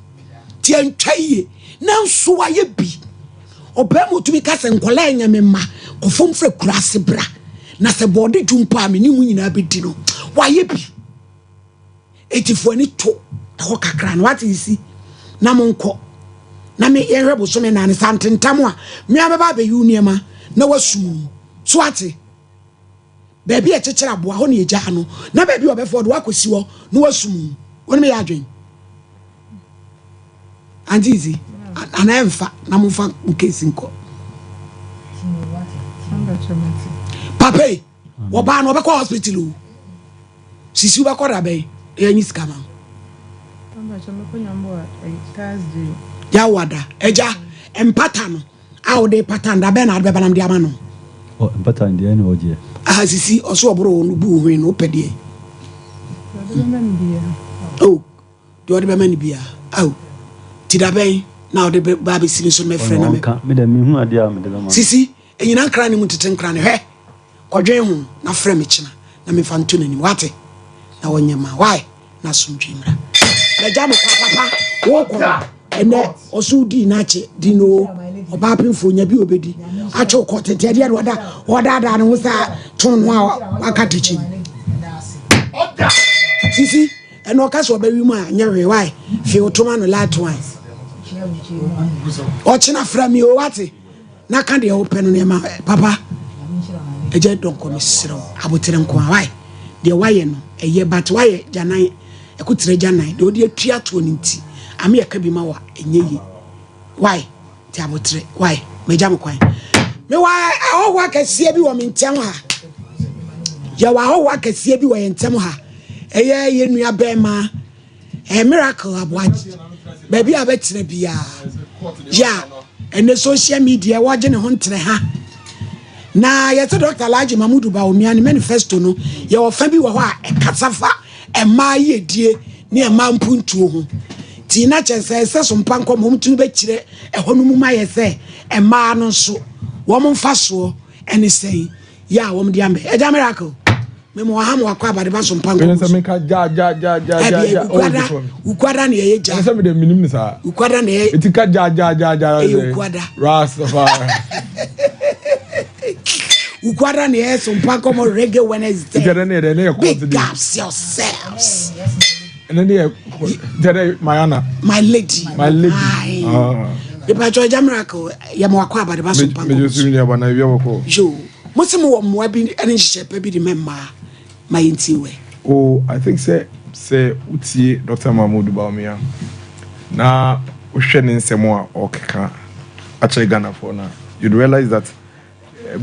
Speaker 1: Tie ntwaye. Na nso waye bi. Obemu tumi kase nkola nyame ma ofomfre kurase bra na se body jumpa me ni mu nyina bedi no waye bi etifo ani to ho kakra no what is na monko na me Herbal so me na ne santentam a me abeba be uniema na wasum so ate baby e chechera aboa ho ne eja no na baby obefo do akosi wo na wasum woni me ya adwen andizi anamfa na mfa nkesi nko papa wo ba no be ko hospital o sisi ba ko da be enyi skama Thursday ya wada eja empata no a de pata nda be na be banam dia ma no o empata ndia na oje sisi oso obro no bu hwe no pede oh do de be mani bia oh ti da be now the baby sini so me friend me da mi hu ade a me de ma sisi enyina nkra ne mu tete nkra ne hwe kodwen hu na frɛ me kina na me fa nto nanim wate na wonyama why na sumdwimra na jam papa wo ko ene osudi na che di no oba pemfo nya bi obedi acho ko tete ade oda da ne ho sa ton ho akatechi sisi eno ka so ba wi mu a nya hwe why fi otoma no last one Ochina from you what? Na can the open on papa. A jet don't come siro. Abotiran kwa why? The why a year but why janai a good janai, the dear tria to ninti. I may a kabimawa and ye. Why? Tabotre, why? Majam quine. Me why I work at see everyone in Tamaha. Yawa work at see everywhere in Tamaha. A year in your bema. A miracle of what? Baby, I bet to be yeah, and the social media watching hunter ha. Na yet Dr. Laji Mamudu Baomian manifesto no, your family were a casafa and my dear near Mount Puntu. Tina says some panko home to be chile, a honumuma say, and man so woman faso, and he say, ya, woman diambe, a miracle. Memo hamu akwa ba de ba so mpango.
Speaker 5: Pensa me ka ja ukwada na ye ja. Pensa me de minim ni sa.
Speaker 1: Ukwada na ye.
Speaker 5: Eti ka ja.
Speaker 1: Ukwada.
Speaker 5: Rastafari.
Speaker 1: Ukwada na ye so mpango mo reggae Wednesday. Big ups yourselves.
Speaker 5: And then
Speaker 1: my lady. Ipacho jamrako ya mwakwa ba de ba so mpango.
Speaker 5: Me josu ni aba na wi aboko.
Speaker 1: Jo. Mosimu wa mwa bi ene hyepe bi de memma my intiwe.
Speaker 5: Oh, I think say utie Dr. Mahmoud Baumia. Na uhwe ne nsemo a okeka a che Ghana for na you'd realize that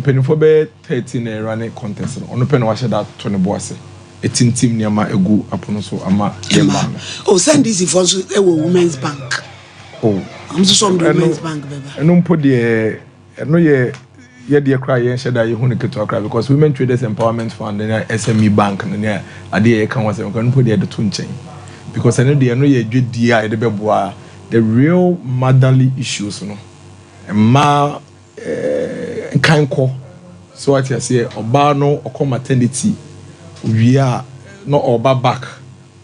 Speaker 5: penifo be 13 running contest on pen wash that 20 boss. A team near my egu upon so ama.
Speaker 1: Oh, send this if also a women's bank.
Speaker 5: Oh,
Speaker 1: I'm so some women's bank, baby.
Speaker 5: I don't put the no yeah dear cry and said that you want to cry because Women Traders Empowerment Fund and SME Bank and then I dear can was going to put the twin chain because I know the DI the real motherly issues, and kind call. So what I say, Obano or maternity, we are not all back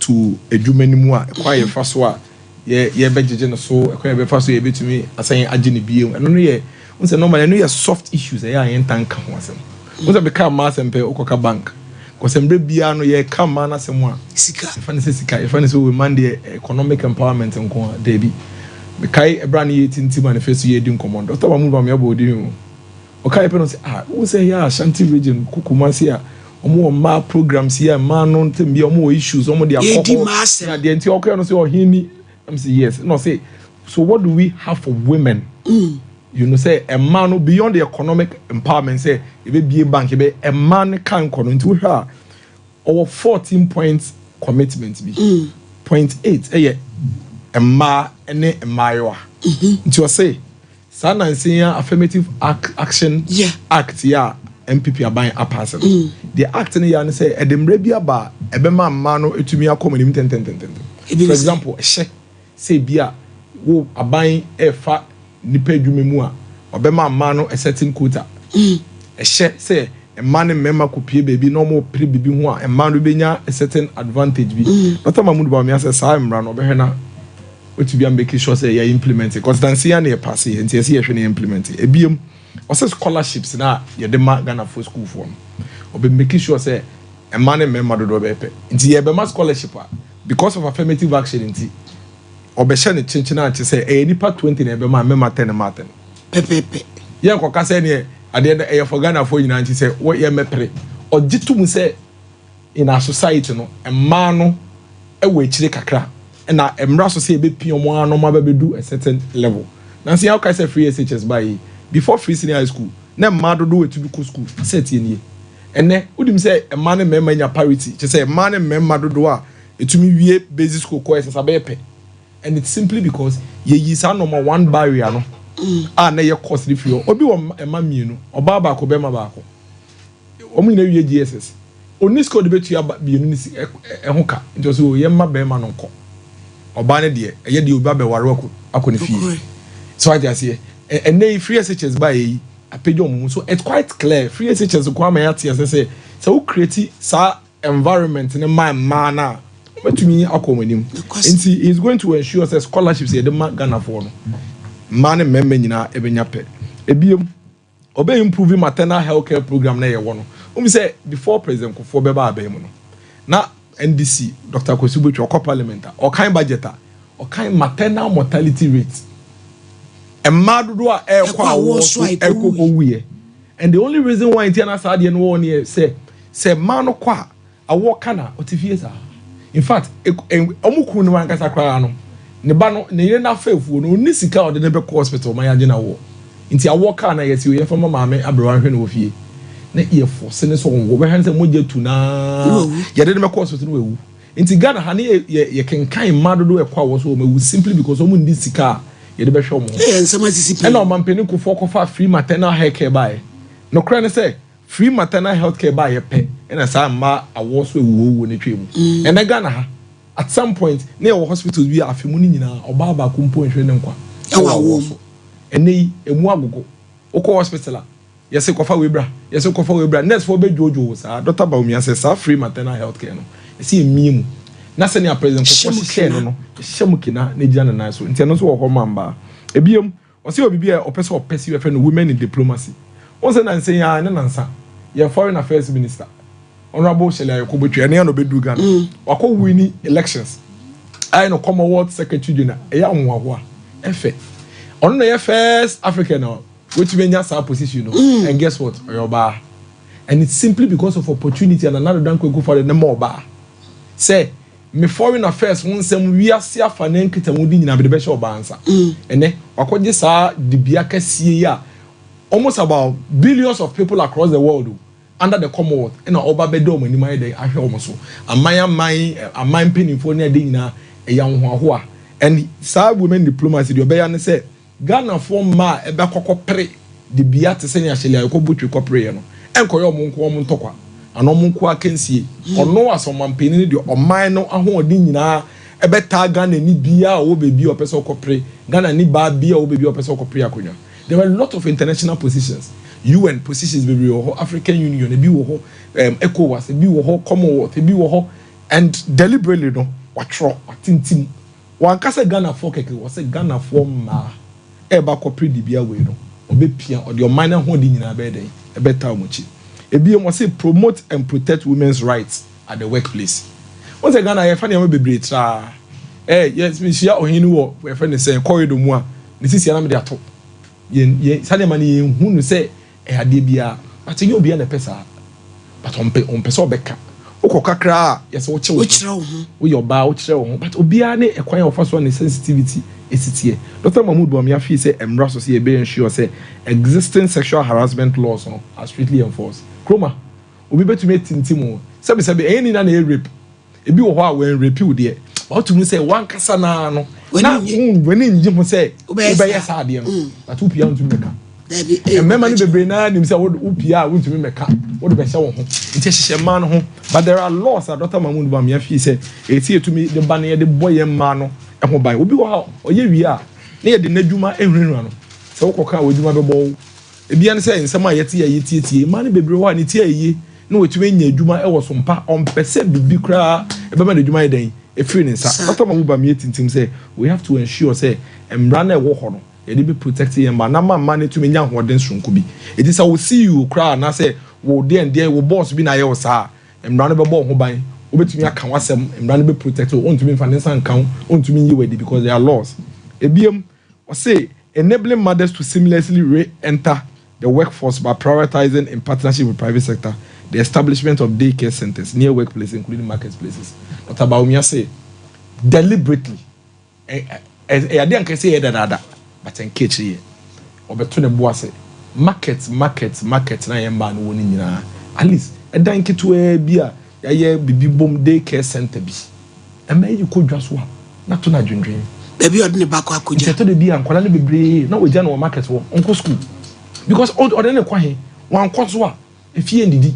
Speaker 5: to a Jumenimua, quiet first one. Yeah, Benjamin so a first way to me, as saying Ajini Beam, and only once normally I know your soft issues, I ain't tank once. Once I become mass and pay Okoka Bank, because I'm Biano, yeah, come man as someone. Sika, if I say Sika, if I say we man the economic empowerment and go, Debbie. Mekai a brand new 18 manifesto year doing command. Dr. Move my body. Okay, I say, who say, yeah, Shanti region, Kukumasia, or more ma programs here, man, on to be more issues, or more the Antioch, and say, or hear me. I'm say, yes, no, say, so what do we have for women? You know, say, a man beyond the economic empowerment, say, if it be a bank, a man can come into her, or 14 points commitment be 0.8, a ma ene emayoa nti o say sana nsia affirmative action act ya MPP aban apass the act ne ya ne say edemre bia ba ebema ma no etumi akomanim tenten for example say bia wo aban efa nipa adwuma mu a obema ma no a certain quota say a man and member could pay baby no more pre baby ho a man will be a certain advantage be not a mamudu ba me say sam ran obehena to be making sure say you implement it because dance here near pass it and see you implement it. Ebium also scholarships na you the Ghana for school form. Or be making sure say a man and member do be pay. Inti you be ma scholarship because of affirmative action inti. Or be share chinchina to say eh nipa 20 na be ma member 10 na 10.
Speaker 1: Pepe.
Speaker 5: Yeah ko ka say ne ade e for Ghana for nyina inti say what ye mepre. Or jitu mu say in our society no a man no e we chire kakra. And I am so say be pion no do a certain level. Now see how can I say free SHS by before free senior high school. Na mad do it to do school. Set ye. And then would say a man and member in your parity. Just say a man and member do it to me we basic school course as a bepe. And it's simply because ye is number one barrier no. Na your course if you obi a man you know or baba ko be ma ba ko. Omo na wie GSS. Oni school debate you about be unisi hoka. Just so ye ma be ma no ko. Obane de eye de oba be ware akoni fie so I just say and nay free SHS by apedom so it's quite clear free SHS ko am yat say so who create sa environment in my man betumi akomanim nti is going to ensure say scholarships e de Ghana for no man member nyina ebenya pe ebiem obey improve maternal health care program na ye wo no say before president Kofo be ba abem no na NDC, Dr. Kosibuchi, or parliamentar, or kind budgeter, or kind maternal mortality rate. A madua air and the only reason why Indiana Sadian one year say man qua a walkana or tifiesa. In fact, Omukun Wankasa Crano, Nebano, Nena Faithful, no Nisika or the Neighbor Hospital, my agenda war. Into a walkana, yes, you hear from my mamma, Abraham of ye. Na ear for senes on go hands and moja to na ya didn't make course with no into Ghana honey ye can kind mad do a kwa was home simply because someone this sika ye the best show more and some and no man penny could for free maternal health care by no cranny say free maternal health care by a pay and as I'm ma I was woo in the table and I Ghana at some point near hospitals we are filming or baba kumpo and training kwa and they a muago oko hospital. Yes, Kofa Webra. Next for be Jojo, sir. Dr. Baumia says, free maternal health care. No, you see me. Nasanya president Kofa no. Shemukina, Nijana Naso. International or Homamba. Ebium, or see Obia or person or person friend women in diplomacy. Once and say, ya and answer. Your foreign affairs minister. Honorable Shelia Kobuchi, and Yano Bedugan. Or call winning elections. I know Commonwealth Secretary General. A young Wawa. Efe. On the first African. Which means just our position, and guess what? Your bar, and it's simply because of opportunity and another done go for the more bar. Say, me foreign affairs once we are see a financial and within the best of answer. And then, what could you say? The Biaka see ya almost about billions of people across the world under the Commonwealth and over bedom and my day I hear almost a my penny for near dinner a young hoa and side women diplomacy the obey and say Ghana form ma ebe kokopre the bia te senya shele akọ butwe kopre no enko yo monko tokwa ano monko akensie ono asomampeni de oman no ahoɔden nyinaa ebe ta Ghana ni bia o bebi opese kopre Ghana ni ba bia o bebi opese kopre akonya. There were a lot of international positions, UN positions, baby, African Union, ECOWAS, Commonwealth, and deliberately, no, what tin. One case Ghana for keke was a Ghana for ma. Eba kopri di biya we no. Obe pia or your minor holding in a bed, a better much. Ebi must say promote and protect women's rights at the workplace. Once a Ghana, I find you be great. Yes, me share or hinu. We friend is saying corridor moi. This is your name there top. Ye Salemani who say a hadibia, but you be an pesa. But on peso becca. Oko kakra, yes, which we your bow, but Obiane acquire of first one sensitivity is it here. Dr. Mahmoud Bamiafi say, and Russell say, be sure say, existing sexual harassment laws are strictly enforced. Chroma, we better make Tintimo. Sabi, any nan a rape. It be a while when rape you dear. But to me say, one casana no. When in Jim say, obey Sadian, but 2 p.m. to Mecca. And Mamma the brain, himself would Upia, went to Mecca. What the show home? It is a man home. But there are laws that Dr. Mahmoud Bamiafi say, it's here to me the banner, the boy and mano, and who by will be wow, or ye we are near the Neduma every run. So Coca with my ball. A Bian saying, some yeti, money be brew and it's ye. No, it's when ye Juma was some pa on percent be big cry about the Juma day. A friend is Dr. Mahmoud meeting team say we have to ensure say and run a walk on it be protected and manama money to me young what then soon could be. It is I will see you cry and I say, well, there will boss be na sir and run a ball who buy over to me I can was and run be protected on to me financial account on to me you because they are laws. A BM or say enabling mothers to seamlessly re-enter the workforce by prioritizing in partnership with private sector the establishment of daycare centers near workplaces, including marketplaces. Dr. Baumia say deliberately. I didn't say that, but in kitchen, or between the boss market. Na yemba no woni nyina. At least a danke to a beer. Bibi boom daycare center bi. E me you could just wa. Na to na dwendwen.
Speaker 1: Baby odne bako akuja.
Speaker 5: To the beer nkwala ne bebre na we ja no market wo onko school. Because odne kwa he wan kwaso a efie ndidi.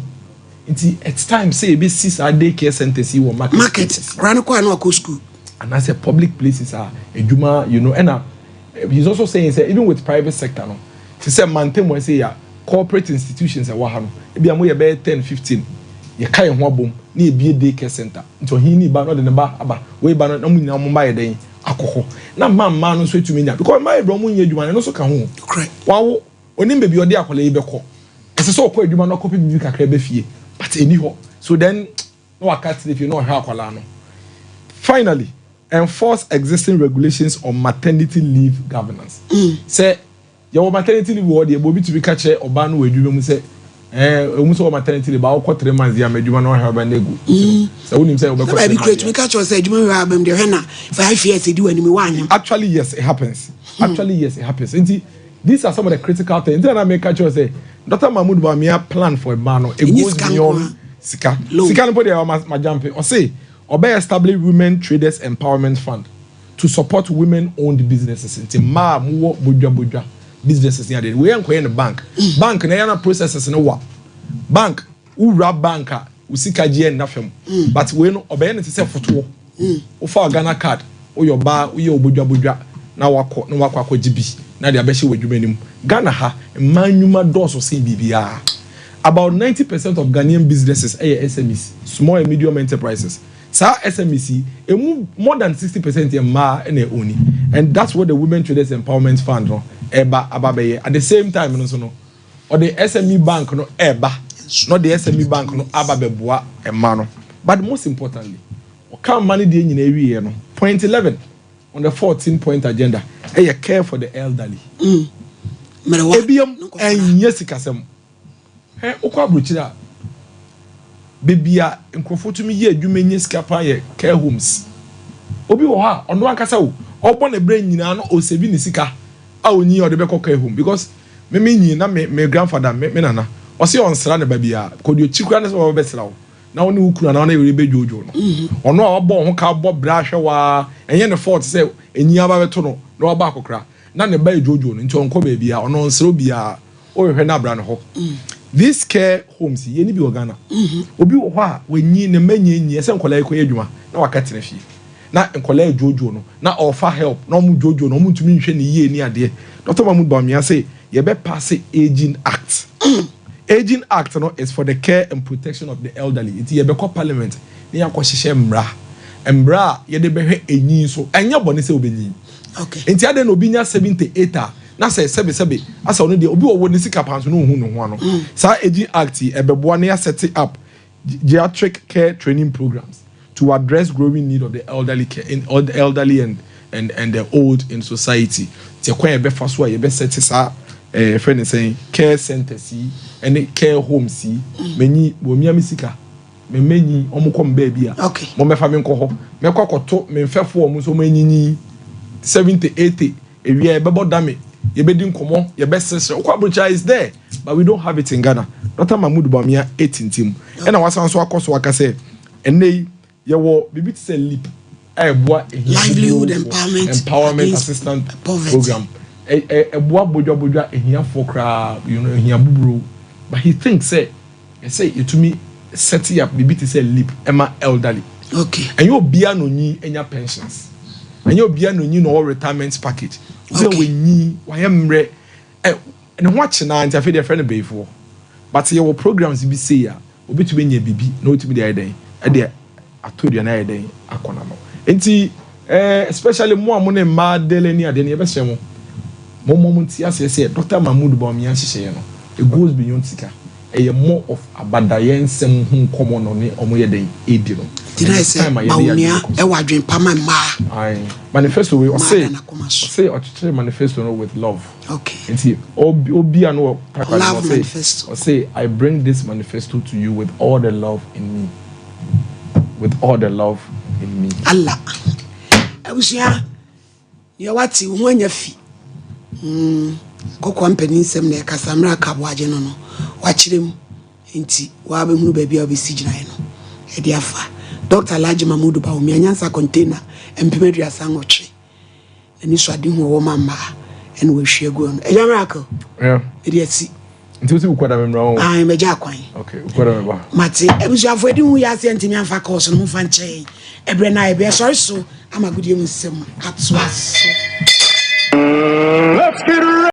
Speaker 5: It's time say be 6 daycare centers you market.
Speaker 1: Run kwa no go school.
Speaker 5: And I say public places are a juma, you know, and he's also saying say even with private sector no. He say maintain we say ya corporate institutions e wa ha no. E bia mo ye be 10 15. Ye kai ho abom na e bie daycare center. Nto hin ni ba no de ne ba aba. We ba no na mu nyina mo ba ye den akokho. Na man no so etumi nya because my bro mo nya juma no so ka ho.
Speaker 1: Correct.
Speaker 5: Wawo onim be bi odi akola yi be ko. Ese so ko juma no copy bi kakra be fie. But anyhow, so then no I can't if you know how no. Finally, enforce existing regulations on maternity leave governance. Say your maternity leave word you be to be catch or ban we do say almost maternity leave about 3 months ya meduma no Herbal nego. So when him say we
Speaker 1: create we catch us say you Herbal dem there na 5 years do any one.
Speaker 5: Actually yes it happens. These are some of the critical things. Then I make catch us say Dr. Mahmoud Bamia plan for a man. It goes beyond Sika. Sika no put my jumping. Or say, obey establish women traders empowerment fund to support women-owned businesses. Into ma muwo buja businesses near there. We ain't going in the bank. Bank na yana processes no wa. Bank ura banker usika GN na fem. But we no obey anything say photo. Ofa Ghana card. O your bar o your buja na wako GB. Na the abeshi we jumenim Ghana ha manuma doors of BBR. About 90% of Ghanaian businesses are SMEs, small and medium enterprises. So SMEs, more than 60% are ma and only, and that's what the Women Traders Empowerment Fund no eba at the same time no or the SME bank no eba, not the SME bank no ababeboa emano. But most importantly, can money the in every year no. Point 11 on the 14-point agenda. Care for the elderly. Ebium and yesikasem. Okwa bruchira. Bebia nkofo tumi ye adwumenye skapa ye care homes. Obi wo ha ono ankasa wo. Obo na brain nyina no osebi ne sika. A onyi o de be care home because me na me grandfather me nana o se on sra ne ba bia ko de chikura ne so be sra wo na woni ukura na e be jojo no ono a obo ho ka bo bra hwe wa enye ne fault se enyi aba beto no na oba akokra na ne ba jojo no nti onko ba bia ono nsro bia o hwe na bra ne ho this care homes ye ni bi ogana obi ho a wenyi ne manyi enyi se nkola iko adwuma na wakatene fie na nkola jojo no na offer help na omu jojo no omu ntumi nhwe ne ye ni ade Dr. Mahmoud Bawumia say ye be pass Aging Act. Aging Act no is for the care and protection of the elderly. It ye be call parliament. Ni yanko hihye mbra ye de behwe enyi so enya bone se obenyi.
Speaker 1: Okay.
Speaker 5: Enti ade no obinya 78 na say sebe asa ono de obi wo ne sika panso no hu no ho ano. Sa Aging Act e beboa na set up geriatric care training programs to address growing need of the elderly care in all the elderly and the old in society. Ti kwan e be fa so a ye be set sa friend saying care centers and care homes menyi bo mia misika me menyi omukom ba bia
Speaker 1: okay
Speaker 5: mo mefa me nko ho me kwakoto me mfefo omu so manyinyi 70 80 ewia e bebo dame ye be di nkomo ye be sesre kwa brocha is there but we don't have it in Ghana. Dr. Mahmoud Bawumia 18 team and wasan so akoso aka say enei ye wo bibi say leap
Speaker 1: livelihood empowerment
Speaker 5: assistance program boa bodwa ehia for kra ehia buburo but he thinks say it me set up bibi to say leap ema elderly
Speaker 1: okay
Speaker 5: and you bia no nyi enya pensions and you bia no nyi no retirement package so we nyi wayemre and watch na anti afi dey friend be for but your programs be say ya obi to be nya bibi no to be dey den e dey atodu na dey den akona no enti especially mo amone ma dele ni ade ne be hye mo nti ase say Dr. Mahmoud Bawumia hye no it goes beyond sika a more of abadayen sem hu komo no ne omo ye den edi no
Speaker 1: did I say Bawumia e wadwen pama ma
Speaker 5: manifesto we say or manifesto no with love
Speaker 1: okay
Speaker 5: enti obi ano
Speaker 1: love manifesto
Speaker 5: or say I bring this manifesto to you with all the love in me
Speaker 1: Allah abusia ye wati hu anya fi kokwa mpani nsem na kasamra kabwaje no wachirem enti wa be hunu ba bia obesi gina no e dia fa Dr. Alhaji Mahmoud Bawumia nyansa container empemedua sangotre ani so ade hu wo mama en we hwe go no e miracle e dia si
Speaker 5: nti usi ukwada memra o
Speaker 1: meja kwan
Speaker 5: okay ukwada meba
Speaker 1: mate ebusia fo edi hu ya se ntimi anfa course no mu fa nche ebre na e be sorry so amagudie mu sem atso aso